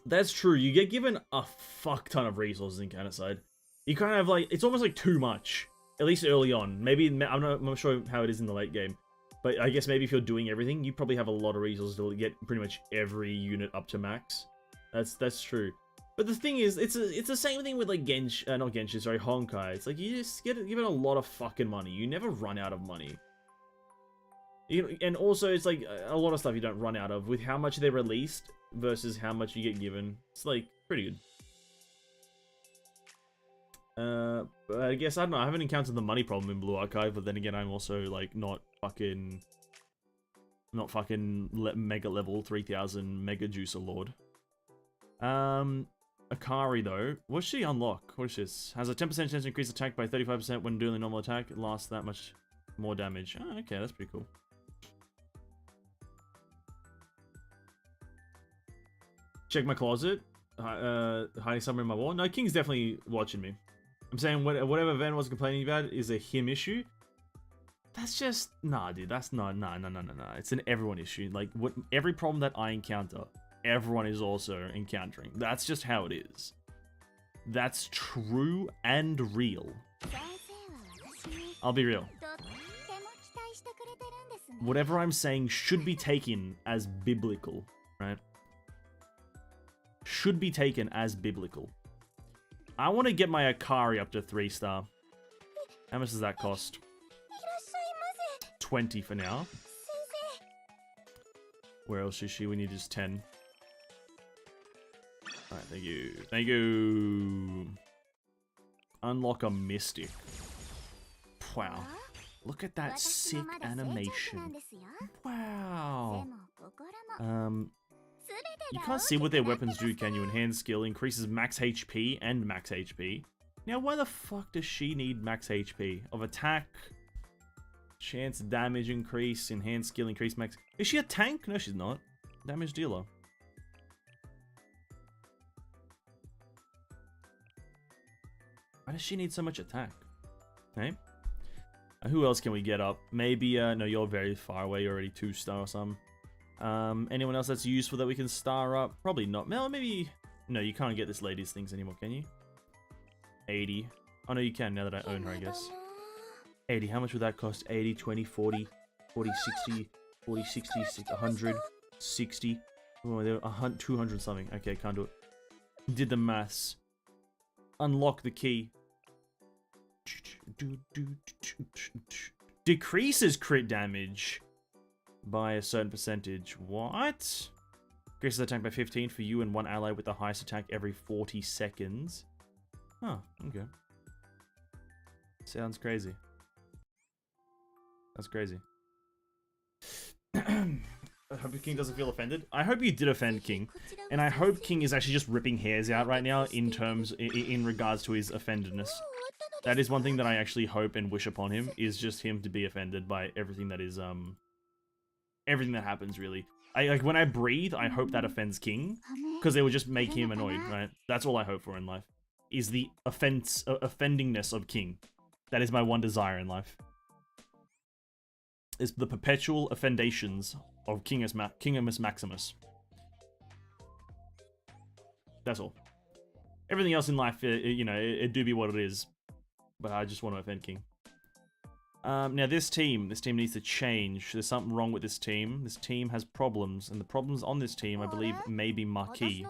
[SPEAKER 1] That's true. You get given a fuck ton of resources in Encounter side. You kind of like, it's almost like too much. At least early on. Maybe, I'm not sure how it is in the late game. But I guess maybe if you're doing everything, you probably have a lot of resources to get pretty much every unit up to max. That's true. But the thing is, it's the same thing with like not Genshin, sorry, Honkai. It's like you just get given a lot of fucking money. You never run out of money. And also, it's like a lot of stuff you don't run out of with how much they released versus how much you get given. It's like pretty good. But I guess I don't know. I haven't encountered the money problem in Blue Archive, but then again, I'm also like not fucking mega level 3000 mega juicer lord. Akari though, what's she unlock? What is this? Has a 10% chance to increase attack by 35% when doing a normal attack. It lasts that much more damage. Oh, okay, that's pretty cool. Check my closet. Hiding somewhere in my wall. No, King's definitely watching me. I'm saying whatever Van was complaining about is a him issue. That's just nah, dude. That's no. It's an everyone issue. Like every problem that I encounter, everyone is also encountering. That's just how it is. That's true and real. I'll be real. Whatever I'm saying should be taken as biblical, right? Should be taken as biblical. I want to get my Akari up to 3-star. How much does that cost? 20 for now. Where else is she? We need just 10. Alright, thank you. Thank you. Unlock a Mystic. Wow. Look at that sick animation. Wow. You can't see what their weapons do, can you? Enhanced skill increases max HP and max HP. Now, why the fuck does she need max HP? Of attack, chance damage increase, enhanced skill increase max... Is she a tank? No, she's not. Damage dealer. Why does she need so much attack? Okay. Who else can we get up? Maybe, no, you're very far away. You're already 2-star or something. Anyone else that's useful that we can star up? Probably not. Well, maybe... No, you can't get this lady's things anymore, can you? 80. Oh, no, you can now that I own her, I guess. 80. How much would that cost? 80, 20, 40, 40, 60, 40, 60, 100, 60. Oh, there were 200 something. Okay, can't do it. Did the maths. Unlock the key. Decreases crit damage by a certain percentage. What? Increases attack by 15 for you and one ally with the highest attack every 40 seconds. Huh, okay. Sounds crazy. That's crazy. I hope King doesn't feel offended. I hope you did offend King. And I hope King is actually just ripping hairs out right now in regards to his offendedness. That is one thing that I actually hope and wish upon him, is just him to be offended by everything that is, everything that happens, really. Like, when I breathe, I hope that offends King, because it would just make him annoyed, right? That's all I hope for in life, is the offendingness of King. That is my one desire in life. Is the perpetual offendations of Kingimus Maximus. That's all. Everything else in life, you know, it do be what it is. But I just want to offend King. Now this team needs to change. There's something wrong with this team. This team has problems, and the problems on this team, I believe, may be Marquis.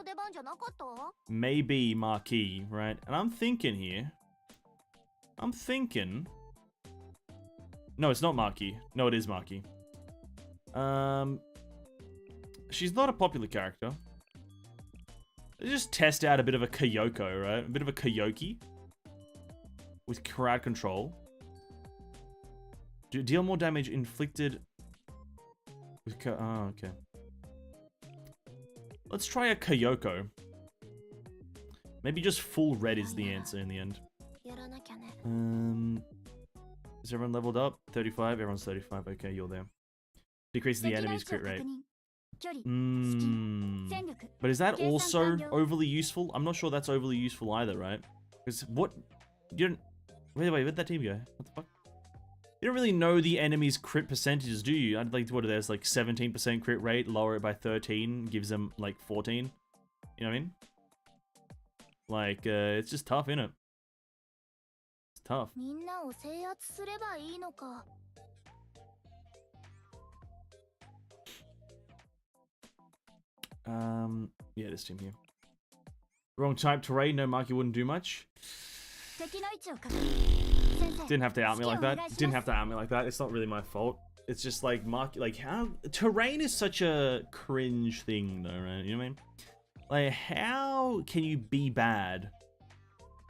[SPEAKER 1] Maybe Marquis, right? And I'm thinking here. No, it's not Marquis. No, it is Marquis. She's not a popular character. Let's just test out a bit of a Kyoko, right? A bit of a Kyoki. With crowd control. Deal more damage inflicted with oh, okay. Let's try a Kyoko. Maybe just full red is the answer in the end. Is everyone leveled up? 35? Everyone's 35. Okay, you're there. Decreases the enemy's crit rate. But is that also overly useful? I'm not sure that's overly useful either, right? Because what You don't... Wait, where'd that team go? What the fuck? You don't really know the enemy's crit percentages, do you? I'd like, what are those, like 17% crit rate, lower it by 13, gives them like 14. You know what I mean? Like, it's just tough, innit? It's tough. Yeah, this team here. Wrong type terrain, no mark, you wouldn't do much. Didn't have to out me like that. Didn't have to out me like that. It's not really my fault. It's just like how terrain is such a cringe thing though, right? You know what I mean? Like, how can you be bad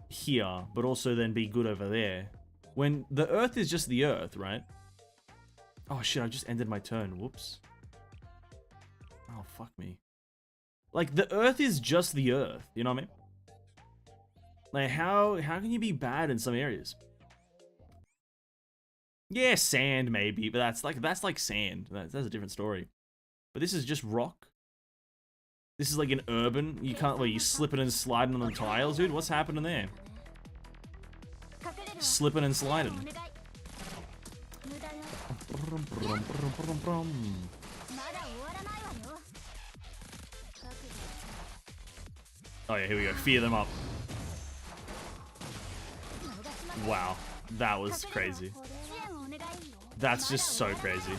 [SPEAKER 1] here, but also then be good over there? When the Earth is just the Earth, right? Oh shit, I just ended my turn. Whoops. Oh, fuck me. Like, the Earth is just the Earth, you know what I mean? Like, how can you be bad in some areas? Yeah, sand maybe, but that's like sand. That's a different story. But this is just rock. This is like an urban. You can't, you slipping and sliding on the tiles, dude. What's happening there? Slipping and sliding. Oh yeah, here we go. Fear them up. Wow, that was crazy. That's just so crazy.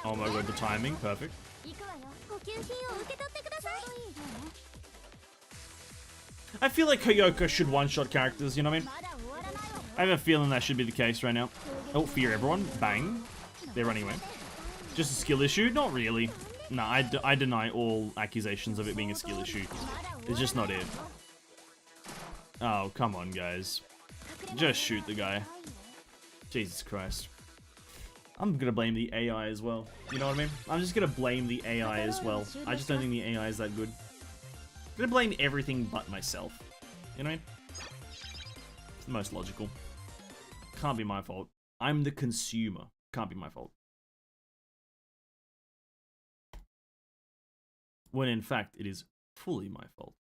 [SPEAKER 1] Oh my god, the timing, perfect. I feel like Koyoko should one-shot characters, you know what I mean? I have a feeling that should be the case right now. Oh, fear everyone. Bang. They're running away. Just a skill issue? Not really. No, I deny all accusations of it being a skill issue. It's just not it. Oh, come on, guys. Just shoot the guy. Jesus Christ. I'm gonna blame the AI as well. You know what I mean? I'm just gonna blame the AI as well. I just don't think the AI is that good. I'm gonna blame everything but myself. You know what I mean? It's the most logical. Can't be my fault. I'm the consumer. Can't be my fault. When in fact, it is fully my fault.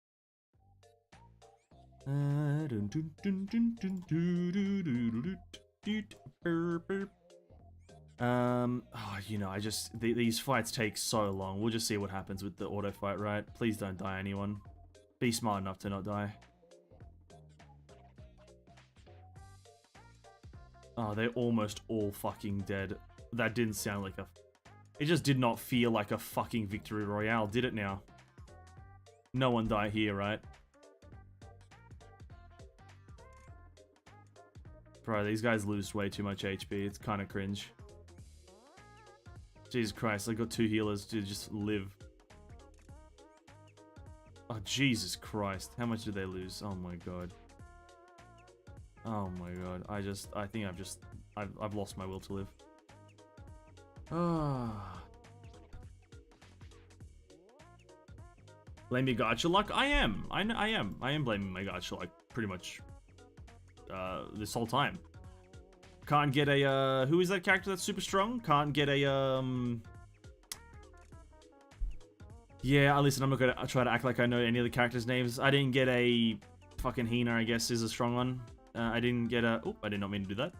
[SPEAKER 1] Oh, you know, these fights take so long. We'll just see what happens with the auto fight, right? Please don't die, anyone. Be smart enough to not die. Oh, they're almost all fucking dead. That didn't sound like a... It just did not feel like a fucking victory royale, did it now? No one die here, right? Bro, these guys lose way too much HP. It's kind of cringe. Jesus Christ, I got 2 healers to just live. Oh, Jesus Christ. How much did they lose? Oh my god. Oh my god. I think I've lost my will to live. Ah. Blame your gacha luck? I am. I am blaming my gacha luck pretty much this whole time. Can't get a who is that character that's super strong? Can't get a yeah, listen, I'm not gonna try to act like I know any of the characters' names. I didn't get a fucking Hina, I guess, is a strong one. I didn't get a... Oh, I did not mean to do that.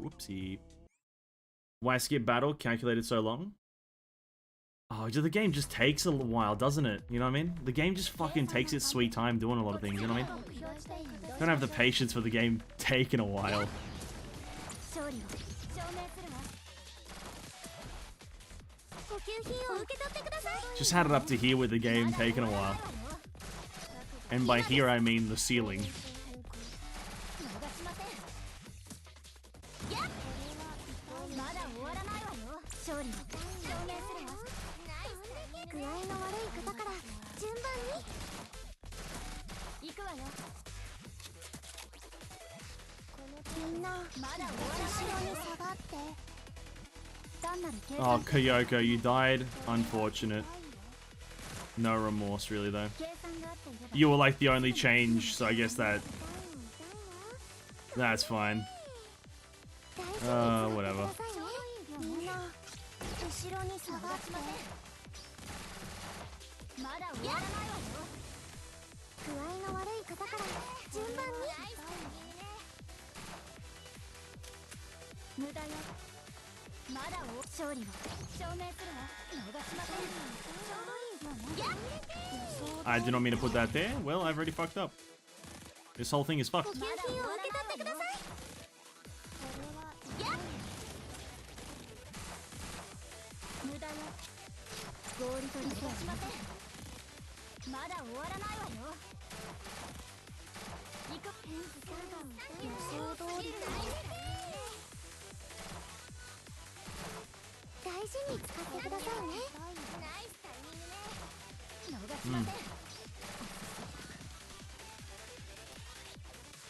[SPEAKER 1] Whoopsie. Why skip battle? Calculated so long? Oh, the game just takes a while, doesn't it? You know what I mean? The game just fucking takes its sweet time doing a lot of things, you know what I mean? Don't have the patience for the game taking a while. Just had it up to here with the game taking a while. And by here I mean the ceiling. Oh, Kyoko, you died. Unfortunate. No remorse, really, though. You were like the only change, so I guess that's fine. Whatever. I did not mean to put that there. Well, I've already fucked up. This whole thing is fucked.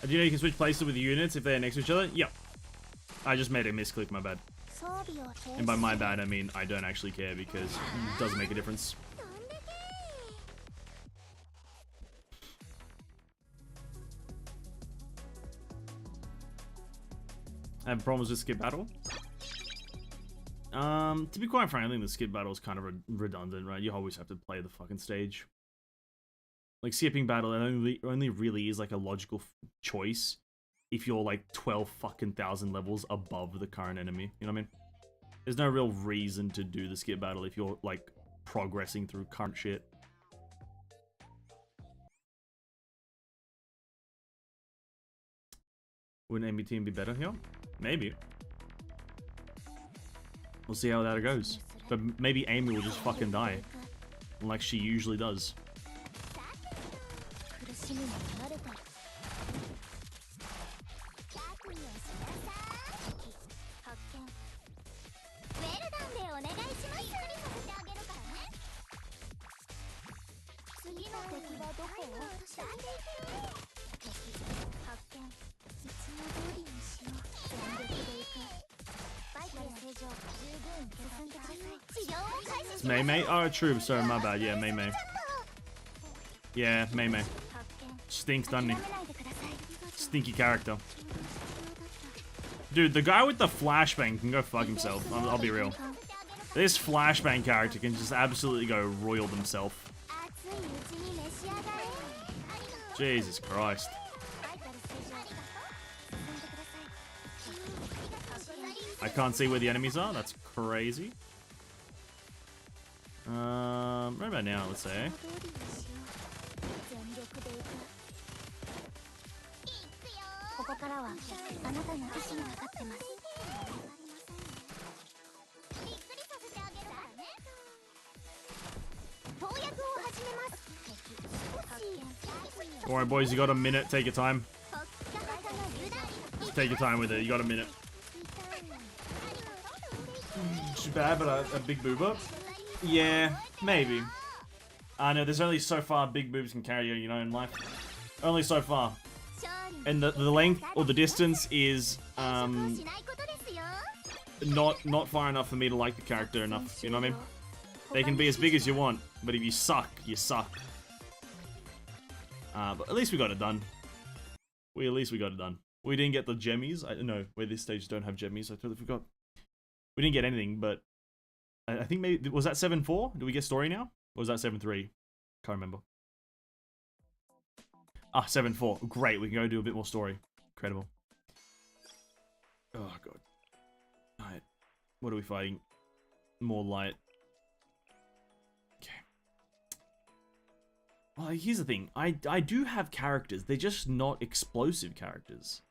[SPEAKER 1] Do you know you can switch places with the units if they're next to each other? Yep. I just made a misclick, my bad. And by my bad, I mean I don't actually care because it doesn't make a difference. I have problems with skip battle. To be quite frank, I think the skip battle is kind of redundant, right? You always have to play the fucking stage. Like, skipping battle only really is like a logical choice if you're like 12 fucking thousand levels above the current enemy. You know what I mean? There's no real reason to do the skip battle if you're like progressing through current shit. Wouldn't enemy team be better here? Maybe. We'll see how that goes. But maybe Amy will just fucking die. Like she usually does. It's Mei Mei? Oh, true. Sorry, my bad. Yeah, Mei Mei. Yeah, Mei Mei. Stinks, doesn't he? Stinky character. Dude, the guy with the flashbang can go fuck himself. I'll be real. This flashbang character can just absolutely go royal himself. Jesus Christ. I can't see where the enemies are. That's crazy. Right about now, let's say. Alright, boys, you got a minute. Take your time. Just take your time with it. You got a minute. Too bad, but a big boob. Yeah, maybe. I know, there's only so far big boobs can carry you, you know, in life. Only so far. And the length or the distance is not far enough for me to like the character enough, you know what I mean? They can be as big as you want, but if you suck, you suck. But at least we got it done. At least we got it done. We didn't get the gemmies. I don't know, where this stage don't have gemmies, I totally forgot. We didn't get anything, but I think maybe, was that 7-4? Do we get story now? Or was that 7-3? Can't remember. Ah, 7-4. Great, we can go do a bit more story. Incredible. Oh, God. Alright. What are we fighting? More light. Okay. Well, here's the thing. I do have characters. They're just not explosive characters.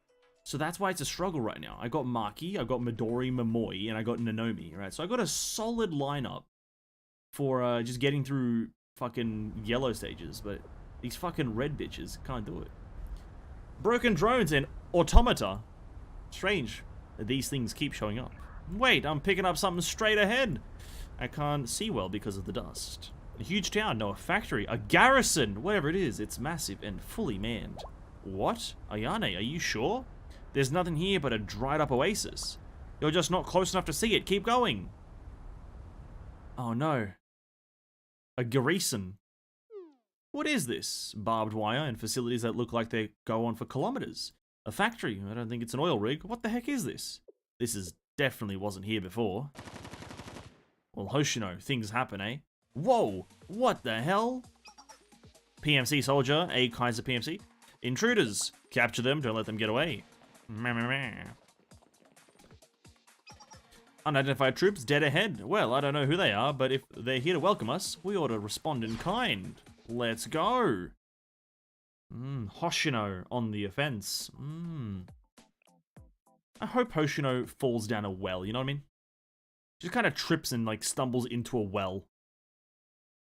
[SPEAKER 1] So that's why it's a struggle right now. I got Maki, I got Midori, Momoi, and I got Nanomi, right? So I got a solid lineup for just getting through fucking yellow stages, but these fucking red bitches can't do it. Broken drones and automata. Strange that these things keep showing up. Wait, I'm picking up something straight ahead. I can't see well because of the dust. A huge town, no, a factory, a garrison, whatever it is, it's massive and fully manned. What? Ayane, are you sure? There's nothing here but a dried up oasis. You're just not close enough to see it. Keep going. Oh no. A garrison. What is this? Barbed wire and facilities that look like they go on for kilometers. A factory. I don't think it's an oil rig. What the heck is this? This is definitely wasn't here before. Well, Hoshino, things happen, eh? Whoa! What the hell? PMC soldier, a Kaiser PMC. Intruders. Capture them, don't let them get away. Unidentified troops dead ahead. Well, I don't know who they are, but if they're here to welcome us, we ought to respond in kind. Let's go. Hoshino on the offense. I hope Hoshino falls down a well, you know what I mean? Just kind of trips and like stumbles into a well.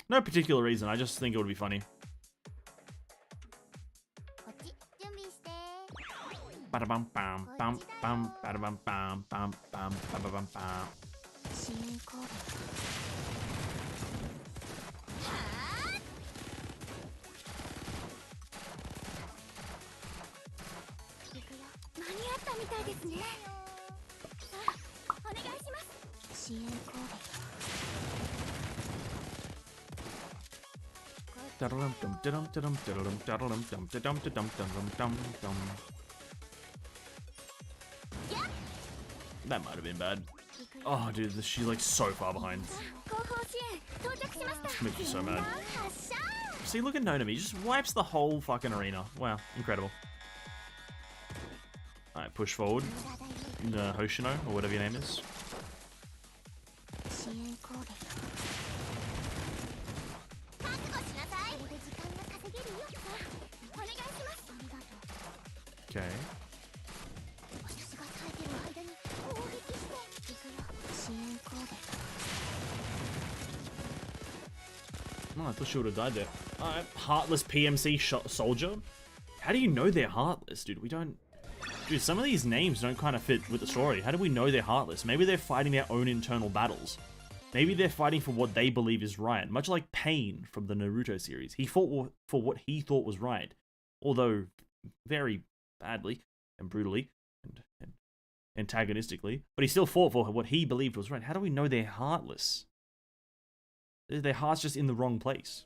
[SPEAKER 1] No particular reason, I just think it would be funny. Ba-da-bum bam bam bam ba-da-bum bam bam bam ba-ba-bum bam. That might have been bad. Oh, dude, she's like so far behind. This makes me so mad. See, look at Nonami. Just wipes the whole fucking arena. Wow, incredible. Alright, push forward. Hoshino, or whatever your name is. Okay. Oh, I thought she would have died there. Heartless PMC soldier? How do you know they're heartless, dude? We don't... Dude, some of these names don't kind of fit with the story. How do we know they're heartless? Maybe they're fighting their own internal battles. Maybe they're fighting for what they believe is right. Much like Pain from the Naruto series. He fought for what he thought was right. Although, very badly and brutally and antagonistically. But he still fought for what he believed was right. How do we know they're heartless? Their heart's just in the wrong place.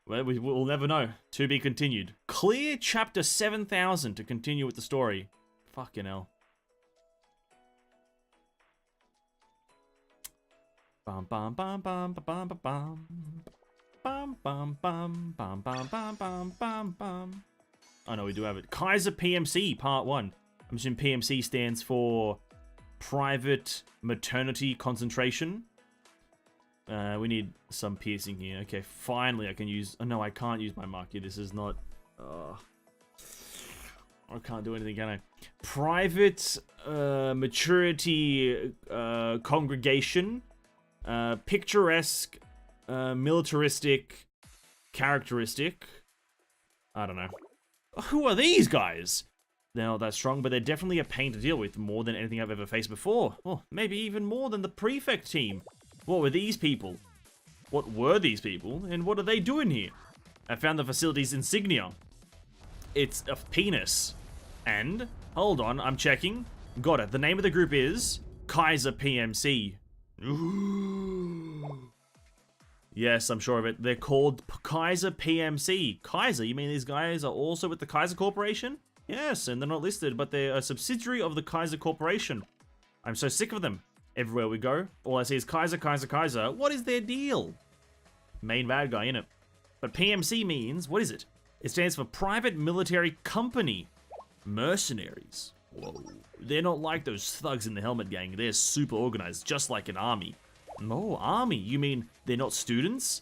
[SPEAKER 1] Well, we'll never know. To be continued. Clear chapter 7000 to continue with the story. Fucking hell. Bum bum bum bum bum bum bum bum bum bum bum bum bum bum bum bum. Oh no, we do have it. Kaiser PMC Part 1. I'm assuming PMC stands for Private Maternity Concentration. We need some piercing here. Okay, finally I can use... Oh no, I can't use my marker. This is not... I can't do anything, can I? Private Maturity Congregation. Picturesque, militaristic, characteristic. I don't know. Who are these guys? They're not that strong, but they're definitely a pain to deal with, more than anything I've ever faced before. Oh, maybe even more than the prefect team. What were these people? What were these people, and what are they doing here? I found the facility's insignia. It's a penis. And, hold on, I'm checking. Got it. The name of the group is Kaiser PMC. Ooh. Yes, I'm sure of it. They're called Kaiser PMC. Kaiser? You mean these guys are also with the Kaiser Corporation? Yes, and they're not listed, but they're a subsidiary of the Kaiser Corporation. I'm so sick of them. Everywhere we go, all I see is Kaiser, Kaiser, Kaiser. What is their deal? Main bad guy, innit? But PMC means, what is it? It stands for Private Military Company. Mercenaries. Whoa. They're not like those thugs in the Helmet Gang. They're super organized, just like an army. No, army? You mean they're not students?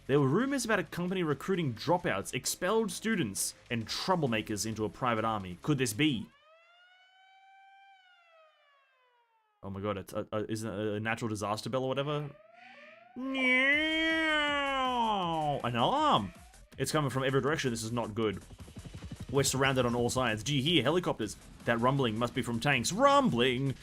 [SPEAKER 1] There were rumors about a company recruiting dropouts, expelled students, and troublemakers into a private army. Could this be? Oh my god, it's isn't it a natural disaster bell or whatever? An alarm! It's coming from every direction. This is not good. We're surrounded on all sides. Do you hear helicopters? That rumbling must be from tanks. Rumbling!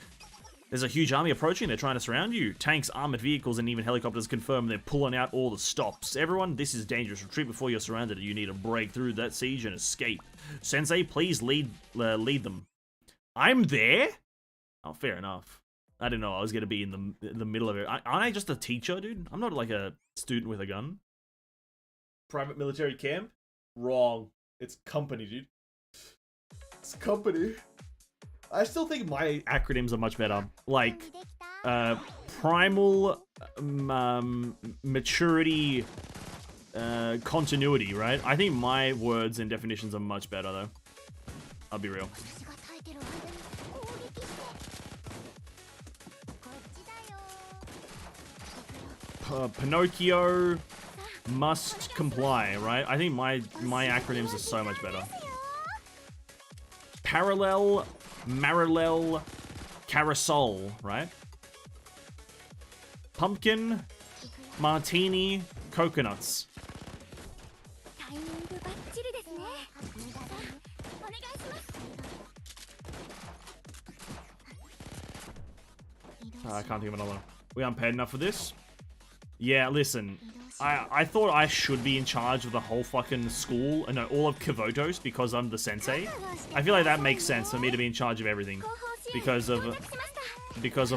[SPEAKER 1] There's a huge army approaching. They're trying to surround you. Tanks, armored vehicles, and even helicopters confirm they're pulling out all the stops. Everyone, this is dangerous. Retreat before you're surrounded. You need to break through that siege and escape. Sensei, please lead them. I'm there? Oh, fair enough. I didn't know I was going to be in the middle of it. Aren't I just a teacher, dude? I'm not like a student with a gun. Private military camp? Wrong. It's company, dude. It's company. I still think my acronyms are much better. Like, primal maturity continuity, right? I think my words and definitions are much better, though. I'll be real. Pinocchio must comply, right? I think my acronyms are so much better. Parallel, Marallel, Carousel, right? Pumpkin, Martini, Coconuts. I can't think of another one. We aren't paid enough for this? Yeah, listen. I thought I should be in charge of the whole fucking school, no, all of Kivotos because I'm the sensei. I feel like that makes sense for me to be in charge of everything because of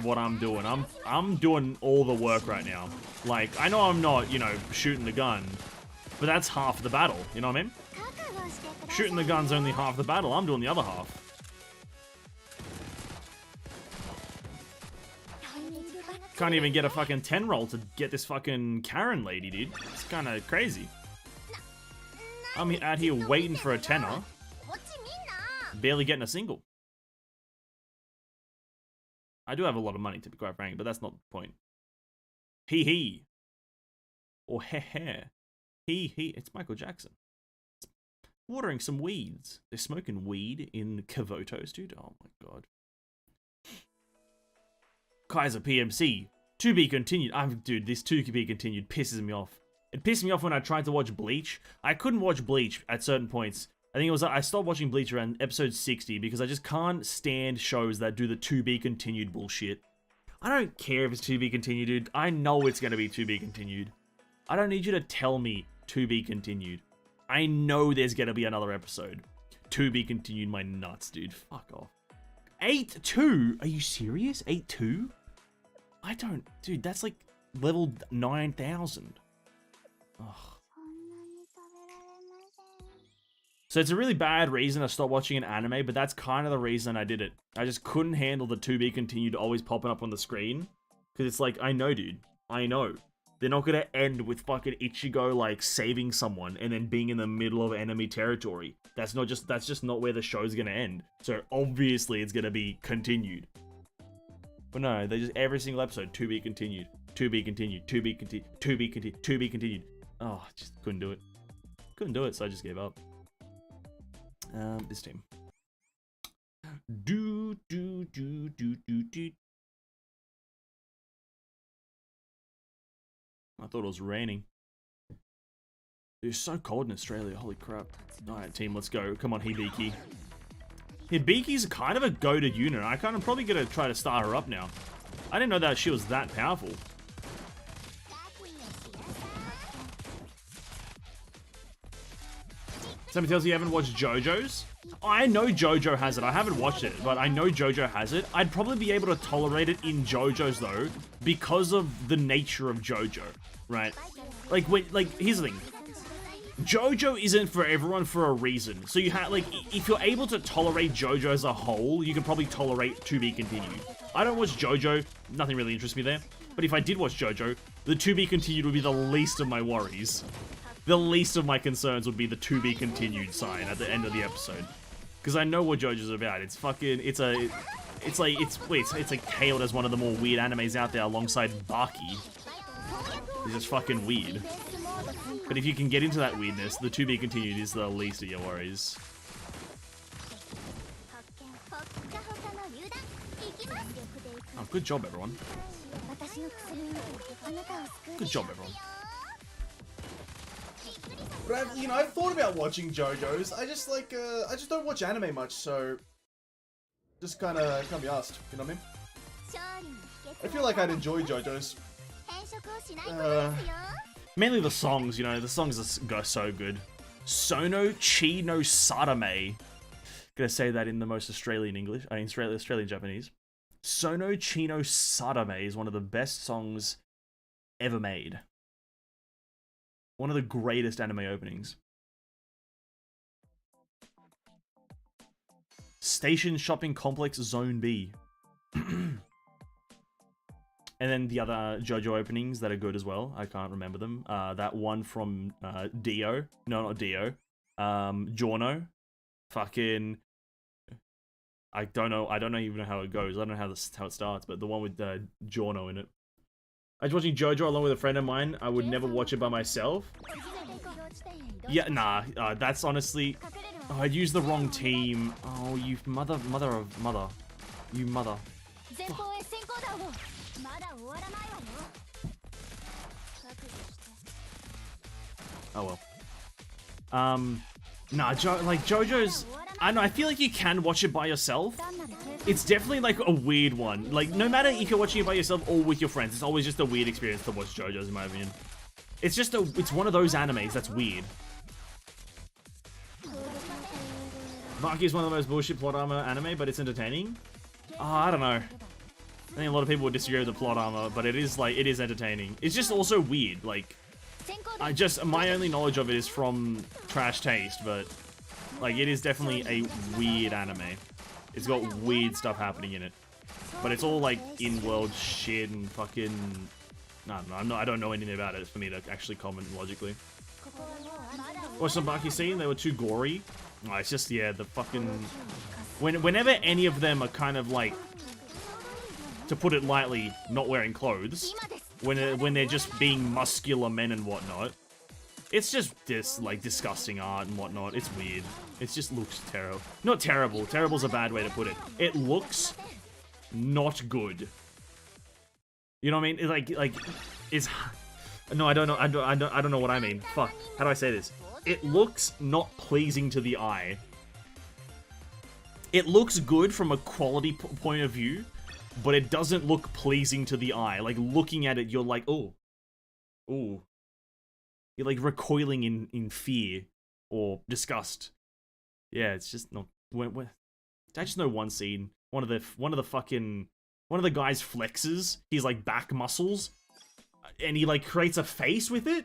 [SPEAKER 1] what I'm doing. I'm doing all the work right now. Like, I know I'm not, you know, shooting the gun, but that's half the battle, you know what I mean? Shooting the gun's only half the battle. I'm doing the other half. Can't even get a fucking 10 roll to get this fucking Karen lady, dude. It's kind of crazy. I'm out here waiting for a 10er. Barely getting a single. I do have a lot of money, to be quite frank, but that's not the point. Hee hee. Or heh heh. Hee hee. It's Michael Jackson. It's watering some weeds. They're smoking weed in Kivotos, dude. Oh my god. Kaiser PMC, to be continued. Dude, this to be continued pisses me off. It pissed me off when I tried to watch Bleach. I couldn't watch Bleach at certain points. I think it was, I stopped watching Bleach around episode 60 because I just can't stand shows that do the to be continued bullshit. I don't care if it's to be continued, dude. I know it's going to be to be continued. I don't need you to tell me to be continued. I know there's going to be another episode. To be continued, my nuts, dude. Fuck off. 8-2? Are you serious? 8-2? I don't... Dude, that's like level 9,000. Ugh. So it's a really bad reason I stopped watching an anime, but that's kind of the reason I did it. I just couldn't handle the to be continued always popping up on the screen. Because it's like, I know, dude. I know. They're not going to end with fucking Ichigo, like, saving someone and then being in the middle of enemy territory. That's just not where the show's going to end. So obviously it's going to be continued. But no, they just, every single episode, to be continued, to be continued, to be continued, to be continued, to be continued. Oh, just couldn't do it. Couldn't do it, so I just gave up. This team. Do. I thought it was raining. It's so cold in Australia, holy crap. Alright, team, let's go. Come on, Hibiki. Hibiki's kind of a goated unit. I kind of probably gonna try to start her up now. I didn't know that she was that powerful. Somebody tells you haven't watched JoJo's? I know JoJo has it. I haven't watched it, but I know JoJo has it. I'd probably be able to tolerate it in JoJo's though, because of the nature of JoJo, right? Like, here's the thing. JoJo isn't for everyone for a reason. So you have, like, if you're able to tolerate JoJo as a whole, you can probably tolerate to be continued. I don't watch JoJo. Nothing really interests me there. But if I did watch JoJo, the to be continued would be the least of my worries. The least of my concerns would be the to be continued sign at the end of the episode. Because I know what JoJo's about. It's fucking, it's like hailed as one of the more weird animes out there alongside Baki. It's just fucking weird. But if you can get into that weirdness, the to be continued is the least of your worries. Oh, good job, everyone. Good job, everyone.
[SPEAKER 2] But I've thought about watching JoJo's. I just like, I just don't watch anime much, so just kind of can't be asked. You know what I mean? I feel like I'd enjoy JoJo's.
[SPEAKER 1] Mainly the songs, you know, the songs go so good. Sono Chi no Sadame. Gonna say that in the most Australian English, Australian Japanese. Sono Chi no Sadame is one of the best songs ever made. One of the greatest anime openings. Station Shopping Complex Zone B. And then the other JoJo openings that are good as well. I can't remember them. That one from Dio. No, not Dio. Giorno. Fucking... I don't even know how it goes. I don't know how it starts, but the one with Giorno in it. I was watching JoJo along with a friend of mine. I would never watch it by myself. Yeah, nah. That's honestly... Oh, I'd use the wrong team. Oh, you mother. You mother. Oh well. Nah, JoJo's... I don't know, I feel like you can watch it by yourself. It's definitely like a weird one. Like, no matter if you're watching it by yourself or with your friends, it's always just a weird experience to watch JoJo's, in my opinion. It's just it's one of those animes that's weird. Maki is one of the most bullshit plot armor anime, but it's entertaining. I don't know. I think a lot of people would disagree with the plot armor, but it is entertaining. It's just also weird. Like, my only knowledge of it is from Trash Taste, but like, it is definitely a weird anime. It's got weird stuff happening in it, but it's all like in-world shit and fucking... I don't know anything about it for me to actually comment logically. Watched some Baki scene, they were too gory. Oh, it's just, yeah, the fucking... Whenever any of them are kind of like, to put it lightly, not wearing clothes, when they're just being muscular men and whatnot, it's just this, like, disgusting art and whatnot. It's weird. It just looks terrible. Not terrible. Terrible's a bad way to put it. It looks not good. You know what I mean? It's like, it's... No, I don't know. I don't know what I mean. Fuck. How do I say this? It looks not pleasing to the eye. It looks good from a quality point of view, but it doesn't look pleasing to the eye. Like, looking at it, you're like, oh. Ooh. You're like recoiling in fear or disgust. Yeah, it's just not... I just know one scene. One of the guy's flexes, his like back muscles, and he like creates a face with it.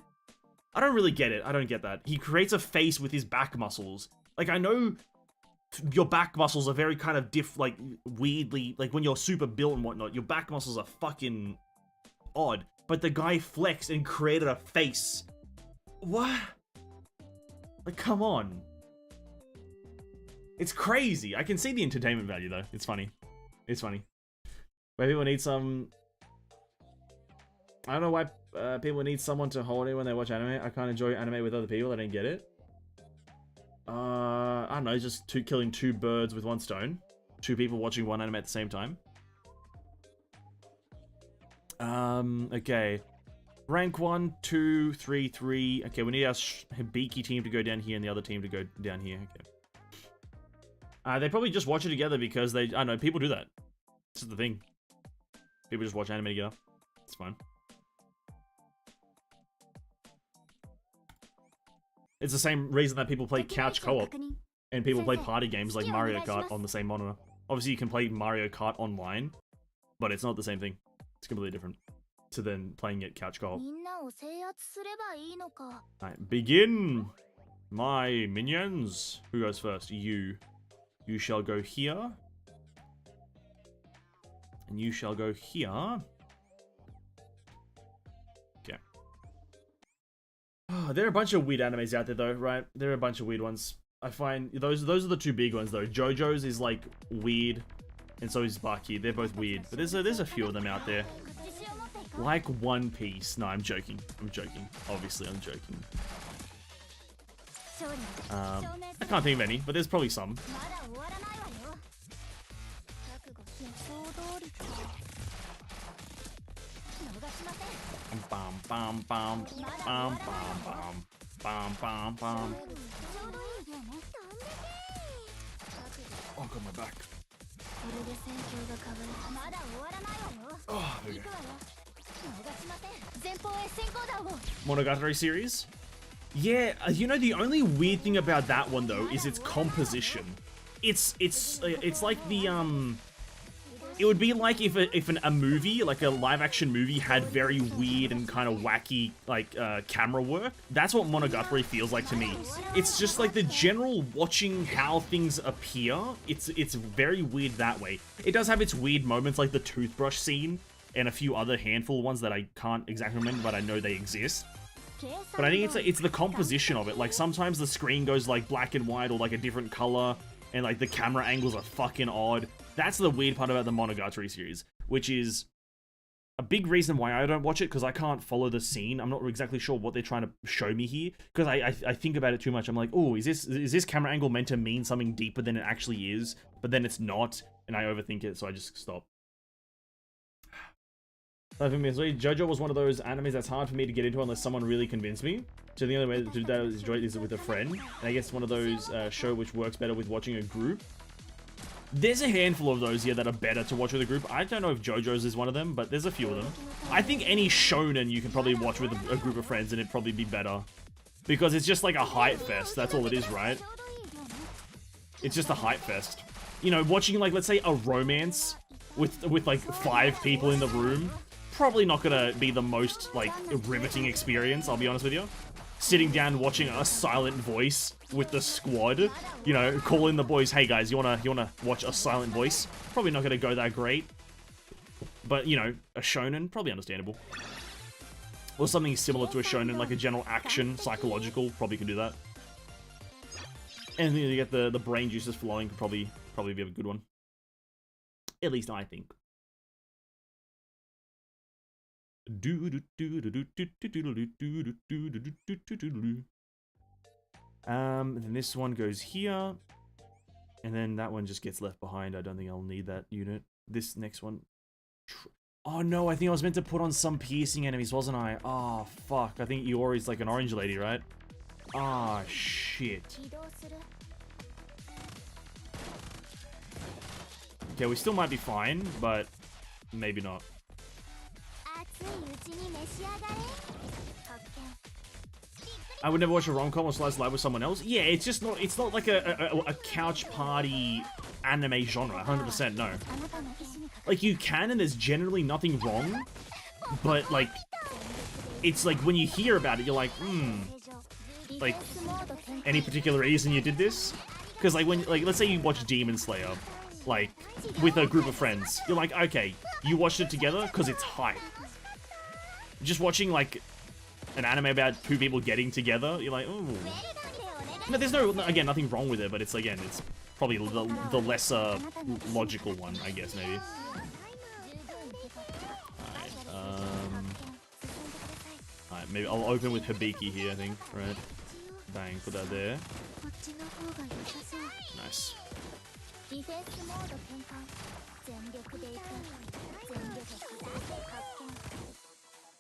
[SPEAKER 1] I don't really get it. I don't get that. He creates a face with his back muscles. Like, I know your back muscles are very kind of like weirdly, like when you're super built and whatnot, your back muscles are fucking odd. But the guy flexed and created a face. What? Like, come on. It's crazy. I can see the entertainment value though. It's funny. It's funny. Where people need some... I don't know why people need someone to hold it when they watch anime. I can't enjoy anime with other people. I don't get it. I don't know. Just killing two birds with one stone. Two people watching one anime at the same time. Okay. Rank 1, 2, 3, 3. Okay, we need our Hibiki team to go down here and the other team to go down here. Okay. They probably just watch it together because they... I don't know. People do that. This is the thing. People just watch anime together. It's fine. It's the same reason that people play couch co-op and people play party games like Mario Kart on the same monitor. Obviously, you can play Mario Kart online, but it's not the same thing. It's completely different to then playing it couch co-op. Alright, begin! My minions. Who goes first? You. You shall go here. And you shall go here. Okay. Oh, there are a bunch of weird animes out there though, right? There are a bunch of weird ones. I find those are the two big ones though. JoJo's is like weird, and so is Baki. They're both weird, but there's a few of them out there. Like One Piece. No, I'm joking. I'm joking. Obviously, I'm joking. I can't think of any, but there's probably some. Bam, bam, bam, bam, bam, bam, bam, bam, bam. Oh, got my back. Oh, there we go. Monogatari series? Yeah, you know, the only weird thing about that one though is its composition. It's like the it would be like if a movie, like a live action movie, had very weird and kind of wacky like camera work. That's what Monogatari feels like to me. It's just like the general watching how things appear. It's very weird that way. It does have its weird moments like the toothbrush scene and a few other handful of ones that I can't exactly remember, but I know they exist. But I think it's the composition of it. Like sometimes the screen goes like black and white or like a different color, and like the camera angles are fucking odd. That's the weird part about the Monogatari series, which is a big reason why I don't watch it, because I can't follow the scene. I'm not exactly sure what they're trying to show me here, because I think about it too much. I'm like, oh, is this camera angle meant to mean something deeper than it actually is? But then it's not, and I overthink it, so I just stop. JoJo was one of those animes that's hard for me to get into unless someone really convinced me. So the only way to do that is enjoy is with a friend. And I guess one of those show which works better with watching a group. There's a handful of those here that are better to watch with a group. I don't know if JoJo's is one of them, but there's a few of them. I think any shonen you can probably watch with a group of friends and it'd probably be better. Because it's just like a hype fest, that's all it is, right? It's just a hype fest. You know, watching like, let's say a romance with like 5 people in the room, probably not gonna be the most like riveting experience, I'll be honest with you. Sitting down watching a silent voice with the squad, you know, calling the boys, hey guys, you wanna watch a silent voice? Probably not gonna go that great. But, you know, a shonen, probably understandable. Or something similar to a shonen, like a general action, psychological, probably can do that. And then you get the brain juices flowing, could probably be a good one. At least I think. And then this one goes here, and then that one just gets left behind. I don't think I'll need that unit. This next one, oh no, I think I was meant to put on some piercing enemies, wasn't I? Oh fuck, I think Iori's like an orange lady, right? Ah, shit. Okay, we still might be fine, but maybe not. I would never watch a rom-com or slice live with someone else. Yeah, it's not like a couch party anime genre, 100% no. Like, you can, and there's generally nothing wrong, but like, it's like when you hear about it, you're like, like, any particular reason you did this? Because like, let's say you watch Demon Slayer, like, with a group of friends, you're like, okay, you watched it together because it's hype. Just watching, like, an anime about 2 people getting together, you're like, ooh. No, there's no, again, nothing wrong with it, but it's, again, it's probably the lesser logical one, I guess, maybe. Alright, maybe I'll open with Hibiki here, I think, right? Bang, put that there. Nice.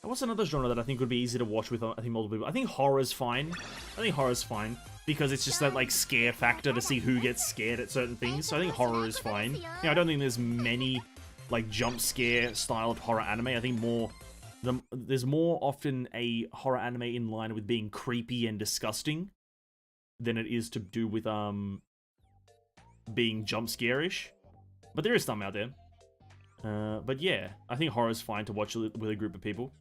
[SPEAKER 1] What's another genre that I think would be easy to watch with, I think, multiple people? I think horror's fine. Because it's just that, like, scare factor to see who gets scared at certain things. So I think horror is fine. You know, I don't think there's many, like, jump scare styled horror anime. I think there's more often a horror anime in line with being creepy and disgusting than it is to do with, being jump scare-ish. But there is some out there. But yeah, I think horror is fine to watch with a group of people.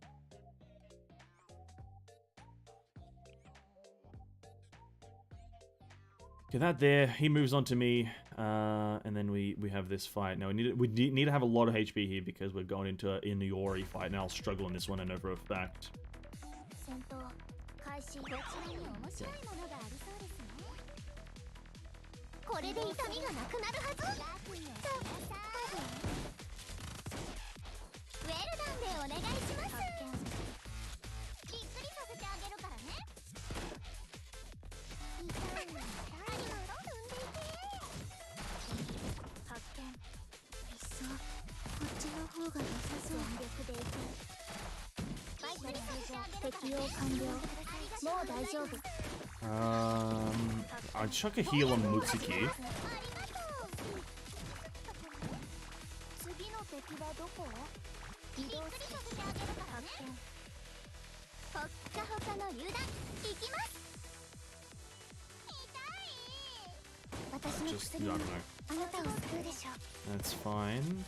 [SPEAKER 1] Okay, that there. He moves on to me, and then we have this fight. Now we need to have a lot of HP here because we're going into an Iori fight. Now I'll struggle in this one, I know for a fact. I'd chuck a heal on Mutsuki. Just, I don't know. That's fine.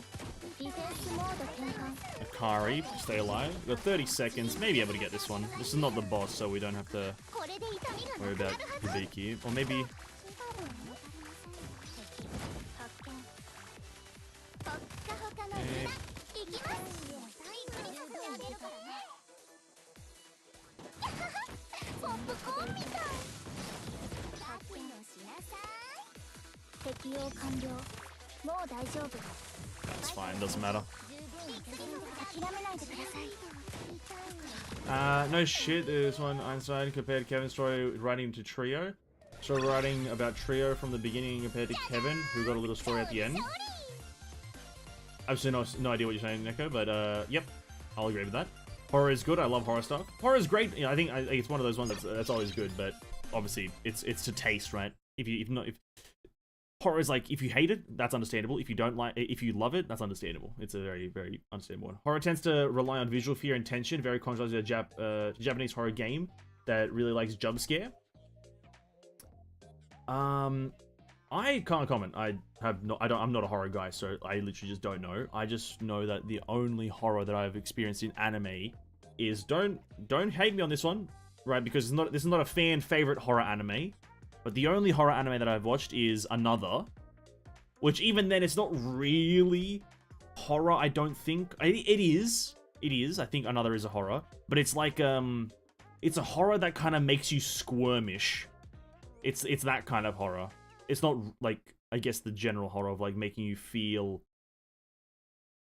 [SPEAKER 1] Akari, stay alive. We've got 30 seconds, maybe able to get this one. This is not the boss, so we don't have to worry about Hibiki. Or maybe... Okay. That's fine, doesn't matter. No shit, there's one Einstein compared to Kevin's story writing to Trio. So writing about Trio from the beginning compared to Kevin, who got a little story at the end. Absolutely no idea what you're saying, Neko, but yep, I'll agree with that. Horror is good, I love horror stuff. Horror is great, you know, I think it's one of those ones that's always good, but obviously it's to taste, right? If horror is like, if you hate it, that's understandable. If you love it, that's understandable. It's a very, very understandable one. Horror tends to rely on visual fear and tension, very contrast to a Japanese horror game that really likes jump scare. I can't comment. I'm not a horror guy, so I literally just don't know. I just know that the only horror that I've experienced in anime is, don't hate me on this one, right? Because this is not a fan favorite horror anime. But the only horror anime that I've watched is Another, which even then it's not really horror, I don't think. It is. I think Another is a horror, but it's like it's a horror that kind of makes you squirmish. It's that kind of horror. It's not like, I guess, the general horror of like making you feel,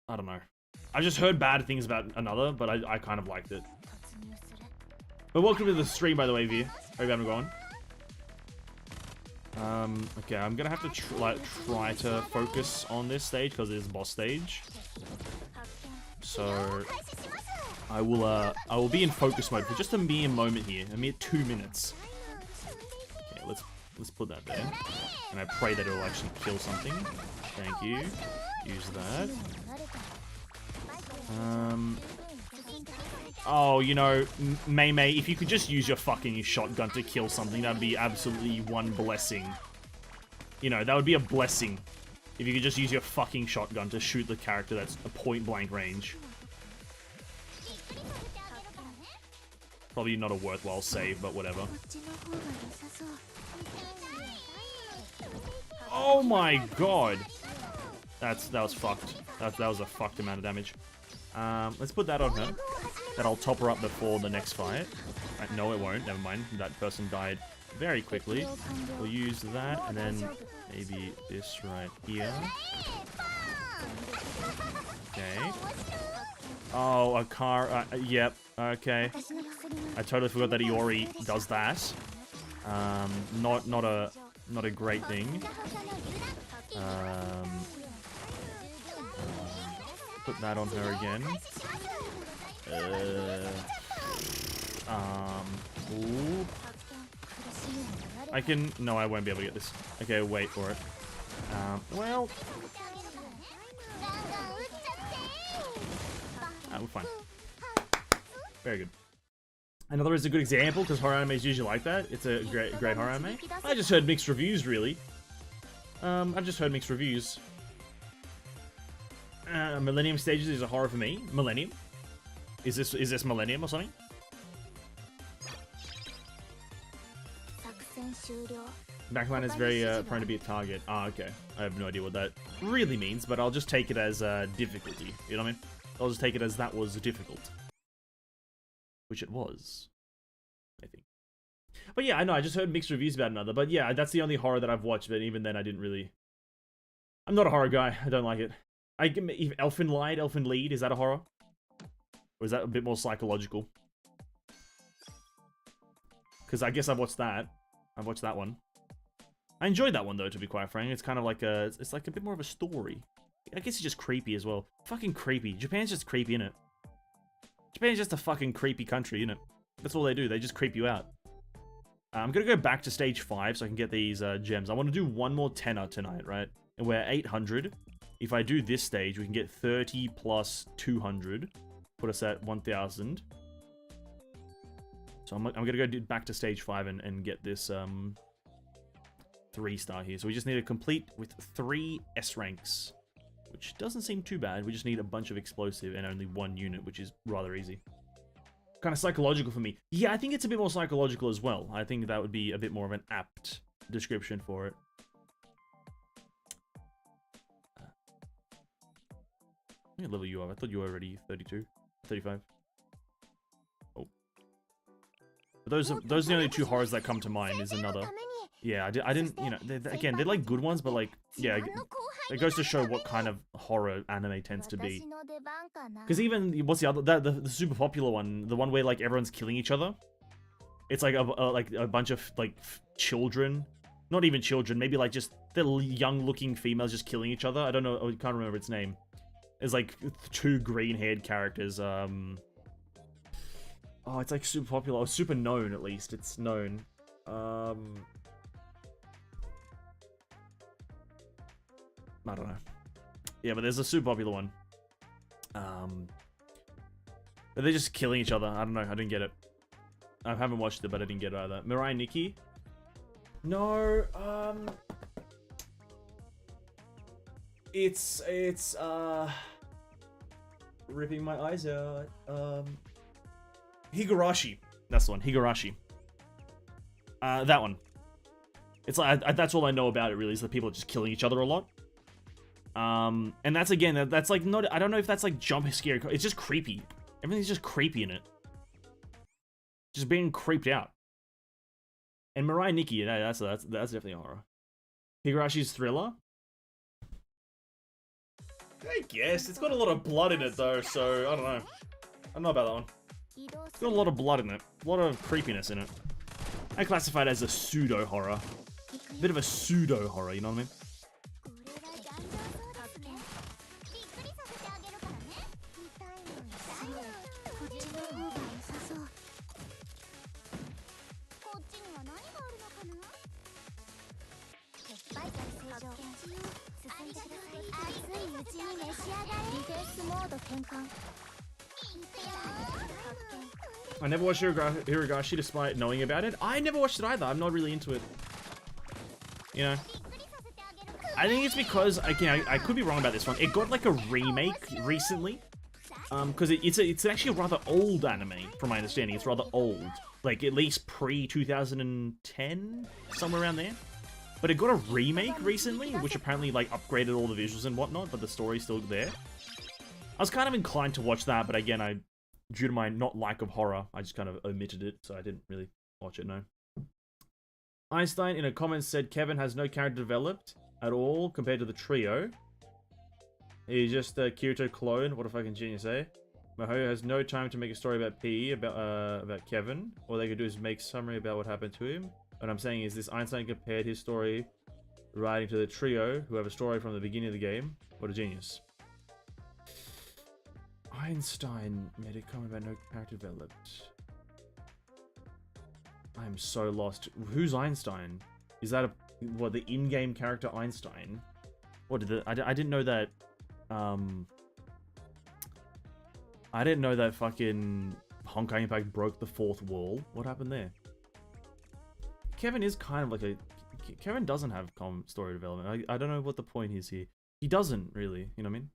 [SPEAKER 1] I don't know. I just heard bad things about Another, but I kind of liked it. But welcome to the stream, by the way, Veer. Hope you haven't gone. Okay, I'm gonna have to try to focus on this stage because it is boss stage. So I will be in focus mode for just a mere moment here, a mere 2 minutes. Okay, let's put that there, and I pray that it will actually kill something. Thank you. Use that. Oh, you know, Mei, if you could just use your fucking shotgun to kill something, that'd be absolutely one blessing. You know, that would be a blessing. If you could just use your fucking shotgun to shoot the character that's a point-blank range. Probably not a worthwhile save, but whatever. Oh my god! That was fucked. That was a fucked amount of damage. Let's put that on her. That'll top her up before the next fight. No, it won't. Never mind. That person died very quickly. We'll use that, and then maybe this right here. Okay. Oh, a car. Yep. Okay. I totally forgot that Iori does that. Not a great thing. Put that on her again. Ooh. I can... No, I won't be able to get this. Okay, wait for it. Well... we're fine. Very good. Another is a good example, because horror anime is usually like that. It's a great horror anime. I just heard mixed reviews, really. I've just heard mixed reviews. Millennium Stages is a horror for me. Millennium? Is this Millennium or something? Backline is very prone to be a target. Ah, okay. I have no idea what that really means, but I'll just take it as difficulty. You know what I mean? I'll just take it as that was difficult. Which it was, I think. But yeah, I know, I just heard mixed reviews about Another. But yeah, that's the only horror that I've watched, but even then I didn't really... I'm not a horror guy. I don't like it. Elfen Lied, is that a horror? Or is that a bit more psychological? Because I guess I've watched that. I've watched that one. I enjoyed that one, though, to be quite frank. It's kind of like a... It's like a bit more of a story. I guess it's just creepy as well. Fucking creepy. Japan's just creepy, innit? Japan's just a fucking creepy country, innit? That's all they do. They just creep you out. I'm gonna go back to stage 5 so I can get these gems. I want to do one more tenner tonight, right? And we're 800. if I do this stage, we can get 30 plus 200. Put us at 1,000. So I'm going to go back to stage 5 and get this 3-star here. So we just need to complete with 3 S ranks, which doesn't seem too bad. We just need a bunch of explosive and only 1 unit, which is rather easy. Kind of psychological for me. Yeah, I think it's a bit more psychological as well. I think that would be a bit more of an apt description for it. What level you are? I thought you were already 32, 35. Oh. But those are the only 2 horrors that come to mind. Is another. Yeah, I didn't, you know, again, they're like good ones, but like, yeah, it goes to show what kind of horror anime tends to be. Because even, what's the other, the super popular one, the one where like everyone's killing each other. It's like a bunch of like children, not even children, maybe like just the young looking females just killing each other. I don't know, I can't remember its name. There's like 2 green-haired characters. Oh, it's like super popular, or super known at least. It's known. I don't know. Yeah, but there's a super popular one. But they're just killing each other. I don't know. I didn't get it. I haven't watched it, but I didn't get it either. Mirai Nikki? No. It's ripping my eyes out. Higurashi. That's the one. Higurashi. That one. It's like that's all I know about it. Really, is that people are just killing each other a lot. And that's again, that's like not. I don't know if that's like jump scare. It's just creepy. Everything's just creepy in it. Just being creeped out. And Mirai Nikki, yeah, that's definitely a horror. Higurashi's Thriller. I guess it's got a lot of blood in it though, so I don't know. I don't know about that one. It's got a lot of blood in it, a lot of creepiness in it. I classify it as a pseudo horror. A bit of a pseudo horror, you know what I mean? I never watched Hirugashi despite knowing about it. I never watched it either. I'm not really into it. You know? I think it's because, again, I could be wrong about this one. It got like a remake recently. Because it's actually a rather old anime, from my understanding. It's rather old. Like, at least pre-2010? Somewhere around there. But it got a remake recently, which apparently, like, upgraded all the visuals and whatnot, but the story's still there. I was kind of inclined to watch that, but again, due to my not like of horror, I just kind of omitted it, so I didn't really watch it, no. Einstein, in a comment, said Kevin has no character developed at all compared to the trio. He's just a Kirito clone. What a fucking genius, eh? Mahoyo has no time to make a story about P, about Kevin. All they could do is make a summary about what happened to him. What I'm saying is this: Einstein compared his story writing to the trio, who have a story from the beginning of the game. What a genius. Einstein made a comment about no character developed. I am so lost. Who's Einstein? Is that what, the in-game character Einstein? What did the... I didn't know that... I didn't know that fucking Honkai Impact broke the 4th wall. What happened there? Kevin is kind of like a... Kevin doesn't have story development. I don't know what the point is here. He doesn't, really. You know what I mean?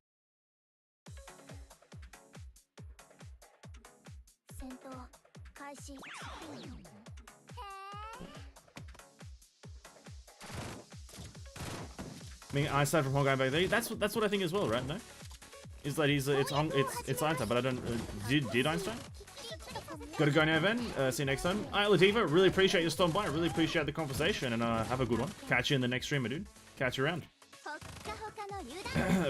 [SPEAKER 1] I mean, Einstein from Honkai Impact 3. That's what I think as well, right? No, is that it's Einstein, but I don't. Did Einstein? Gotta go now, Ben. See you next time. Alright, Latifa, really appreciate you stopping by. I really appreciate the conversation, and have a good one. Catch you in the next streamer, dude. Catch you around.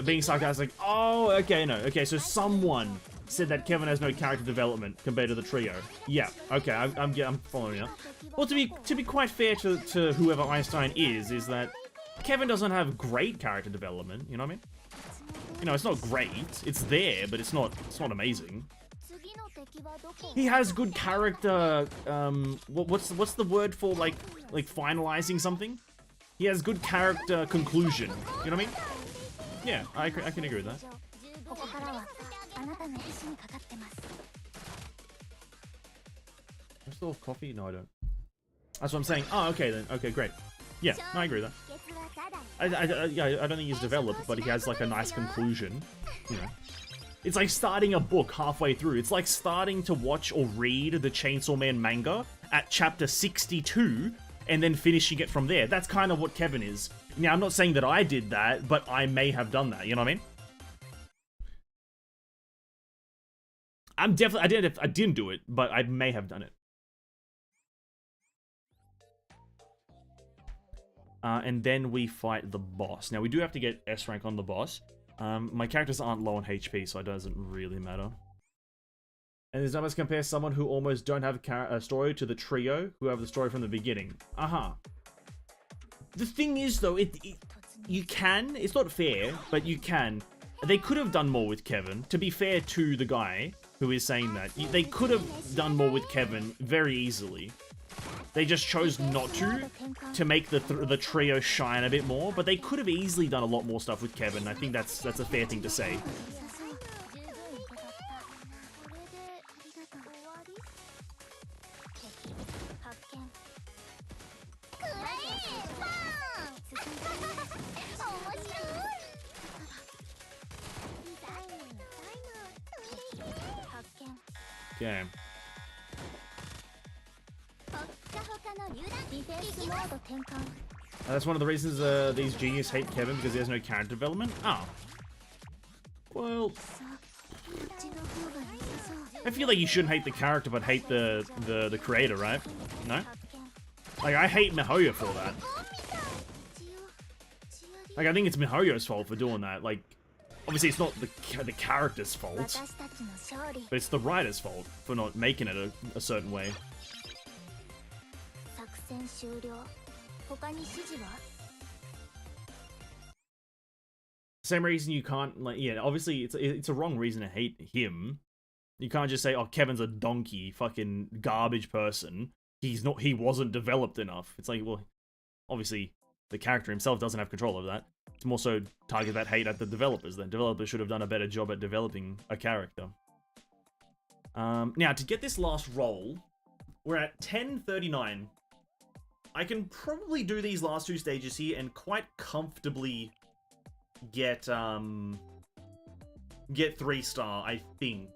[SPEAKER 1] Being sarcastic. Oh, okay, no. Okay, so someone said that Kevin has no character development compared to the trio. Yeah, okay, I'm following you. Well, to be quite fair to whoever Einstein is that Kevin doesn't have great character development. You know what I mean? You know, it's not great. It's there, but it's not amazing. He has good character. What's the word for like finalizing something? He has good character conclusion. You know what I mean? Yeah, I can agree with that. I still have coffee? No, I don't. That's what I'm saying. Oh, okay then. Okay, great. Yeah, no, I agree with that. I don't think he's developed, but he has like a nice conclusion. You know, it's like starting a book halfway through. It's like starting to watch or read the Chainsaw Man manga at chapter 62 and then finishing it from there. That's kind of what Kevin is. Now, I'm not saying that I did that, but I may have done that. You know what I mean? I didn't do it, but I may have done it. And then we fight the boss. Now, we do have to get S rank on the boss. My characters aren't low on HP, so it doesn't really matter. And there's numbers compare someone who almost don't have a story to the trio who have the story from the beginning. The thing is, though, you can. It's not fair, but you can. They could have done more with Kevin. To be fair to the guy who is saying that, they could have done more with Kevin very easily. They just chose not to make the trio shine a bit more, but they could have easily done a lot more stuff with Kevin. I think that's a fair thing to say. Okay. That's one of the reasons these geniuses hate Kevin, because he has no character development? Oh. Well... I feel like you shouldn't hate the character, but hate the creator, right? No? Like, I hate miHoYo for that. Like, I think it's miHoYo's fault for doing that. Like, obviously it's not the character's fault, but it's the writer's fault for not making it a certain way. Same reason you can't, like, yeah, obviously it's a wrong reason to hate him. You can't just say, oh, Kevin's a donkey, fucking garbage person. He wasn't developed enough. It's like, well, obviously the character himself doesn't have control of that. It's more so target that hate at the developers then. Developers should have done a better job at developing a character. Now, to get this last roll, we're at 1039. I can probably do these last two stages here and quite comfortably get 3-star, I think.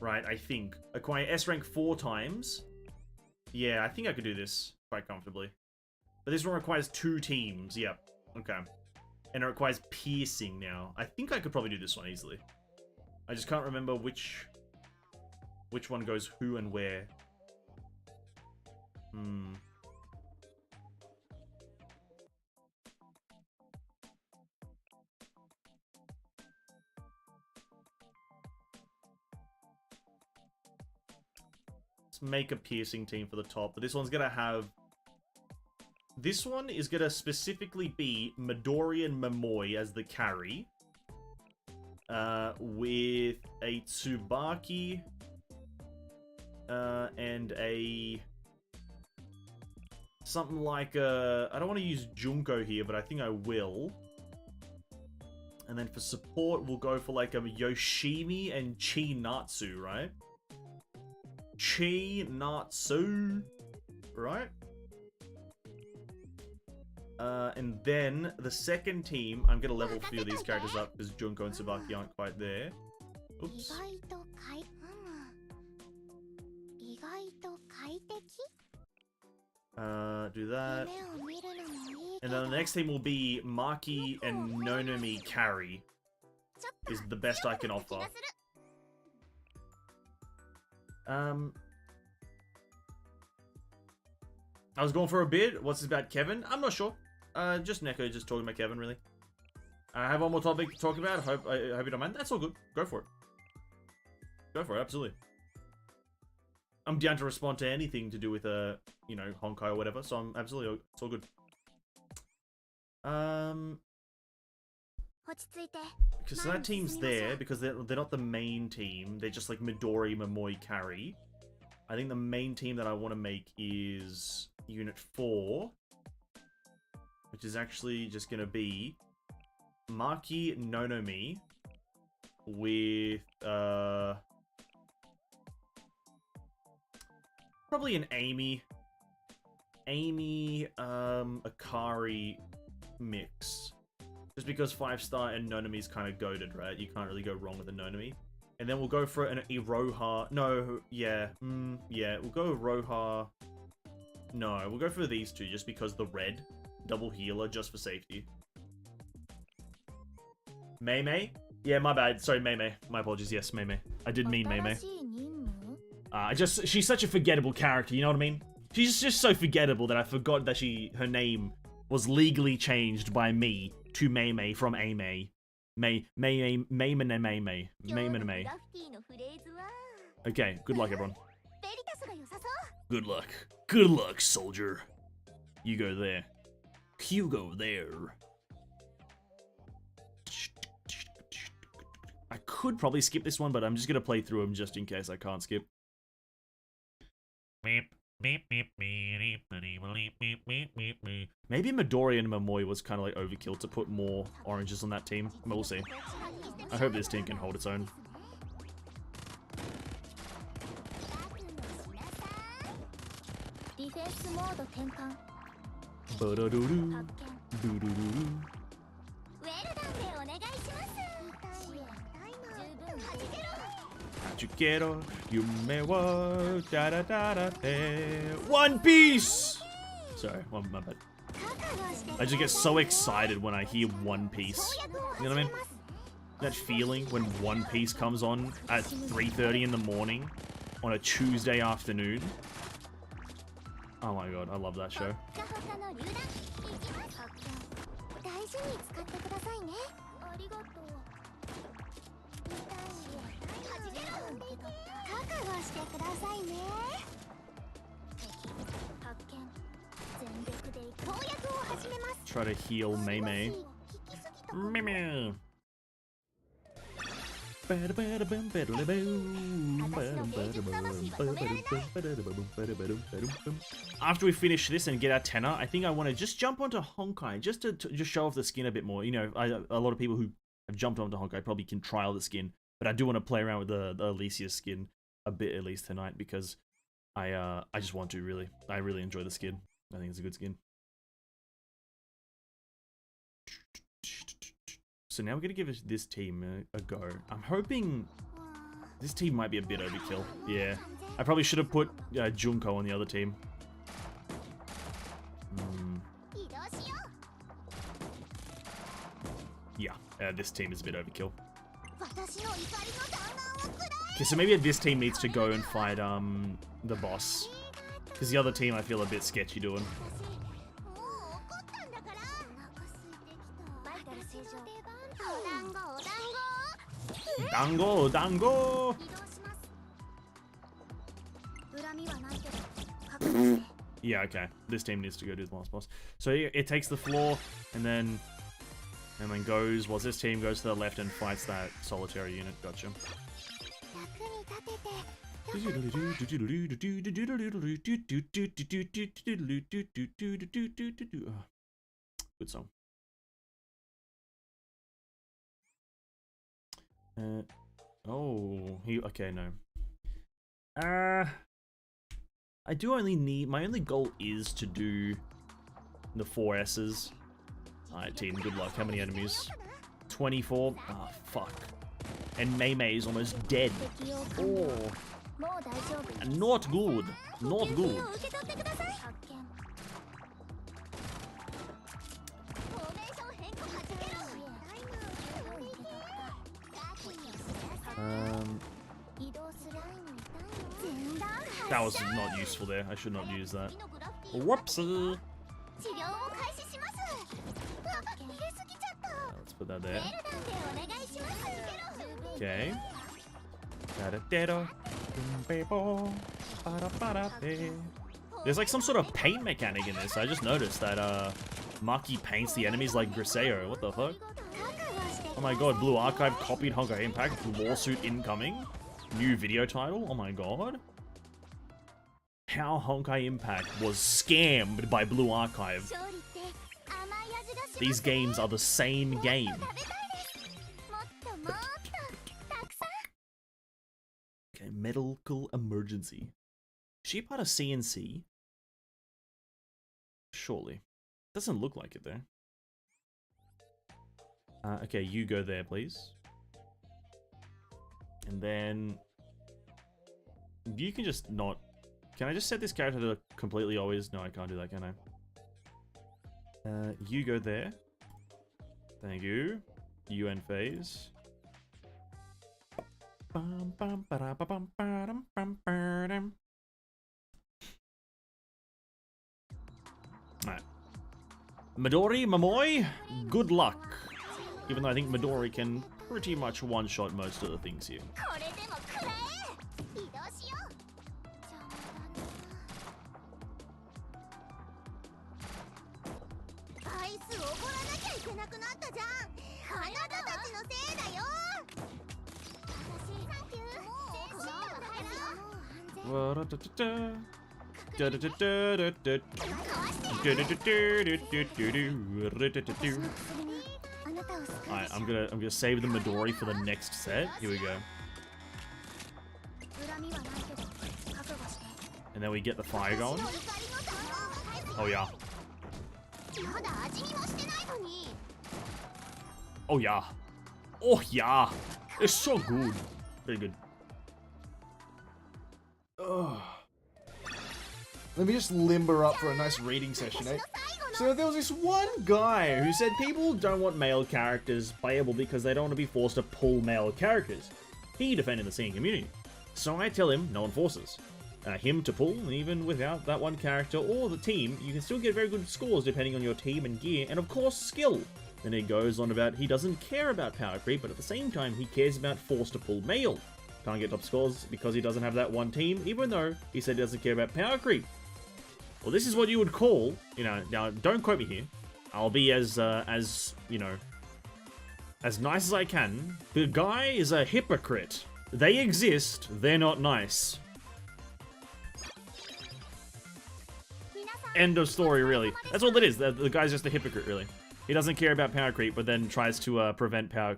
[SPEAKER 1] Right, I think. Acquire S rank 4 times. Yeah, I think I could do this quite comfortably. But this one requires 2 teams. Yep. Okay. And it requires piercing now. I think I could probably do this one easily. I just can't remember which one goes who and where. Let's make a piercing team for the top, but this one's gonna have... This one is gonna specifically be Midori and Momoi as the carry. With a Tsubaki... and a... something like a... I don't want to use Junko here, but I think I will. And then for support, we'll go for like a Yoshimi and Chinatsu, right? Chinatsu, right? And then the second team, I'm gonna level a few of these characters up because Junko and Tsubaki aren't quite there. Oops. Do that. And then the next team will be Maki and Nonomi carry. Is the best I can offer. I was going for a bid. What's this about Kevin? I'm not sure. Just Neko, just talking about Kevin, really. I have one more topic to talk about. I hope you don't mind. That's all good. Go for it. Go for it, absolutely. I'm down to respond to anything to do with, you know, Honkai or whatever, so I'm absolutely, it's all good. Because that team's there, because they're not the main team, they're just like Midori, Momoi, carry. I think the main team that I want to make is Unit 4, which is actually just going to be Maki Nonomi with probably an Amy Akari mix. Just because 5-star and Nonomi's kind of goated, right? You can't really go wrong with a Nonomi. And then we'll go for an Iroha. No, yeah. Yeah, we'll go Iroha. No, we'll go for these two just because the red. Double healer just for safety. Mei Mei? Yeah, my bad. Sorry, Mei Mei. My apologies. Yes, Mei Mei. I did mean Mei Mei. She's such a forgettable character, you know what I mean? She's just so forgettable that I forgot that her name was legally changed by me to Mei Mei from A Mei. Mei. Okay, good luck, everyone. Good luck. Good luck, soldier. You go there. You go there. I could probably skip this one, but I'm just gonna play through them just in case I can't skip. Maybe Midori and Momoi was kind of like overkill to put more oranges on that team. We'll see. I hope this team can hold its own. One Piece! Sorry, my bad. I just get so excited when I hear One Piece. You know what I mean? That feeling when One Piece comes on at 3:30 in the morning on a Tuesday afternoon. Oh my god, I love that show. Try to heal Mei Mei. After we finish this and get our 10er, I think I want to just jump onto Honkai, just to just show off the skin a bit more. You know, a lot of people who have jumped onto Honkai probably can trial the skin, but I do want to play around with the Alicia skin a bit at least tonight because I just want to really. I really enjoy the skin. I think it's a good skin. So now we're gonna give this team a go. I'm hoping this team might be a bit overkill. Yeah, I probably should have put Junko on the other team. Yeah, this team is a bit overkill. Okay, so maybe this team needs to go and fight the boss, because the other team I feel a bit sketchy doing. Dango, dango! Yeah, okay. This team needs to go do the last boss. So it takes the floor, and then goes, whilst this team goes to the left and fights that solitary unit. Gotcha. Good song. Okay, no. I do only need, my only goal is to do the 4 S's. Alright, team, good luck. How many enemies? 24? Ah, fuck. And Mei Mei is almost dead. Oh. Not good. Not good. That was not useful there. I should not use that. Whoopsie! Let's put that there. Okay. There's like some sort of paint mechanic in this. I just noticed that Maki paints the enemies like Griseo. What the fuck? Oh my god, Blue Archive copied Honkai Impact. Lawsuit incoming. New video title. Oh my god. How Honkai Impact was scammed by Blue Archive. These games are the same game. Okay, medical emergency. Is she part of CNC? Surely. Doesn't look like it though. Okay, you go there, please. And then you can just not. Can I just set this character to completely always? No, I can't do that, can I? You go there. Thank you. You end phase. Alright. Midori, Momoy, good luck. Even though I think Midori can pretty much one-shot most of the things here. Alright, I'm gonna save the Midori for the next set. Here we go. And then we get the fire going. Oh yeah. Oh yeah. Oh yeah. It's so good. Very good.
[SPEAKER 2] Ugh. Let me just limber up for a nice reading session, eh? So there was this one guy who said
[SPEAKER 1] People don't want male characters playable because they don't want to be forced to pull male characters. He defended the singing community. So I tell him no one forces him to pull, and even without that one character or the team, you can still get very good scores depending on your team and gear, and of course skill. Then he goes on about he doesn't care about power creep, but at the same time he cares about forced to pull male. Can't get top scores because he doesn't have that one team, even though he said he doesn't care about power creep. Well, this is what you would call, you know, now don't quote me here. I'll be as you know, as nice as I can. The guy is a hypocrite. They exist, they're not nice. End of story, really. That's all it is. The guy's just a hypocrite, really. He doesn't care about power creep, but then tries to not prevent power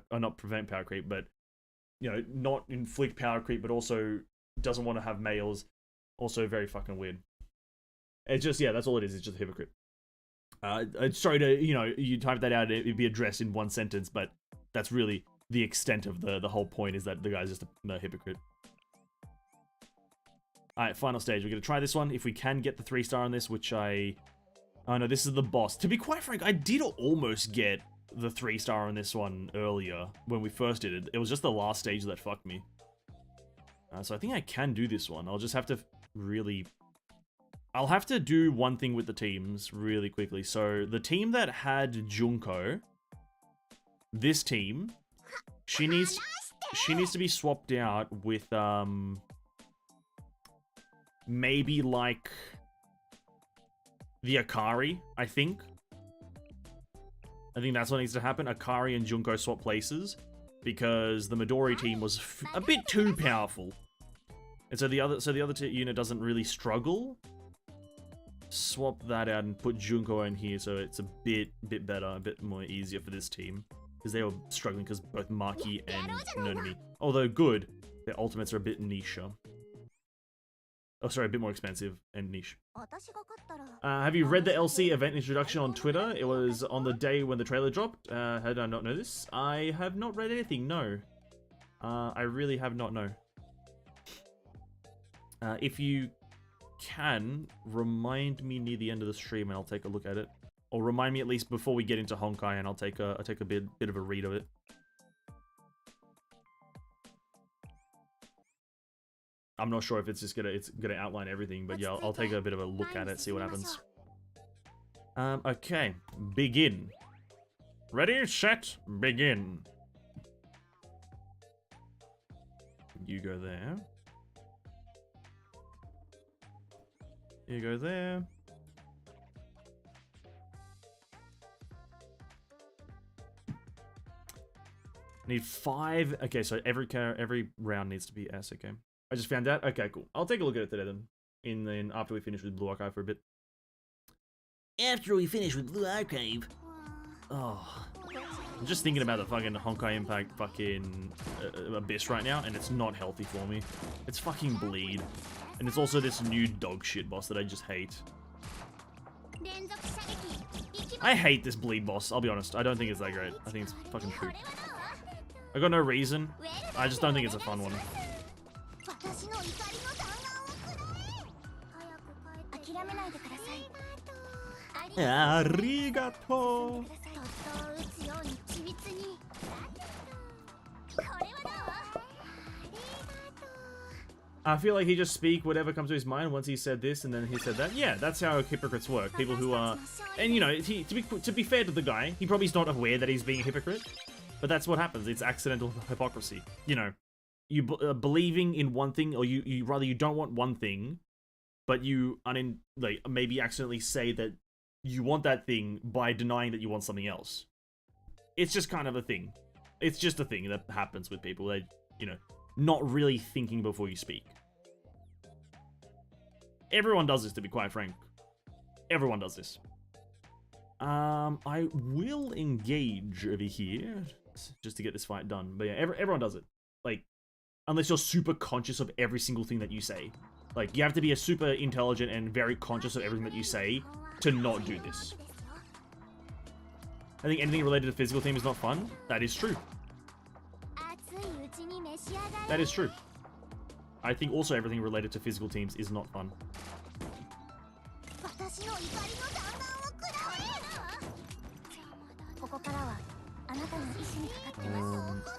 [SPEAKER 1] creep, but, you know, not inflict power creep, but also doesn't want to have males. Also very fucking weird. It's just, yeah, that's all it is. It's just a hypocrite. Sorry to, you know, you type that out, it'd be addressed in one sentence, but that's really the extent of the whole point, is that the guy's just a hypocrite. Alright, final stage. We're going to try this one. If we can get the 3-star on this, which oh no, this is the boss. To be quite frank, I did almost get the 3-star on this one earlier when we first did it. It was just the last stage that fucked me. So I think I can do this one. I'll just have to really... I'll have to do one thing with the teams really quickly. So the team that had Junko, this team, she needs to be swapped out with maybe like the Akari, I think. I think that's what needs to happen. Akari and Junko swap places because the Midori team was a bit too powerful. And so the other unit doesn't really struggle. Swap that out and put Junko in here so it's a bit better, a bit more easier for this team. Because they were struggling because both Maki and Nonami, although good, their ultimates are a bit niche. Oh, sorry, a bit more expensive and niche. Have you read the LC event introduction on Twitter? It was on the day when the trailer dropped. How did I not know this? I have not read anything, no. I really have not, no. If you can, remind me near the end of the stream and I'll take a look at it. Or remind me at least before we get into Honkai and I'll take a bit of a read of it. I'm not sure if it's gonna outline everything, but yeah, I'll take a bit of a look at it, see what happens. Okay, begin. Ready, set, begin. You go there. You go there. Need 5. Okay, so every round needs to be S. Okay, I just found out. Okay, cool. I'll take a look at it today then. After we finish with Blue Archive for a bit. After we finish with Blue Archive. Oh. I'm just thinking about the fucking Honkai Impact fucking Abyss right now, and it's not healthy for me. It's fucking bleed. And it's also this new dog shit boss that I just hate. I hate this bleed boss, I'll be honest. I don't think it's that great. I think it's fucking poop. I got no reason. I just don't think it's a fun one. Arigato! I feel like he just speak whatever comes to his mind once he said this and then he said that. Yeah, that's how hypocrites work. People who are... And, you know, to be fair to the guy, he probably is not aware that he's being a hypocrite. But that's what happens. It's accidental hypocrisy. You know, you believing in one thing, or you rather you don't want one thing, but you maybe accidentally say that you want that thing by denying that you want something else. It's just kind of a thing. It's just a thing that happens with people. They, you know, not really thinking before you speak. Everyone does this, to be quite frank. Everyone does this. I will engage over here just to get this fight done. But yeah, everyone does it. Like, unless you're super conscious of every single thing that you say. Like, you have to be a super intelligent and very conscious of everything that you say to not do this. I think anything related to physical team is not fun. That is true. That is true. I think also everything related to physical teams is not fun.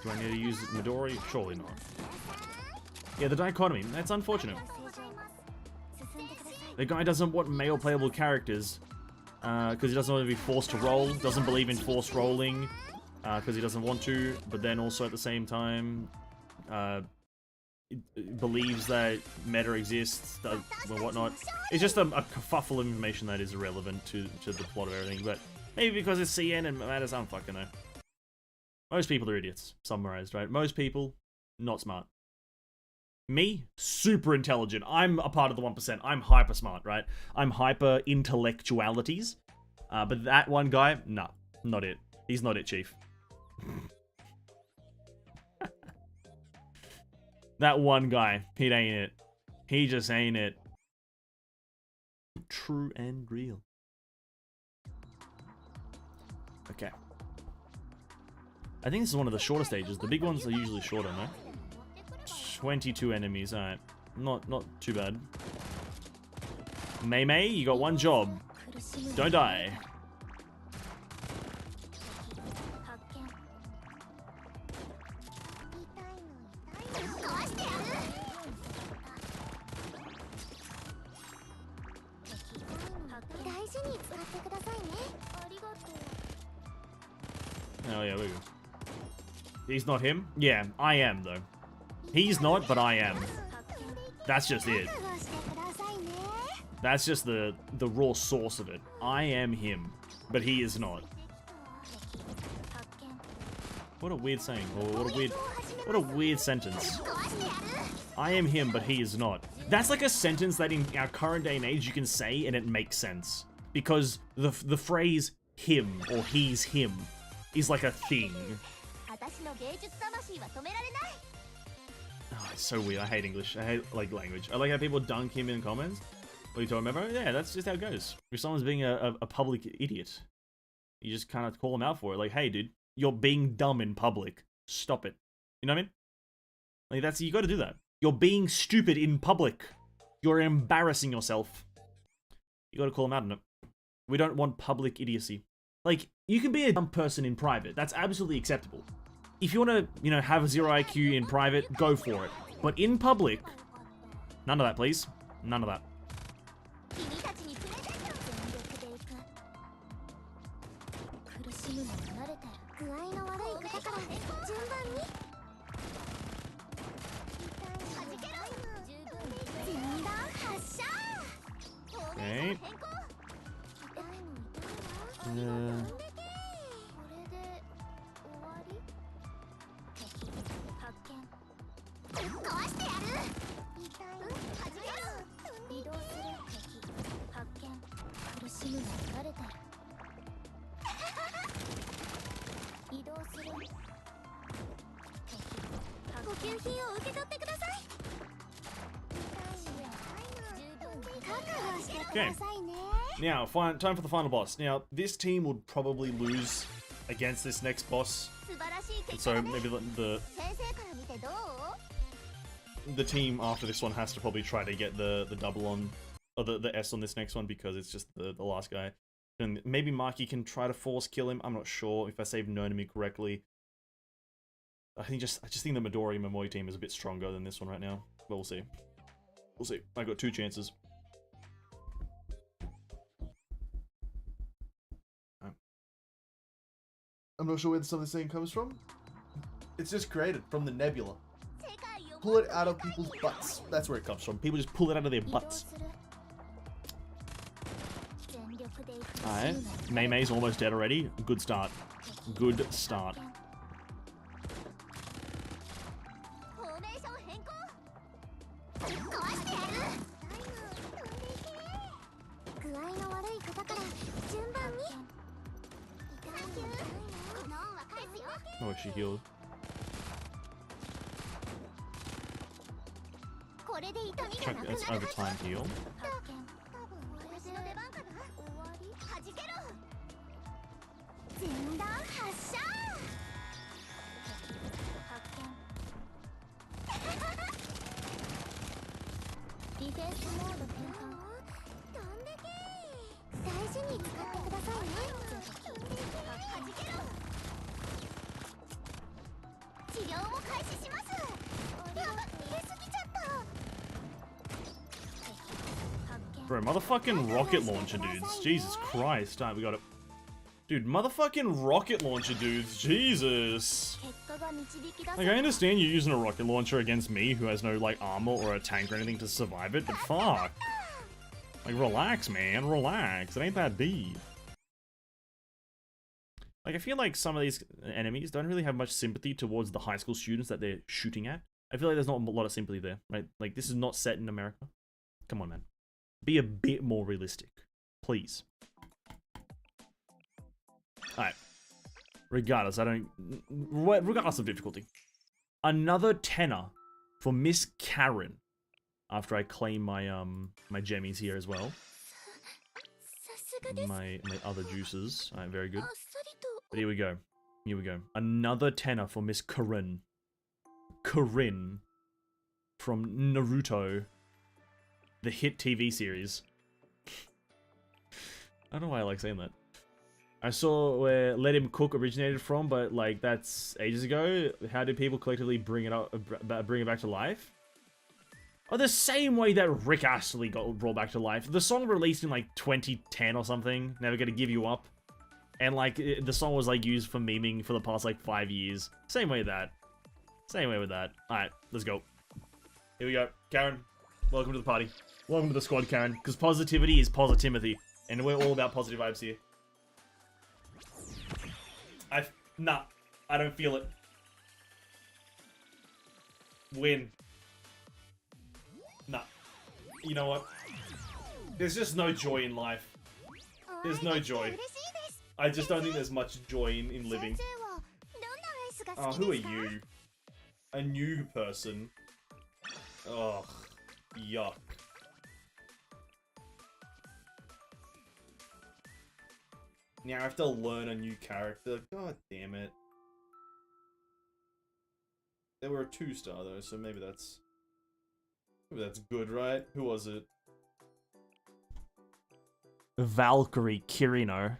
[SPEAKER 1] Do I need to use Midori? Surely not. Yeah, the dichotomy. That's unfortunate. The guy doesn't want male playable characters because he doesn't want to be forced to roll, doesn't believe in forced rolling because he doesn't want to, but then also at the same time believes that meta exists and whatnot. It's just a kerfuffle of information that is irrelevant to the plot of everything, but maybe because it's CN and matters, I don't fucking know. Most people are idiots, summarized, right? Most people, not smart. Me, super intelligent. I'm a part of the 1%. I'm hyper smart, right? I'm hyper intellectualities. But that one guy, nah, not it. He's not it, chief. That one guy, he ain't it. He just ain't it. True and real. Okay. I think this is one of the shorter stages. The big ones are usually shorter, no? 22 enemies, alright. Not too bad. Mei, you got one job. Don't die. Oh yeah, we go. He's not him? Yeah, I am though. He's not, but I am. That's just it. That's just the raw source of it. I am him, but he is not. What a weird saying, or what a weird sentence. I am him, but he is not. That's like a sentence that in our current day and age you can say and it makes sense. Because the phrase him or he's him is like a thing. Oh, it's so weird. I hate English. I hate like language. I like how people dunk him in comments. What are you talking about? Yeah, that's just how it goes. If someone's being a public idiot, you just kind of call them out for it. Like, hey, dude, you're being dumb in public. Stop it. You know what I mean? Like, that's, you got to do that. You're being stupid in public. You're embarrassing yourself. You got to call them out on it. We don't want public idiocy. Like, you can be a dumb person in private. That's absolutely acceptable. If you want to, you know, have a 0 IQ in private, go for it. But in public, none of that, please. None of that. Okay. Okay. Now, time for the final boss. Now, this team would probably lose against this next boss. So maybe the team after this one has to probably try to get the double on, or the S on this next one, because it's just the last guy. And maybe Maki can try to force kill him. I'm not sure if I saved Nonami correctly. I just think the Midori Momoi team is a bit stronger than this one right now. But we'll see. We'll see. I got 2 chances.
[SPEAKER 2] I'm not sure where some of this thing comes from. It's just created from the nebula. Pull it out of people's butts. That's where it comes from.
[SPEAKER 1] People just pull it out of their butts. Alright. Mei Mei's almost dead already. Good start. Good start. Oh, she healed. Check, it's overtime heal. Bro, motherfucking rocket launcher dudes. Jesus Christ. Alright, we got it. Dude, motherfucking rocket launcher dudes. Jesus. Like, I understand you're using a rocket launcher against me, who has no, like, armor or a tank or anything to survive it, but fuck. Like, relax, man. Relax. It ain't that deep. Like, I feel like some of these enemies don't really have much sympathy towards the high school students that they're shooting at. I feel like there's not a lot of sympathy there, right? Like, this is not set in America. Come on, man. Be a bit more realistic. Please. Alright. Regardless, regardless of difficulty. Another tenner for Miss Karen. After I claim my, my gemmies here as well. My other juices. Alright, very good. But here we go. Here we go. Another tenner for Miss Karen. Karen. From Naruto. The hit TV series. I don't know why I like saying that. I saw where Let Him Cook originated from, but like that's ages ago. How did people collectively bring it back to life? Oh, the same way that Rick Astley got brought back to life. The song released in like 2010 or something. Never Gonna Give You Up, and like the song was like used for memeing for the past like 5 years. Same way with that. Same way with that. All right, let's go. Here we go, Karen. Welcome to the party. Welcome to the squad, Karen. Because positivity is positimity. And we're all about positive vibes here. Nah. I don't feel it. Win. Nah. You know what? There's just no joy in life. There's no joy. I just don't think there's much joy in living. Oh, who are you? A new person. Ugh. Yuck. Now I have to learn a new character. God damn it. They were a 2-star though, so maybe that's good, right? Who was it? Valkyrie Kirino.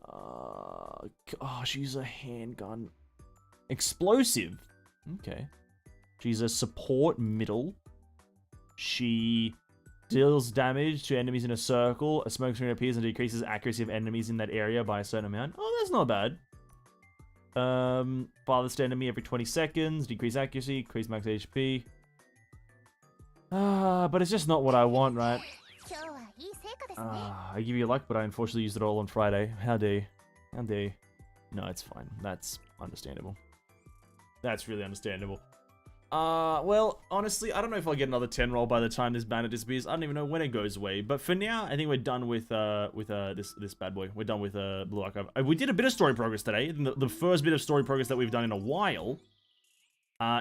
[SPEAKER 1] Oh, she's a handgun. Explosive. Okay. She's a support middle. She deals damage to enemies in a circle. A smoke screen appears and decreases accuracy of enemies in that area by a certain amount. Oh, that's not bad. Farthest enemy every 20 seconds. Decrease accuracy. Increase max HP. But it's just not what I want, right? I give you luck, but I unfortunately used it all on Friday. How dare you? How dare you? No, it's fine. That's understandable. That's really understandable. Well, honestly, I don't know if I'll get another 10 roll by the time this banner disappears. I don't even know when it goes away. But for now, I think we're done with this bad boy. We're done with Blue Archive. We did a bit of story progress today. The first bit of story progress that we've done in a while.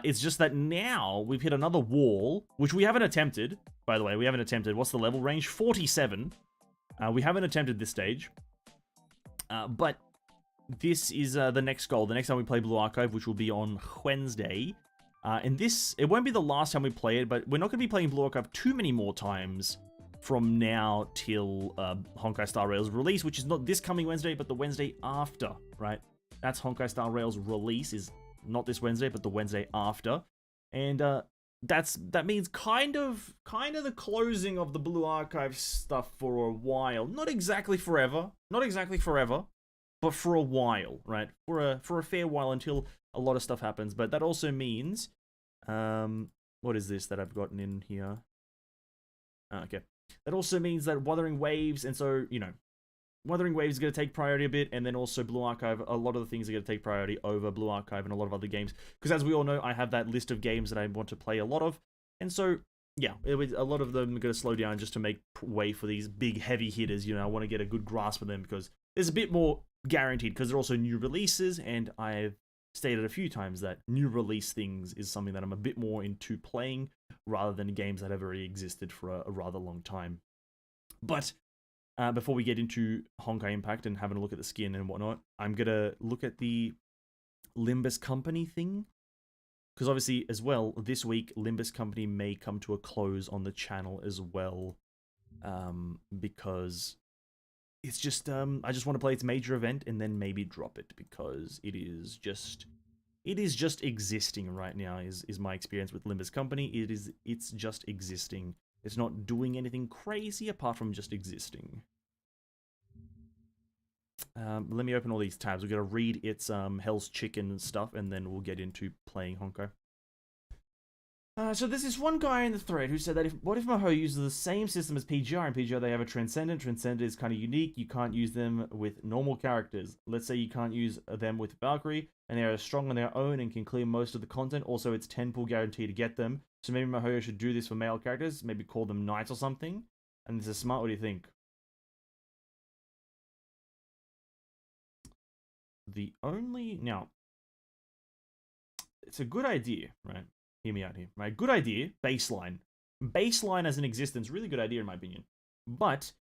[SPEAKER 1] It's just that now we've hit another wall, which we haven't attempted. By the way, we haven't attempted. What's the level range? 47. We haven't attempted this stage. But this is the next goal. The next time we play Blue Archive, which will be on Wednesday. And this, it won't be the last time we play it, but we're not going to be playing Blue Archive too many more times from now till Honkai Star Rail's release, which is not this coming Wednesday, but the Wednesday after, right? That's Honkai Star Rail's release, is not this Wednesday, but the Wednesday after. And that means kind of the closing of the Blue Archive stuff for a while. Not exactly forever, but for a while, right? For a fair while until a lot of stuff happens. But that also means, what is this that I've gotten in here? Okay. That also means that Wuthering Waves, and so, you know, Wuthering Waves is going to take priority a bit, and then also Blue Archive, a lot of the things are going to take priority over Blue Archive and a lot of other games. Because as we all know, I have that list of games that I want to play a lot of, and so, yeah, a lot of them are going to slow down just to make way for these big heavy hitters. You know, I want to get a good grasp of them because there's a bit more guaranteed, because they're also new releases, and I've stated a few times that new release things is something that I'm a bit more into playing rather than games that have already existed for a rather long time. But before we get into Honkai Impact and having a look at the skin and whatnot, I'm going to look at the Limbus Company thing. Because obviously, as well, this week, Limbus Company may come to a close on the channel as well. Because it's just, I just want to play its major event and then maybe drop it. Because it is just existing right now, is my experience with Limbus Company. It's just existing. It's not doing anything crazy apart from just existing. Let me open all these tabs. We've got to read its Hell's Chicken stuff, and then we'll get into playing Honkai. So there's this one guy in the thread who said that what if Maho uses the same system as PGR? In PGR they have a Transcendent. Transcendent is kind of unique. You can't use them with normal characters. Let's say you can't use them with Valkyrie, and they are strong on their own and can clear most of the content. Also, it's 10 pull guarantee to get them. So maybe Mahoyo should do this for male characters. Maybe call them knights or something. And this is smart. What do you think? Now, it's a good idea, right? Hear me out here, right? Good idea, baseline. Baseline as an existence, really good idea in my opinion. But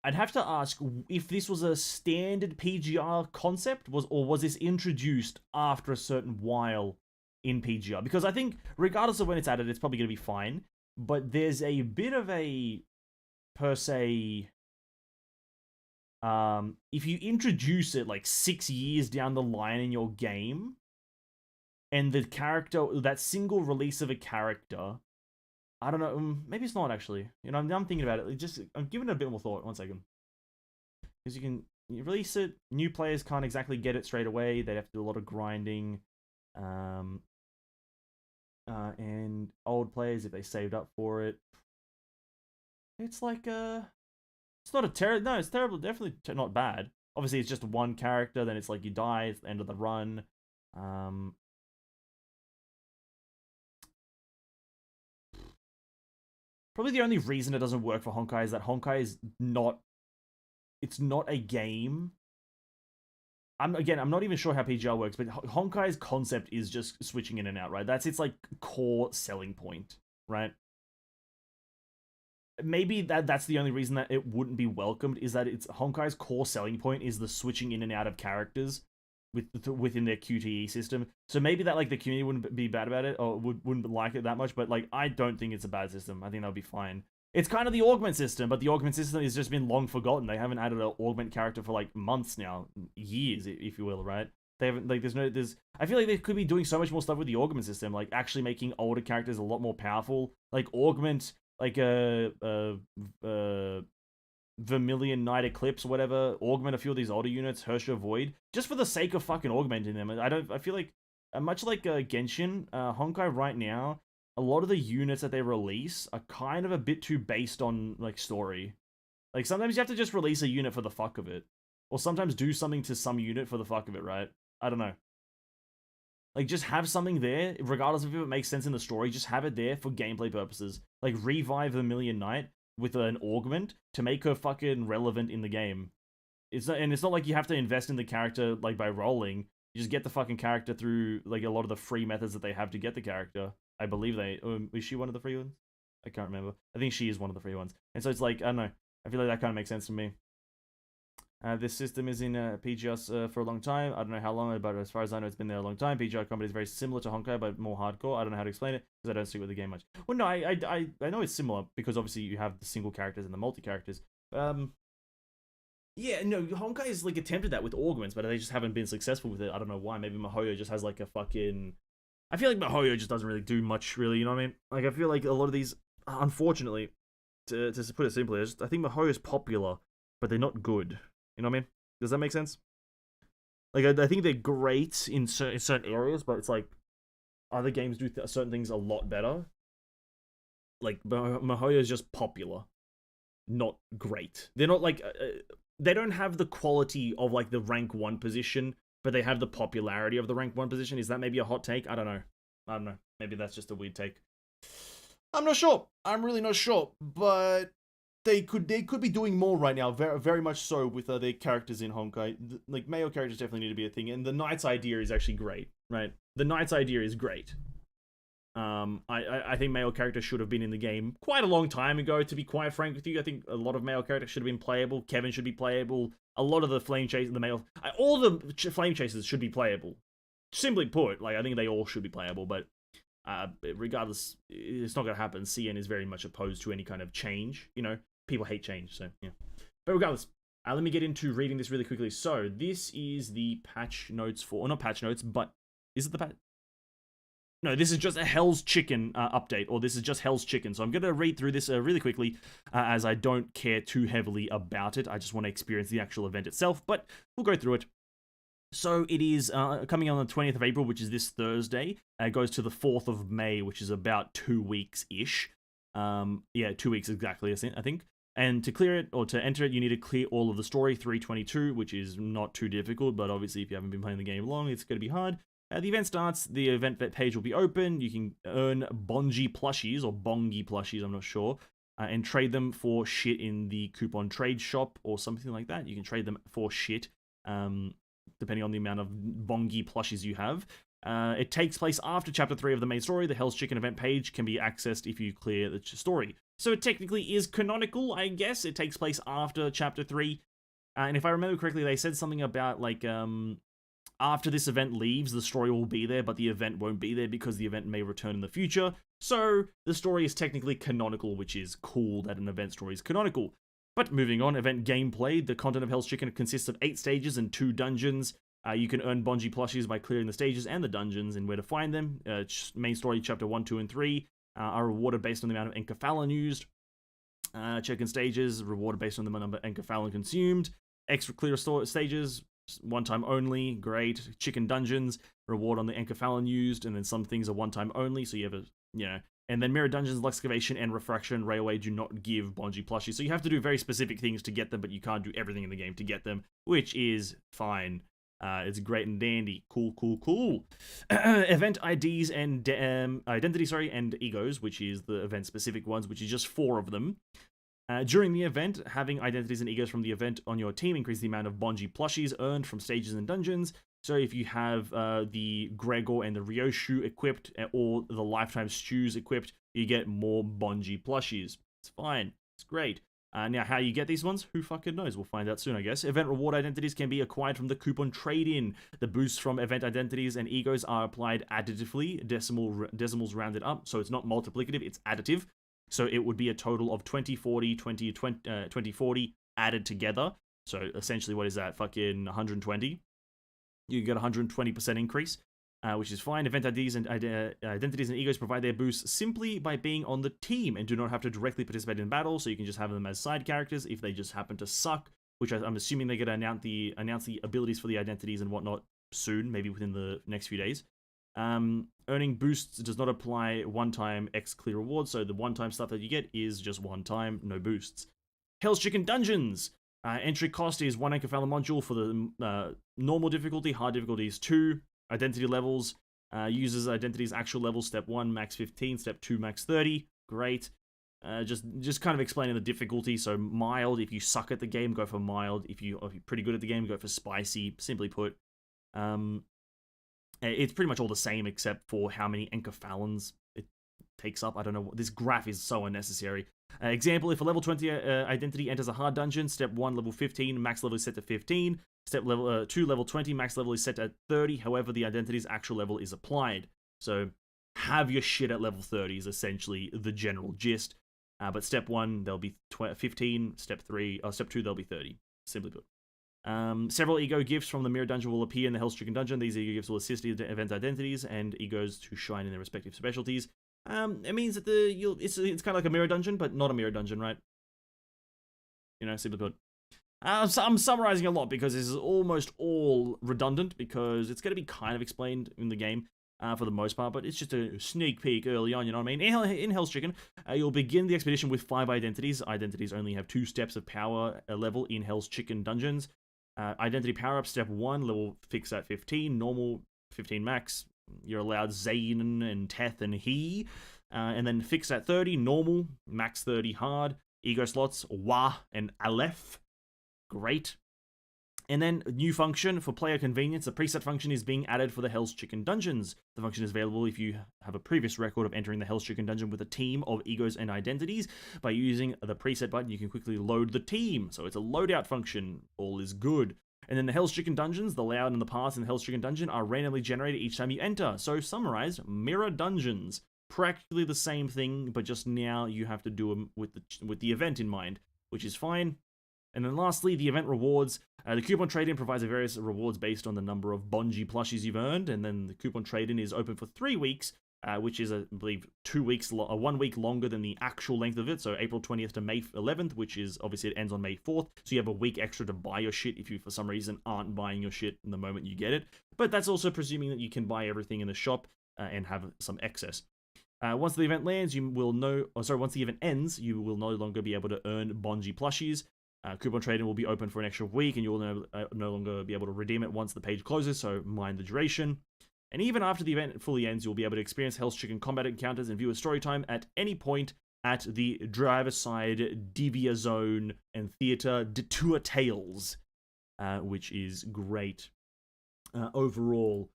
[SPEAKER 1] I'd have to ask if this was a standard PGR concept, or was this introduced after a certain while in PGR? Because I think, regardless of when it's added, it's probably going to be fine. But there's a bit of a, per se, if you introduce it like 6 years down the line in your game, and the character, that single release of a character, I don't know, maybe it's not actually. You know, I'm thinking about it. I'm giving it a bit more thought. 1 second. Because you release it, new players can't exactly get it straight away. They'd have to do a lot of grinding. And old players, if they saved up for it, it's like, it's not a terrible, no, it's terrible, definitely not bad. Obviously, it's just one character, then it's like you die, it's the end of the run. Probably the only reason it doesn't work for Honkai is that Honkai is not, it's not a game. I'm not even sure how PGR works, but Honkai's concept is just switching in and out, right? That's its like core selling point, right? Maybe that's the only reason that it wouldn't be welcomed, is that it's Honkai's core selling point is the switching in and out of characters within their QTE system. So maybe that like the community wouldn't be bad about it, or wouldn't like it that much, but like I don't think it's a bad system. I think that'll be fine. It's kind of the augment system, but the augment system has just been long forgotten. They haven't added an augment character for like months now, years, if you will, right? They haven't, like, I feel like they could be doing so much more stuff with the augment system, like actually making older characters a lot more powerful, like augment, like Vermilion Night Eclipse, whatever, augment a few of these older units, Hersha Void, just for the sake of fucking augmenting them. I feel like, much like Genshin, Honkai right now, a lot of the units that they release are kind of a bit too based on, like, story. Like, sometimes you have to just release a unit for the fuck of it. Or sometimes do something to some unit for the fuck of it, right? I don't know. Like, just have something there, regardless of if it makes sense in the story, just have it there for gameplay purposes. Like, revive the Million Knight with an augment to make her fucking relevant in the game. It's not like you have to invest in the character, like, by rolling. You just get the fucking character through, like, a lot of the free methods that they have to get the character. I believe is she one of the free ones? I can't remember. I think she is one of the free ones. And so it's like, I don't know. I feel like that kind of makes sense to me. This system is in PGS for a long time. I don't know how long, but as far as I know, it's been there a long time. PGR combat is very similar to Honkai, but more hardcore. I don't know how to explain it because I don't stick with the game much. Well, no, I know it's similar because obviously you have the single characters and the multi characters. Yeah, no, Honkai has like attempted that with augments, but they just haven't been successful with it. I don't know why. Maybe Mihoyo just has like a fucking. I feel like Mihoyo just doesn't really do much, really. You know what I mean? Like I feel like a lot of these, unfortunately, to put it simply, I think Mihoyo is popular, but they're not good. You know what I mean? Does that make sense? Like, I think they're great in certain areas, but it's like, other games do certain things a lot better. Like, Mihoyo is just popular, not great. They're not like, they don't have the quality of like the rank 1 position, but they have the popularity of the rank 1 position. Is that maybe a hot take? I don't know. Maybe that's just a weird take.
[SPEAKER 2] I'm not sure. I'm really not sure, but they could be doing more right now, very, very much so with their characters in Honkai. Like, male characters definitely need to be a thing, and the Knight's idea is actually great, right? The Knight's idea is great. I think male characters should have been in the game quite a long time ago, to be quite frank with you. I think a lot of male characters should have been playable. Kevin should be playable. A lot of the flame chasers, all the flame chasers should be playable. Simply put, like, I think they all should be playable, but regardless, it's not going to happen. CN is very much opposed to any kind of change, you know? People hate change, so yeah. But regardless, let me get into reading this really quickly. So, this is the patch notes for, or not patch notes, but is it the patch? No, this is just a Hell's Chicken update, or this is just Hell's Chicken. So I'm going to read through this really quickly, as I don't care too heavily about it. I just want to experience the actual event itself, but we'll go through it. So it is coming on the 20th of April, which is this Thursday. It goes to the 4th of May, which is about 2 weeks-ish. Yeah, 2 weeks exactly, I think. And to clear it, or to enter it, you need to clear all of the story, 322, which is not too difficult, but obviously if you haven't been playing the game long, it's going to be hard. The event starts, the event page will be open, you can earn Bonji plushies, or Bongi plushies, I'm not sure, and trade them for shit in the coupon trade shop, or something like that. You can trade them for shit, depending on the amount of Bongi plushies you have. It takes place after Chapter 3 of the main story. The Hell's Chicken event page can be accessed if you clear the story. So it technically is canonical, I guess. It takes place after Chapter 3. And if I remember correctly, they said something about, like, after this event leaves, the story will be there, but the event won't be there because the event may return in the future. So the story is technically canonical, which is cool that an event story is canonical. But moving on, event gameplay. The content of Hell's Chicken consists of 8 stages and 2 dungeons. You can earn Bonji plushies by clearing the stages and the dungeons, and where to find them. Main story, chapter 1, 2, and 3 are rewarded based on the amount of enkephalon used. Check-in stages, rewarded based on the number of enkephalon consumed. Extra clear stages, one time only, great. Chicken dungeons, reward on the enkephalon used, and then some things are one time only, so you have a, you know. And then mirror dungeons, Luxcavation, and Refraction Railway do not give Bonji plushies, so you have to do very specific things to get them, but you can't do everything in the game to get them, which is fine. It's great and dandy. Cool. Event IDs and identity, and egos, which is the event-specific ones, which is just 4 of them. During the event, having identities and egos from the event on your team increase the amount of Bonji plushies earned from stages and dungeons. So if you have the Gregor and the Ryoshu equipped, or the Lifetime Stews equipped, you get more Bonji plushies. It's fine. It's great. Now, how you get these ones? Who fucking knows? We'll find out soon, I guess. Event reward identities can be acquired from the coupon trade-in. The boosts from event identities and egos are applied additively, decimals rounded up, so it's not multiplicative, it's additive. So it would be a total of 2040, 2040 added together. So essentially, what is that? Fucking 120. You get a 120% increase, which is fine. Event IDs and identities and egos provide their boosts simply by being on the team and do not have to directly participate in battle, so you can just have them as side characters if they just happen to suck, which I'm assuming they're going to announce the abilities for the identities and whatnot soon, maybe within the next few days. Earning boosts does not apply one-time X clear rewards, so the one-time stuff that you get is just one time, no boosts. Hell's Chicken Dungeons! Entry cost is 1 enkephalon module for the normal difficulty, hard difficulty is 2. Identity levels,
[SPEAKER 1] Users' identities actual level, step 1, max 15, step 2, max 30. Great. Just kind of explaining the difficulty. So mild, if you suck at the game, go for mild. If you're pretty good at the game, go for spicy. Simply put, it's pretty much all the same except for how many enkephalons it takes up. I don't know. This graph is so unnecessary. Example, if a level 20 identity enters a hard dungeon, step 1, level 15, max level is set to 15. Step level 2, level 20, max level is set at 30. However, the identity's actual level is applied. So have your shit at level 30 is essentially the general gist. But step 1, there'll be 15. Step 2, there'll be 30. Simply put. Several ego gifts from the mirror dungeon will appear in the Hellstricken dungeon. These ego gifts will assist the event identities and egos to shine in their respective specialties. It means that it's kind of like a mirror dungeon, but not a mirror dungeon, right? You know, simply put. So I'm summarizing a lot because this is almost all redundant because it's going to be kind of explained in the game for the most part, but it's just a sneak peek early on, you know what I mean? In Hellstricken, you'll begin the expedition with 5 identities. Identities only have 2 steps of power level in Hell's Chicken dungeons. Identity power-up, step 1, level fixed at 15, normal 15 max. You're allowed Zayn and Teth and He. And then fixed at 30, normal, max 30 hard. Ego slots, Wa and Aleph. Great. And then new function for player convenience. The preset function is being added for the Hell's Chicken dungeons. The function is available if you have a previous record of entering the Hell's Chicken dungeon with a team of egos and identities. By using the preset button, you can quickly load the team. So it's a loadout function. All is good. And then the Hell's Chicken dungeons, the layout and the paths in the Hell's Chicken dungeon are randomly generated each time you enter. So summarized, mirror dungeons. Practically the same thing, but just now you have to do them with the event in mind, which is fine. And then lastly, the event rewards. The coupon trade-in provides various rewards based on the number of Bungie plushies you've earned, and then the coupon trade-in is open for 3 weeks, which is, I believe, 1 week longer than the actual length of it, so April 20th to May 11th, which is, obviously, it ends on May 4th, so you have a week extra to buy your shit if you, for some reason, aren't buying your shit the moment you get it. But that's also presuming that you can buy everything in the shop and have some excess. Once the event lands, once the event ends, you will no longer be able to earn Bungie plushies. Coupon trading will be open for an extra week, and you will no longer be able to redeem it once the page closes, so mind the duration. And even after the event fully ends, you'll be able to experience Hell's Chicken combat encounters and view a story time at any point at the driver's side, Divia Zone, and Theater Detour Tales, which is great. Overall,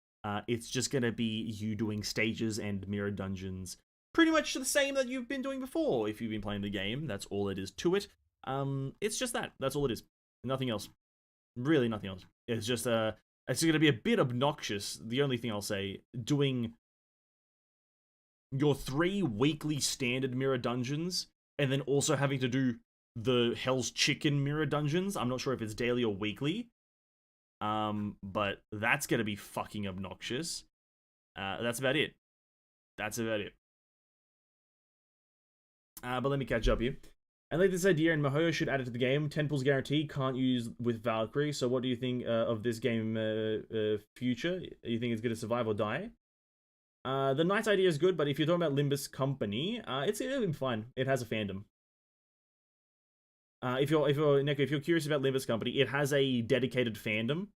[SPEAKER 1] it's just going to be you doing stages and mirror dungeons. Pretty much the same that you've been doing before if you've been playing the game. That's all it is to it. It's just that. That's all it is. Nothing else. Really nothing else. It's just, it's going to be a bit obnoxious, the only thing I'll say, doing your 3 weekly standard mirror dungeons, and then also having to do the Hell's Chicken mirror dungeons. I'm not sure if it's daily or weekly, but that's going to be fucking obnoxious. That's about it. That's about it. But let me catch up here. I like this idea, and Mihoyo should add it to the game. 10 pulls guarantee, can't use with Valkyrie. So what do you think of this game future? You think it's going to survive or die? The Knight's idea is good, but if you're talking about Limbus Company, it'll be fine. It has a fandom. If you're curious about Limbus Company, it has a dedicated fandom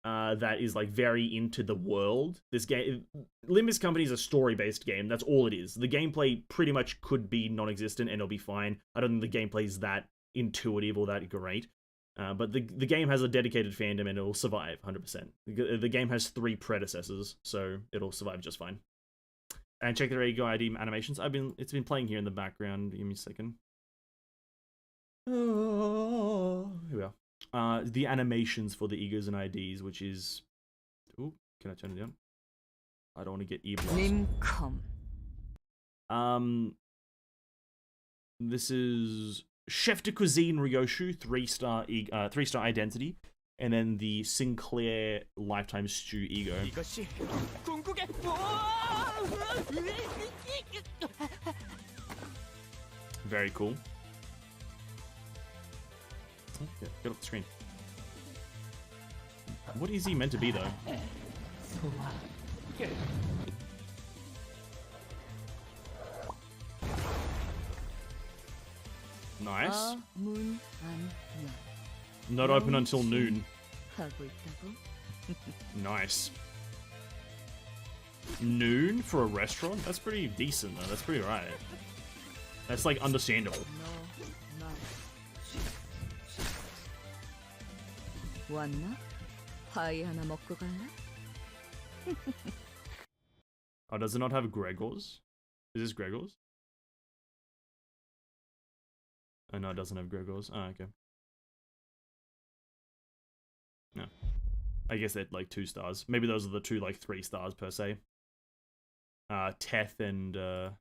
[SPEAKER 1] that is like very into the world. This game, Limbus Company, is a story-based game. That's all it is. The gameplay pretty much could be non-existent and it'll be fine. I don't think the gameplay is that intuitive or that great. But the game has a dedicated fandom and it'll survive 100%. The game has 3 predecessors, so it'll survive just fine. And check their Ego ID animations. It's been playing here in the background. Give me a second. Oh, here we are. The animations for the egos and IDs, which is... Ooh, can I turn it down? I don't want to get ear blast. This is Chef de Cuisine Ryoshu, 3-star identity, and then the Sinclair Lifetime Stew ego. Very cool. Yeah, get off the screen. What is he meant to be, though? Nice. Not open until noon. Nice. Noon for a restaurant? That's pretty decent, though. That's pretty right. That's, like, understandable. Oh, does it not have Gregor's? Is this Gregor's? Oh, no, it doesn't have Gregor's. Oh, okay. No. I guess they're, like, 2 stars. Maybe those are the 2, like, 3 stars, per se. Teth and, yeah,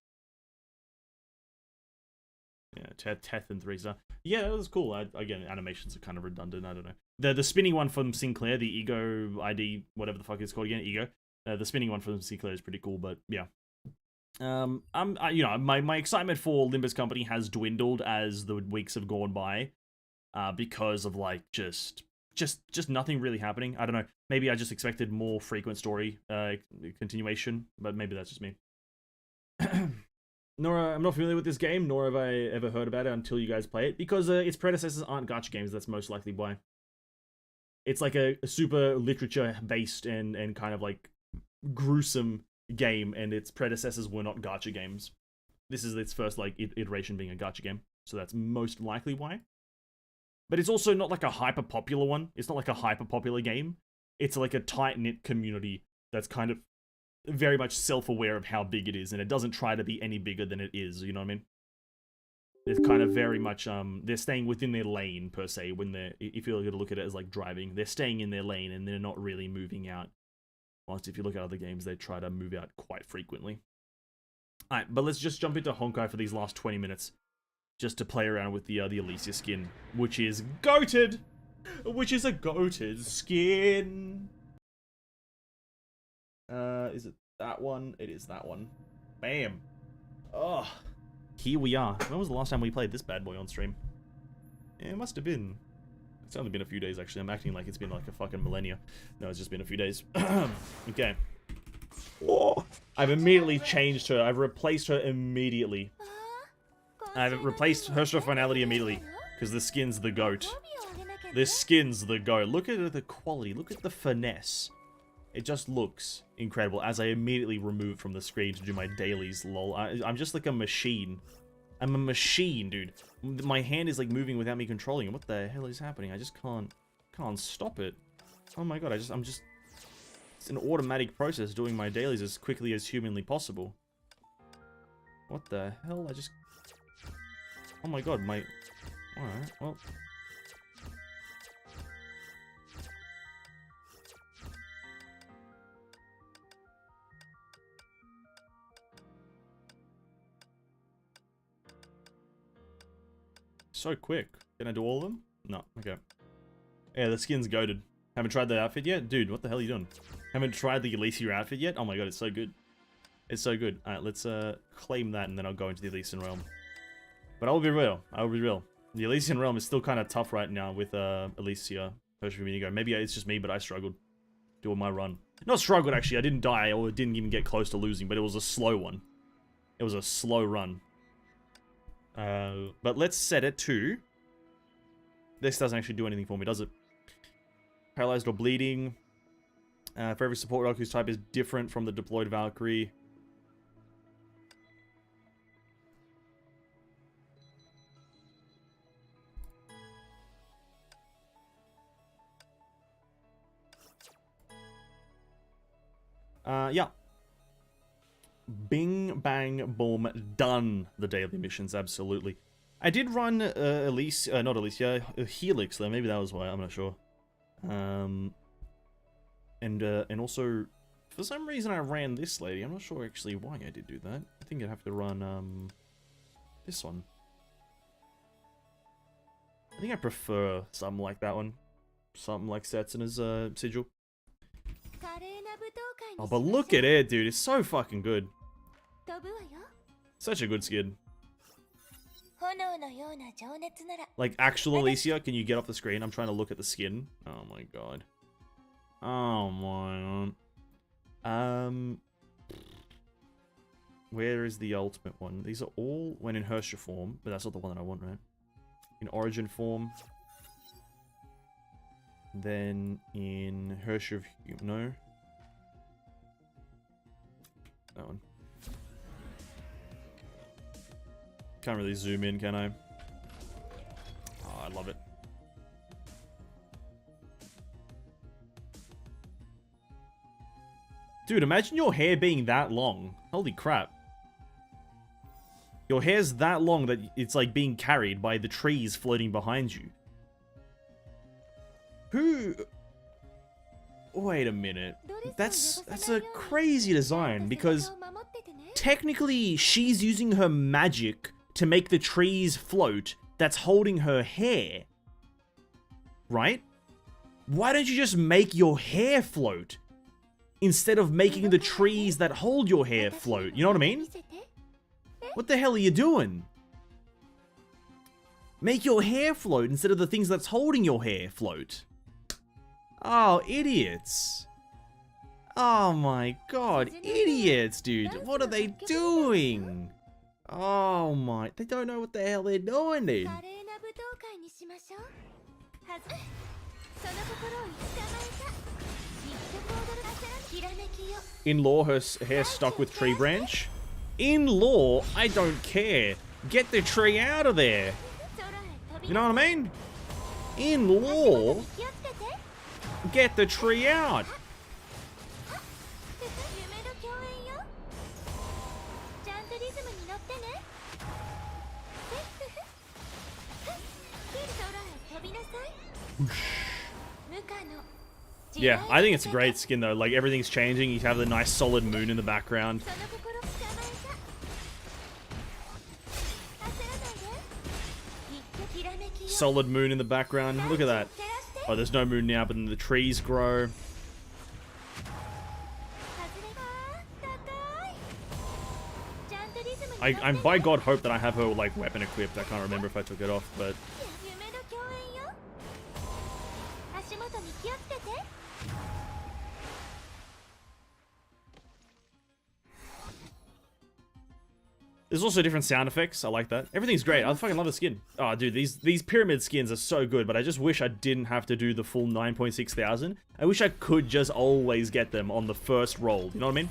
[SPEAKER 1] Teth and 3 star. Yeah, that was cool. Again, animations are kind of redundant. I don't know. The spinning one from Sinclair, the Ego ID, whatever the fuck it's called again, Ego. The spinning one from Sinclair is pretty cool, but yeah. You know, my excitement for Limbus Company has dwindled as the weeks have gone by, because of like just nothing really happening. I don't know. Maybe I just expected more frequent story continuation, but maybe that's just me. Nor I'm not familiar with this game, nor have I ever heard about it until you guys play it, because its predecessors aren't gacha games. That's most likely why. It's like a super literature-based and kind of like gruesome game, and its predecessors were not gacha games. This is its first like iteration being a gacha game, so that's most likely why. But it's also not like a hyper popular one. It's not like a hyper popular game. It's like a tight knit community that's kind of very much self-aware of how big it is, and it doesn't try to be any bigger than it is, you know what I mean? It's kind of very much, they're staying within their lane, per se, when they're, if you're going to look at it as, like, driving, they're staying in their lane, and they're not really moving out. Whilst if you look at other games, they try to move out quite frequently. Alright, but let's just jump into Honkai for these last 20 minutes, just to play around with the Elysia skin, which is goated! Which is a goated skin! Is it that one? It is that one. Bam. Oh, here we are. When was the last time we played this bad boy on stream? Yeah, it must have been. It's only been a few days, actually. I'm acting like it's been like a fucking millennia. No, it's just been a few days. Okay. Oh, I've immediately changed her. I've replaced her immediately. I've replaced her finality immediately, because the skin's the goat. This skin's the goat. Look at the quality. Look at the finesse. It just looks incredible as I immediately remove from the screen to do my dailies, lol. I'm just like a machine. I'm a machine, dude. My hand is like moving without me controlling it. What the hell is happening? I just can't stop it. Oh my god, I'm just... It's an automatic process doing my dailies as quickly as humanly possible. What the hell? Oh my god, my... Alright, well... So quick. Can I do all of them? No. Okay. Yeah, the skin's goated. Haven't tried the outfit yet? Dude, what the hell are you doing? Haven't tried the Elysia outfit yet? Oh my god, it's so good. It's so good. Alright, let's claim that and then I'll go into the Elysian Realm. But I will be real. I will be real. The Elysian Realm is still kind of tough right now with Elysia. Maybe it's just me, but I struggled doing my run. Not struggled, actually. I didn't die or didn't even get close to losing, but it was a slow one. It was a slow run. But let's set it to... This doesn't actually do anything for me, does it? Paralyzed or bleeding. For every support rock whose type is different from the deployed Valkyrie. Yeah. Bing, bang, boom, done the daily missions, absolutely. I did run not Elysia, Helix though, maybe that was why, I'm not sure. And also, for some reason I ran this lady, I'm not sure actually why I did do that. I think I'd have to run, this one. I think I prefer something like that one. Something like Setsuna's, sigil. Oh, but look at it, dude, it's so fucking good. Such a good skin. Like, actual Elysia, can you get off the screen? I'm trying to look at the skin. Oh my god. Oh my god. Where is the ultimate one? These are all when in Hersha form, but that's not the one that I want, right? In Origin form. Then in Hersha of... No. That one. Can't really zoom in, can I? Oh, I love it. Dude, imagine your hair being that long. Holy crap. Your hair's that long that it's like being carried by the trees floating behind you. Who... Wait a minute. That's a crazy design because technically she's using her magic to make the trees float that's holding her hair. Right? Why don't you just make your hair float instead of making the trees that hold your hair float? You know what I mean? What the hell are you doing? Make your hair float instead of the things that's holding your hair float. Oh, idiots. Oh my god, idiots, dude. What are they doing? Oh my, they don't know what the hell they're doing, dude. In law, her hair stuck with tree branch. In law, I don't care. Get the tree out of there. You know what I mean? In law, get the tree out. Yeah, I think it's a great skin though. Like everything's changing. You have the nice solid moon in the background. Solid moon in the background. Look at that. Oh, there's no moon now, but then the trees grow. I by God hope that I have her like weapon equipped. I can't remember if I took it off, but there's also different sound effects. I like that. Everything's great. I fucking love the skin. Oh, dude, these pyramid skins are so good, but I just wish I didn't have to do the full 9.6 thousand. I wish I could just always get them on the first roll. You know what I mean?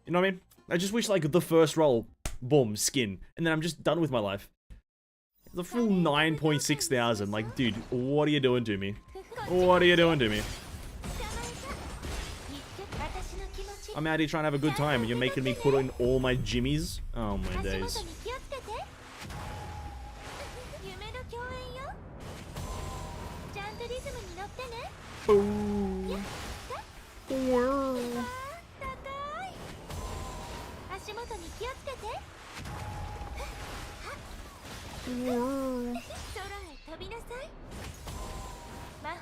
[SPEAKER 1] You know what I mean? I just wish, like, the first roll, boom, skin. And then I'm just done with my life. The full 9.6 thousand. Like, dude, what are you doing to me? What are you doing to me? I'm out here trying to have a good time and you're making me put in all my jimmies? Oh my days. Boom.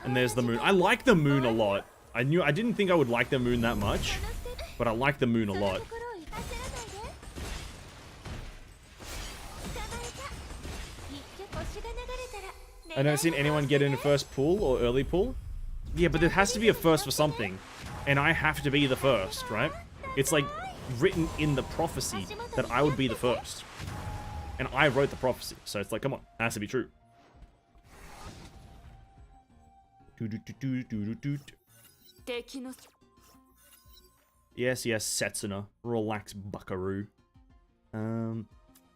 [SPEAKER 1] And there's the moon. I like the moon a lot. I didn't think I would like the moon that much, but I like the moon a lot. I've never seen anyone get in first pool or early pool. Yeah, but there has to be a first for something. And I have to be the first, right? It's like written in the prophecy that I would be the first. And I wrote the prophecy, so it's like, come on, it has to be true. Yes, yes, Setsuna. Relax, buckaroo.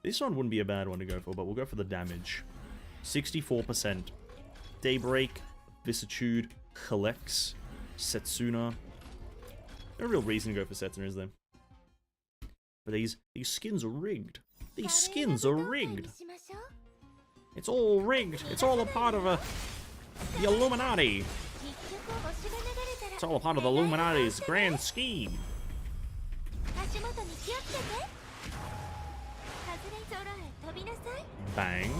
[SPEAKER 1] This one wouldn't be a bad one to go for, but we'll go for the damage. 64%. Daybreak, Vicissitude, Collects, Setsuna. No real reason to go for Setsuna, is there? But these skins are rigged. These skins are rigged. It's all rigged. It's all a part of the Illuminati. It's all a part of the Illuminati's grand scheme. Bang.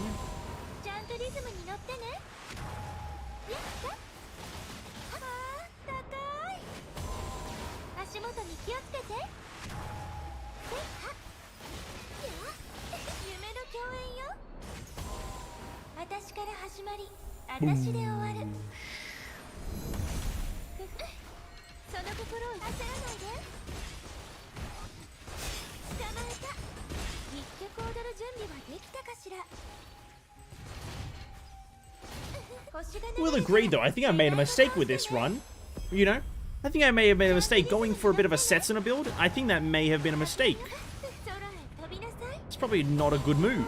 [SPEAKER 1] Boom. We'll agree though, I think I made a mistake with this run. You know? I think I may have made a mistake going for a bit of a Setsuna build. I think that may have been a mistake. It's probably not a good move.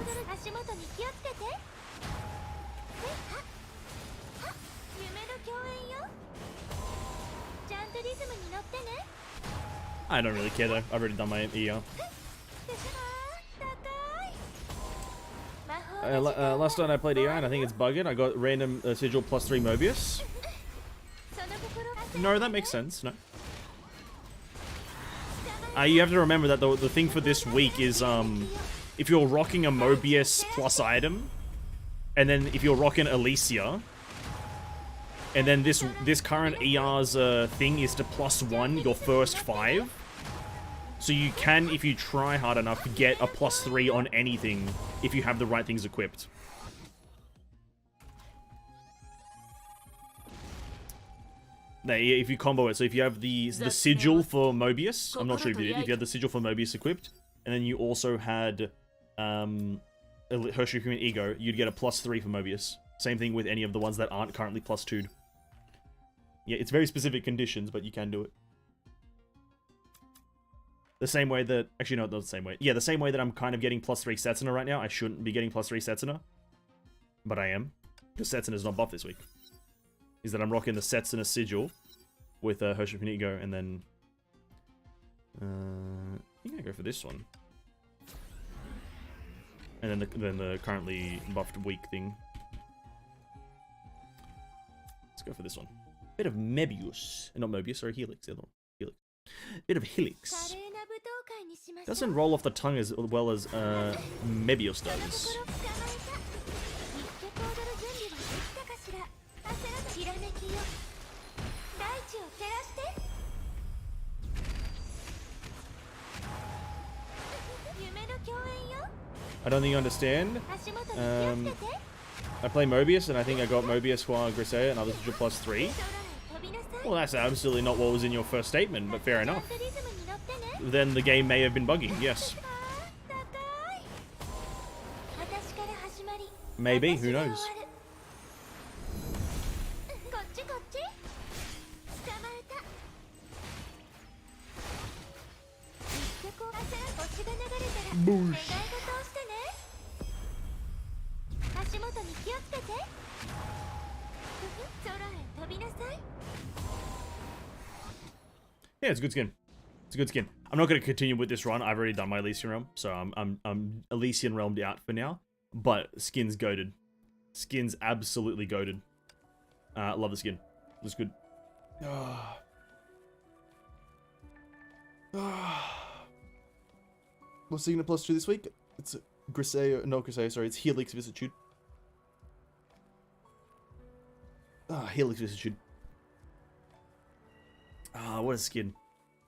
[SPEAKER 1] I don't really care though. I've already done my ER. Last night I played ER and I think it's bugged. I got random sigil +3 Mobius. No, that makes sense. No. You have to remember that the thing for this week is if you're rocking a Mobius plus item, and then if you're rocking Alicia, and then this current ER's thing is to +1 your first 5. So you can, if you try hard enough, get a +3 on anything if you have the right things equipped. If you combo it, so if you have the sigil for Mobius, I'm not sure if you did, if you had the sigil for Mobius equipped, and then you also had Hershey Human Ego, you'd get a +3 for Mobius. Same thing with any of the ones that aren't currently +2'd. Yeah, it's very specific conditions, but you can do it. The same way that... Actually, no, not the same way. Yeah, the same way that I'm kind of getting +3 Setsuna right now. I shouldn't be getting +3 Setsuna. But I am. Because Setsuna's not buffed this week. Is that I'm rocking the Setsuna Sigil with Hershey Ego, and then... I think I go for this one. And then the currently buffed weak thing. Let's go for this one. Bit of Mebius. Not Mobius, sorry, Helix. The other one. Helix. Bit of Helix. Doesn't roll off the tongue as well as Mebius does. I don't think you understand. I play Mobius, and I think I got Mobius while Griseia and others which are +3. Well, that's absolutely not what was in your first statement, but fair enough. Then the game may have been bugging, yes. Maybe, who knows? Boosh. Yeah, it's a good skin. It's a good skin. I'm not going to continue with this run. I've already done my Elysian Realm, so I'm Elysian Realmed out for now. But skin's goated. Skin's absolutely goated. Love the skin. Looks good. What's Signet +2 this week? It's Griseia, no Griseia, sorry, it's Helix Vicissitude. Helix Vicissitude. What a skin.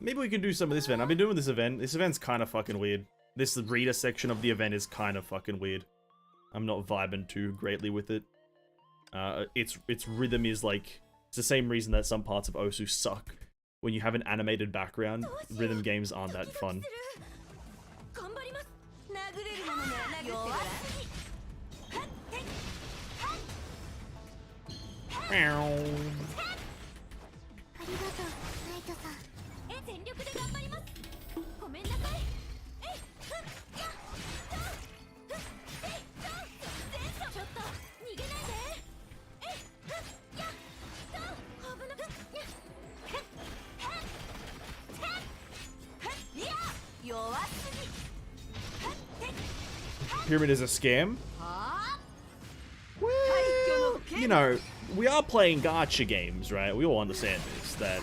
[SPEAKER 1] Maybe we can do some of this event. I've been doing this event. This event's kind of fucking weird. This reader section of the event is kind of fucking weird. I'm not vibing too greatly with it. Its rhythm is like... It's the same reason that some parts of Osu suck. When you have an animated background, rhythm games aren't that fun. Pyramid is a scam? Well, you know, we are playing gacha games, right? We all understand this, that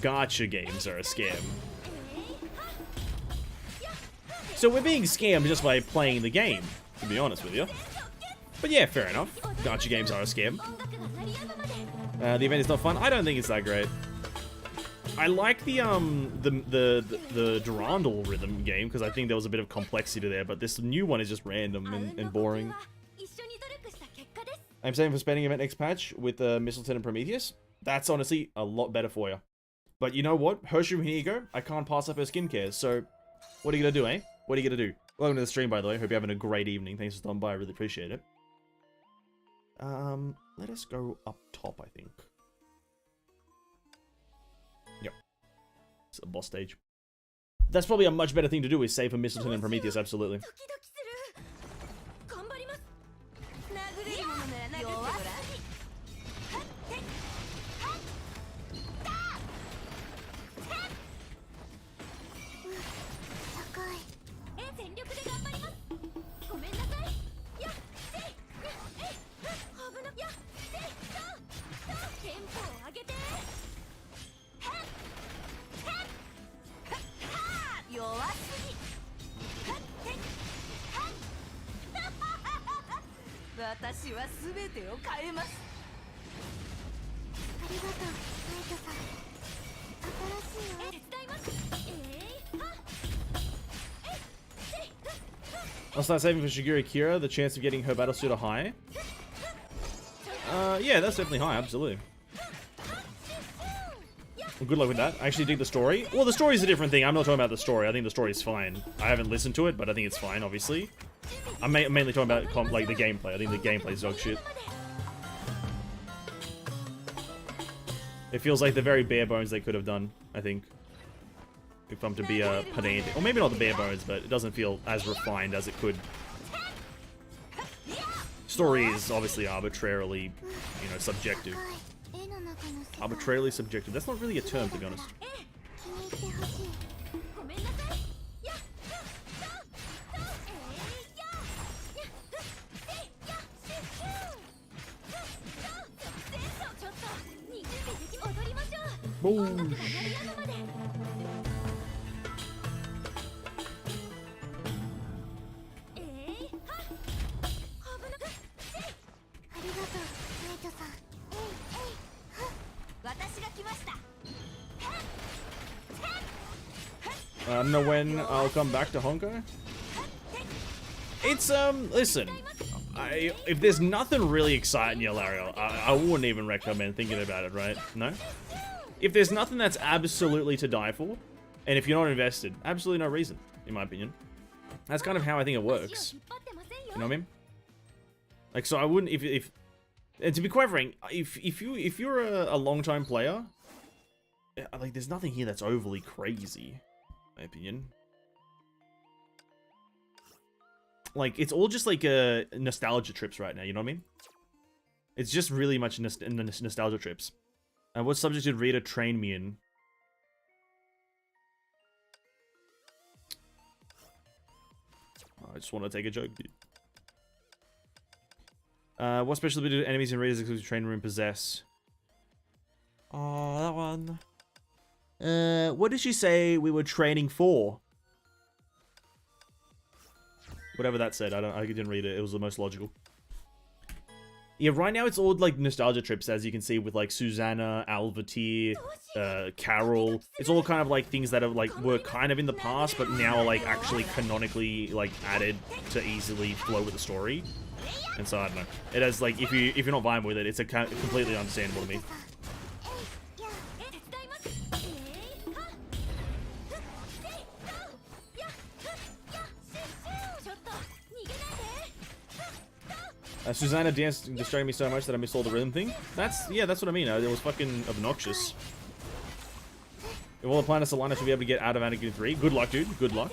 [SPEAKER 1] gacha games are a scam. So we're being scammed just by playing the game, to be honest with you. But yeah, fair enough. Gacha games are a scam. The event is not fun. I don't think it's that great. I like the Durandal rhythm game because I think there was a bit of complexity there, but this new one is just random and boring. I'm saying for spending event next patch with Mistleton and Prometheus, that's honestly a lot better for you. But you know what? Hershey, here you go. I can't pass up her skincare, so what are you gonna do, eh? What are you gonna do? Welcome to the stream, by the way. Hope you're having a great evening. Thanks for stopping by. I really appreciate it. Let us go up top, I think. Yep. boss stage. That's probably a much better thing to do, is save for Mistleton and Prometheus, absolutely. I'll start saving for Shigure Kira, the chance of getting her battle suit high. Yeah, that's definitely high, absolutely. Well, good luck with that. I actually dig the story. Well, the story's a different thing. I'm not talking about the story. I think the story's fine. I haven't listened to it, but I think it's fine, obviously. I'm mainly talking about like the gameplay. I think the gameplay's dog shit. It feels like the very bare bones they could have done, I think. If I'm to be pedantic. Or maybe not the bare bones, but it doesn't feel as refined as it could. Story is obviously arbitrarily, you know, subjective. Arbitrarily subjective. That's not really a term, to be honest. Boosh. I don't know when I'll come back to Honkai. It's, listen. If there's nothing really exciting you, Lario, I wouldn't even recommend thinking about it, right? No? If there's nothing that's absolutely to die for, and if you're not invested, absolutely no reason, in my opinion. That's kind of how I think it works. You know what I mean? Like, so I wouldn't, if and to be quite frank, if you're a long-time player, like, there's nothing here that's overly crazy, in my opinion. Like, it's all just like nostalgia trips right now, you know what I mean? It's just really much nostalgia trips. And what subject did Rita train me in? Oh, I just want to take a joke, dude. What special ability do enemies in Rita's exclusive training room possess? Oh, that one. What did she say we were training for? Whatever that said, I didn't read it. It was the most logical. Yeah, right now it's all like nostalgia trips, as you can see with like Susanna, Alvatir, Carol. It's all kind of like things that are like were kind of in the past, but now are like actually canonically like added to easily flow with the story. And so I don't know. It has like if you're not vibing with it, it's completely understandable to me. Susanna distracted me so much that I missed all the rhythm thing. That's what I mean. It was fucking obnoxious. If all the planets align, I should be able to get out of Anakin 3. Good luck, dude. Good luck.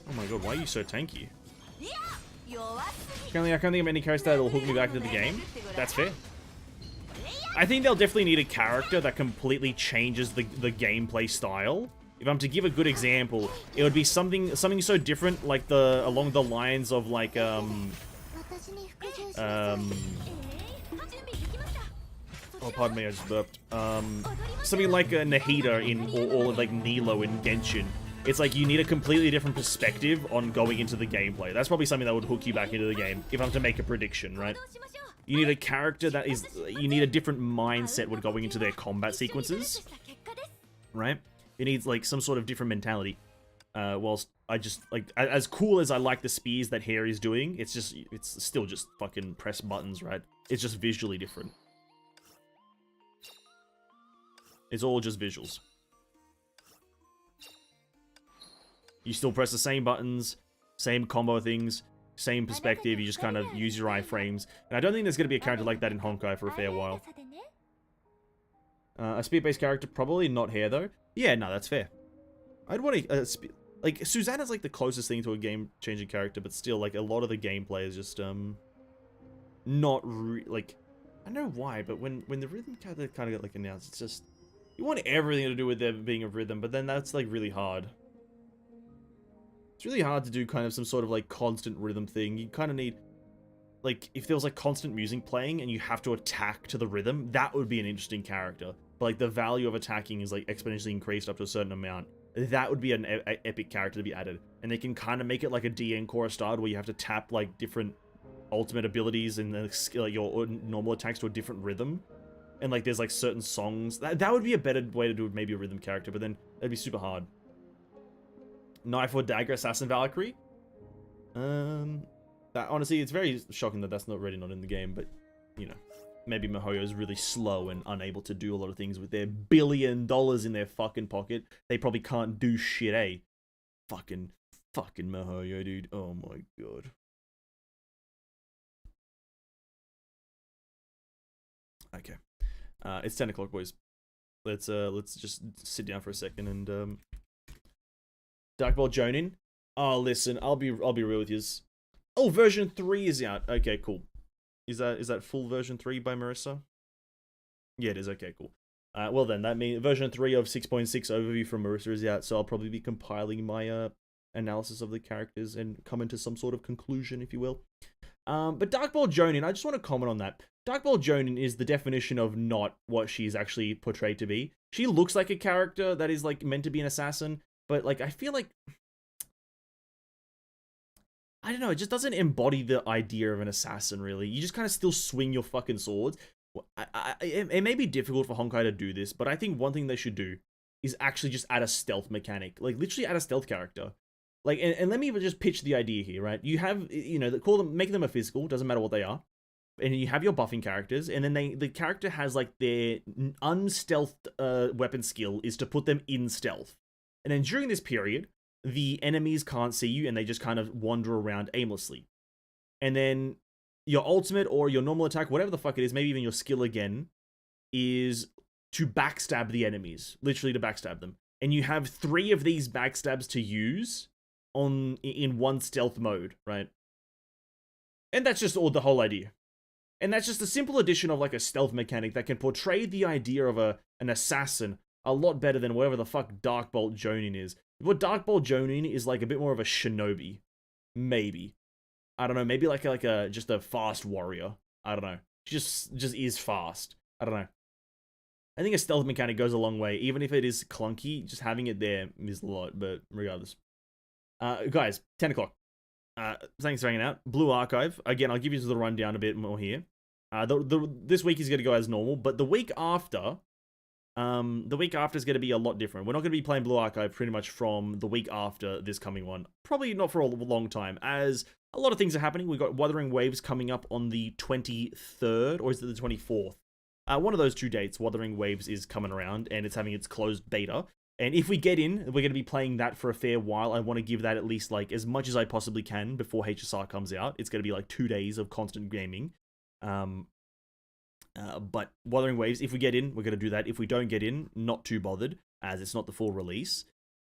[SPEAKER 1] Oh my god, why are you so tanky? Currently, I can't think of any character that'll hook me back into the game. That's fair. I think they'll definitely need a character that completely changes the gameplay style. If I'm to give a good example, it would be something so different, like along the lines of like oh, pardon me, I just burped. Something like a Nahida or like Nilo in Genshin. It's like you need a completely different perspective on going into the gameplay. That's probably something that would hook you back into the game, if I'm to make a prediction, right? You need a character that is... You need a different mindset when going into their combat sequences, right? It needs, like, some sort of different mentality. Whilst I just, like, as cool as I like the spears that Harry's doing, it's still just fucking press buttons, right? It's just visually different. It's all just visuals. You still press the same buttons, same combo things, same perspective, you just kind of use your iframes. And I don't think there's going to be a character like that in Honkai for a fair while. A speed-based character, probably not hair though. Yeah, no, that's fair. I'd want to, like, Susanna's like the closest thing to a game-changing character, but still, like, a lot of the gameplay is just, not like, I don't know why, but when the rhythm kind of got, like, announced, it's just, you want everything to do with there being a rhythm, but then that's, like, really hard. It's really hard to do kind of some sort of, like, constant rhythm thing. You kind of need, like, if there was, like, constant music playing and you have to attack to the rhythm, that would be an interesting character. But, like, the value of attacking is, like, exponentially increased up to a certain amount. That would be an epic character to be added. And they can kind of make it like a DN core style where you have to tap, like, different ultimate abilities and like, your normal attacks to a different rhythm. And, like, there's, like, certain songs. That would be a better way to do maybe a rhythm character, but then that'd be super hard. Knife or Dagger Assassin Valkyrie? That, honestly, it's very shocking that that's not in the game, but, you know. Maybe MiHoYo is really slow and unable to do a lot of things with their $1 billion in their fucking pocket. They probably can't do shit, eh? Fucking MiHoYo, dude. Oh my god. Okay. It's 10 o'clock, boys. Let's just sit down for a second and, Dark Ball Jonin? Oh, listen, I'll be real with yous. Oh, version 3 is out. Okay, cool. Is that full version 3 by Marissa? Yeah, it is. Okay, cool. Well then, that means version 3 of 6.6 overview from Marissa is out, so I'll probably be compiling my analysis of the characters and come into some sort of conclusion, if you will. But Dark Ball Jonin, I just want to comment on that. Dark Ball Jonin is the definition of not what she's actually portrayed to be. She looks like a character that is, like, meant to be an assassin, but, like, I feel like, I don't know, it just doesn't embody the idea of an assassin, really. You just kind of still swing your fucking swords. It may be difficult for Honkai to do this, but I think one thing they should do is actually just add a stealth mechanic. Like, literally add a stealth character. Like, and let me just pitch the idea here, right? You have, you know, make them a physical, doesn't matter what they are. And you have your buffing characters, and then the character has, like, their unstealthed weapon skill is to put them in stealth. And then during this period, the enemies can't see you and they just kind of wander around aimlessly. And then your ultimate or your normal attack, whatever the fuck it is, maybe even your skill again, is to backstab the enemies. Literally to backstab them. And you have 3 of these backstabs to use in one stealth mode, right? And that's just the whole idea. And that's just a simple addition of, like, a stealth mechanic that can portray the idea of an assassin a lot better than whatever the fuck Dark Bolt Jonin is. What Dark Ball Jonin is, like, a bit more of a shinobi. Maybe. I don't know, maybe like just a fast warrior. I don't know. She just is fast. I don't know. I think a stealth mechanic goes a long way. Even if it is clunky, just having it there is a lot, but regardless. Guys, 10 o'clock. Thanks for hanging out. Blue Archive. Again, I'll give you the rundown a bit more here. This week is going to go as normal, but the week after... is going to be a lot different. We're not going to be playing Blue Archive pretty much from the week after this coming one. Probably not for a long time, as a lot of things are happening. We've got Wuthering Waves coming up on the 23rd, or is it the 24th? One of those 2 dates, Wuthering Waves is coming around, and it's having its closed beta. And if we get in, we're going to be playing that for a fair while. I want to give that at least, like, as much as I possibly can before HSR comes out. It's going to be, like, 2 days of constant gaming. But Wuthering Waves, if we get in, we're going to do that. If we don't get in, not too bothered, as it's not the full release.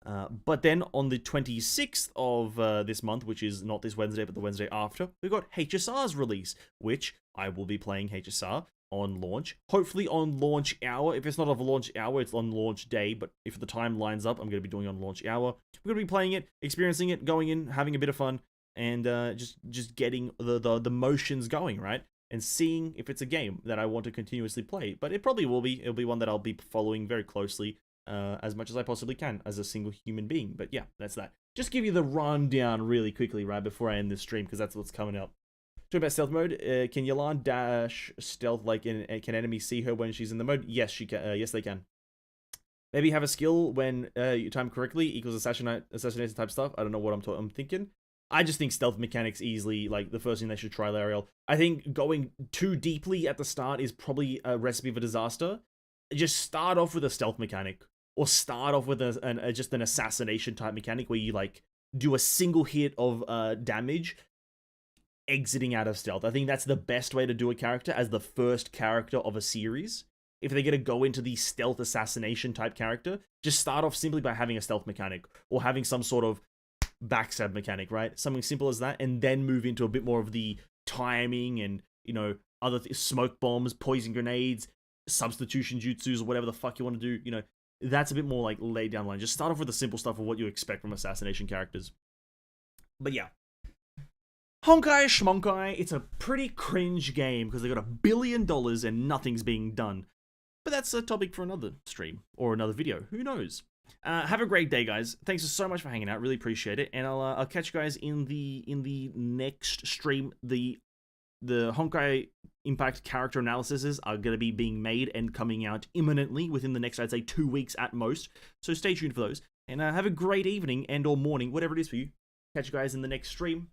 [SPEAKER 1] But then on the 26th of this month, which is not this Wednesday, but the Wednesday after, we've got HSR's release, which I will be playing HSR on launch. Hopefully on launch hour. If it's not on launch hour, it's on launch day. But if the time lines up, I'm going to be doing it on launch hour. We're going to be playing it, experiencing it, going in, having a bit of fun, and just getting the motions going, right? And seeing if it's a game that I want to continuously play. But it probably will be. It'll be one that I'll be following very closely as much as I possibly can as a single human being. But yeah, that's that. Just give you the rundown really quickly, right, before I end this stream, because that's what's coming up. Talking about stealth mode, can Yelan dash stealth like can enemies see her when she's in the mode? Yes, she can. Yes, they can. Maybe have a skill when you time correctly equals assassination type stuff. I don't know what I'm thinking. I just think stealth mechanics easily, like, the first thing they should try, L'Ariel. I think going too deeply at the start is probably a recipe for disaster. Just start off with a stealth mechanic. Or start off with just an assassination type mechanic where you, like, do a single hit of damage
[SPEAKER 2] exiting out of stealth. I think that's the best way to do a character as the first character of a series. If they're going to go into the stealth assassination type character, just start off simply by having a stealth mechanic or having some sort of backstab mechanic, right? Something simple as that, and then move into a bit more of the timing and, you know, other smoke bombs, poison grenades, substitution jutsus, or whatever the fuck you want to do. You know, that's a bit more like laid down line. Just start off with the simple stuff of what you expect from assassination characters. But yeah. Honkai Schmonkai, it's a pretty cringe game because they got $1 billion and nothing's being done. But that's a topic for another stream or another video. Who knows? Have a great day, guys. Thanks so much for hanging out. Really appreciate it. And I'll catch you guys in the next stream. The Honkai Impact character analyses are going to be being made and coming out imminently within the next, I'd say, 2 weeks at most. So stay tuned for those. And have a great evening and or morning, whatever it is for you. Catch you guys in the next stream.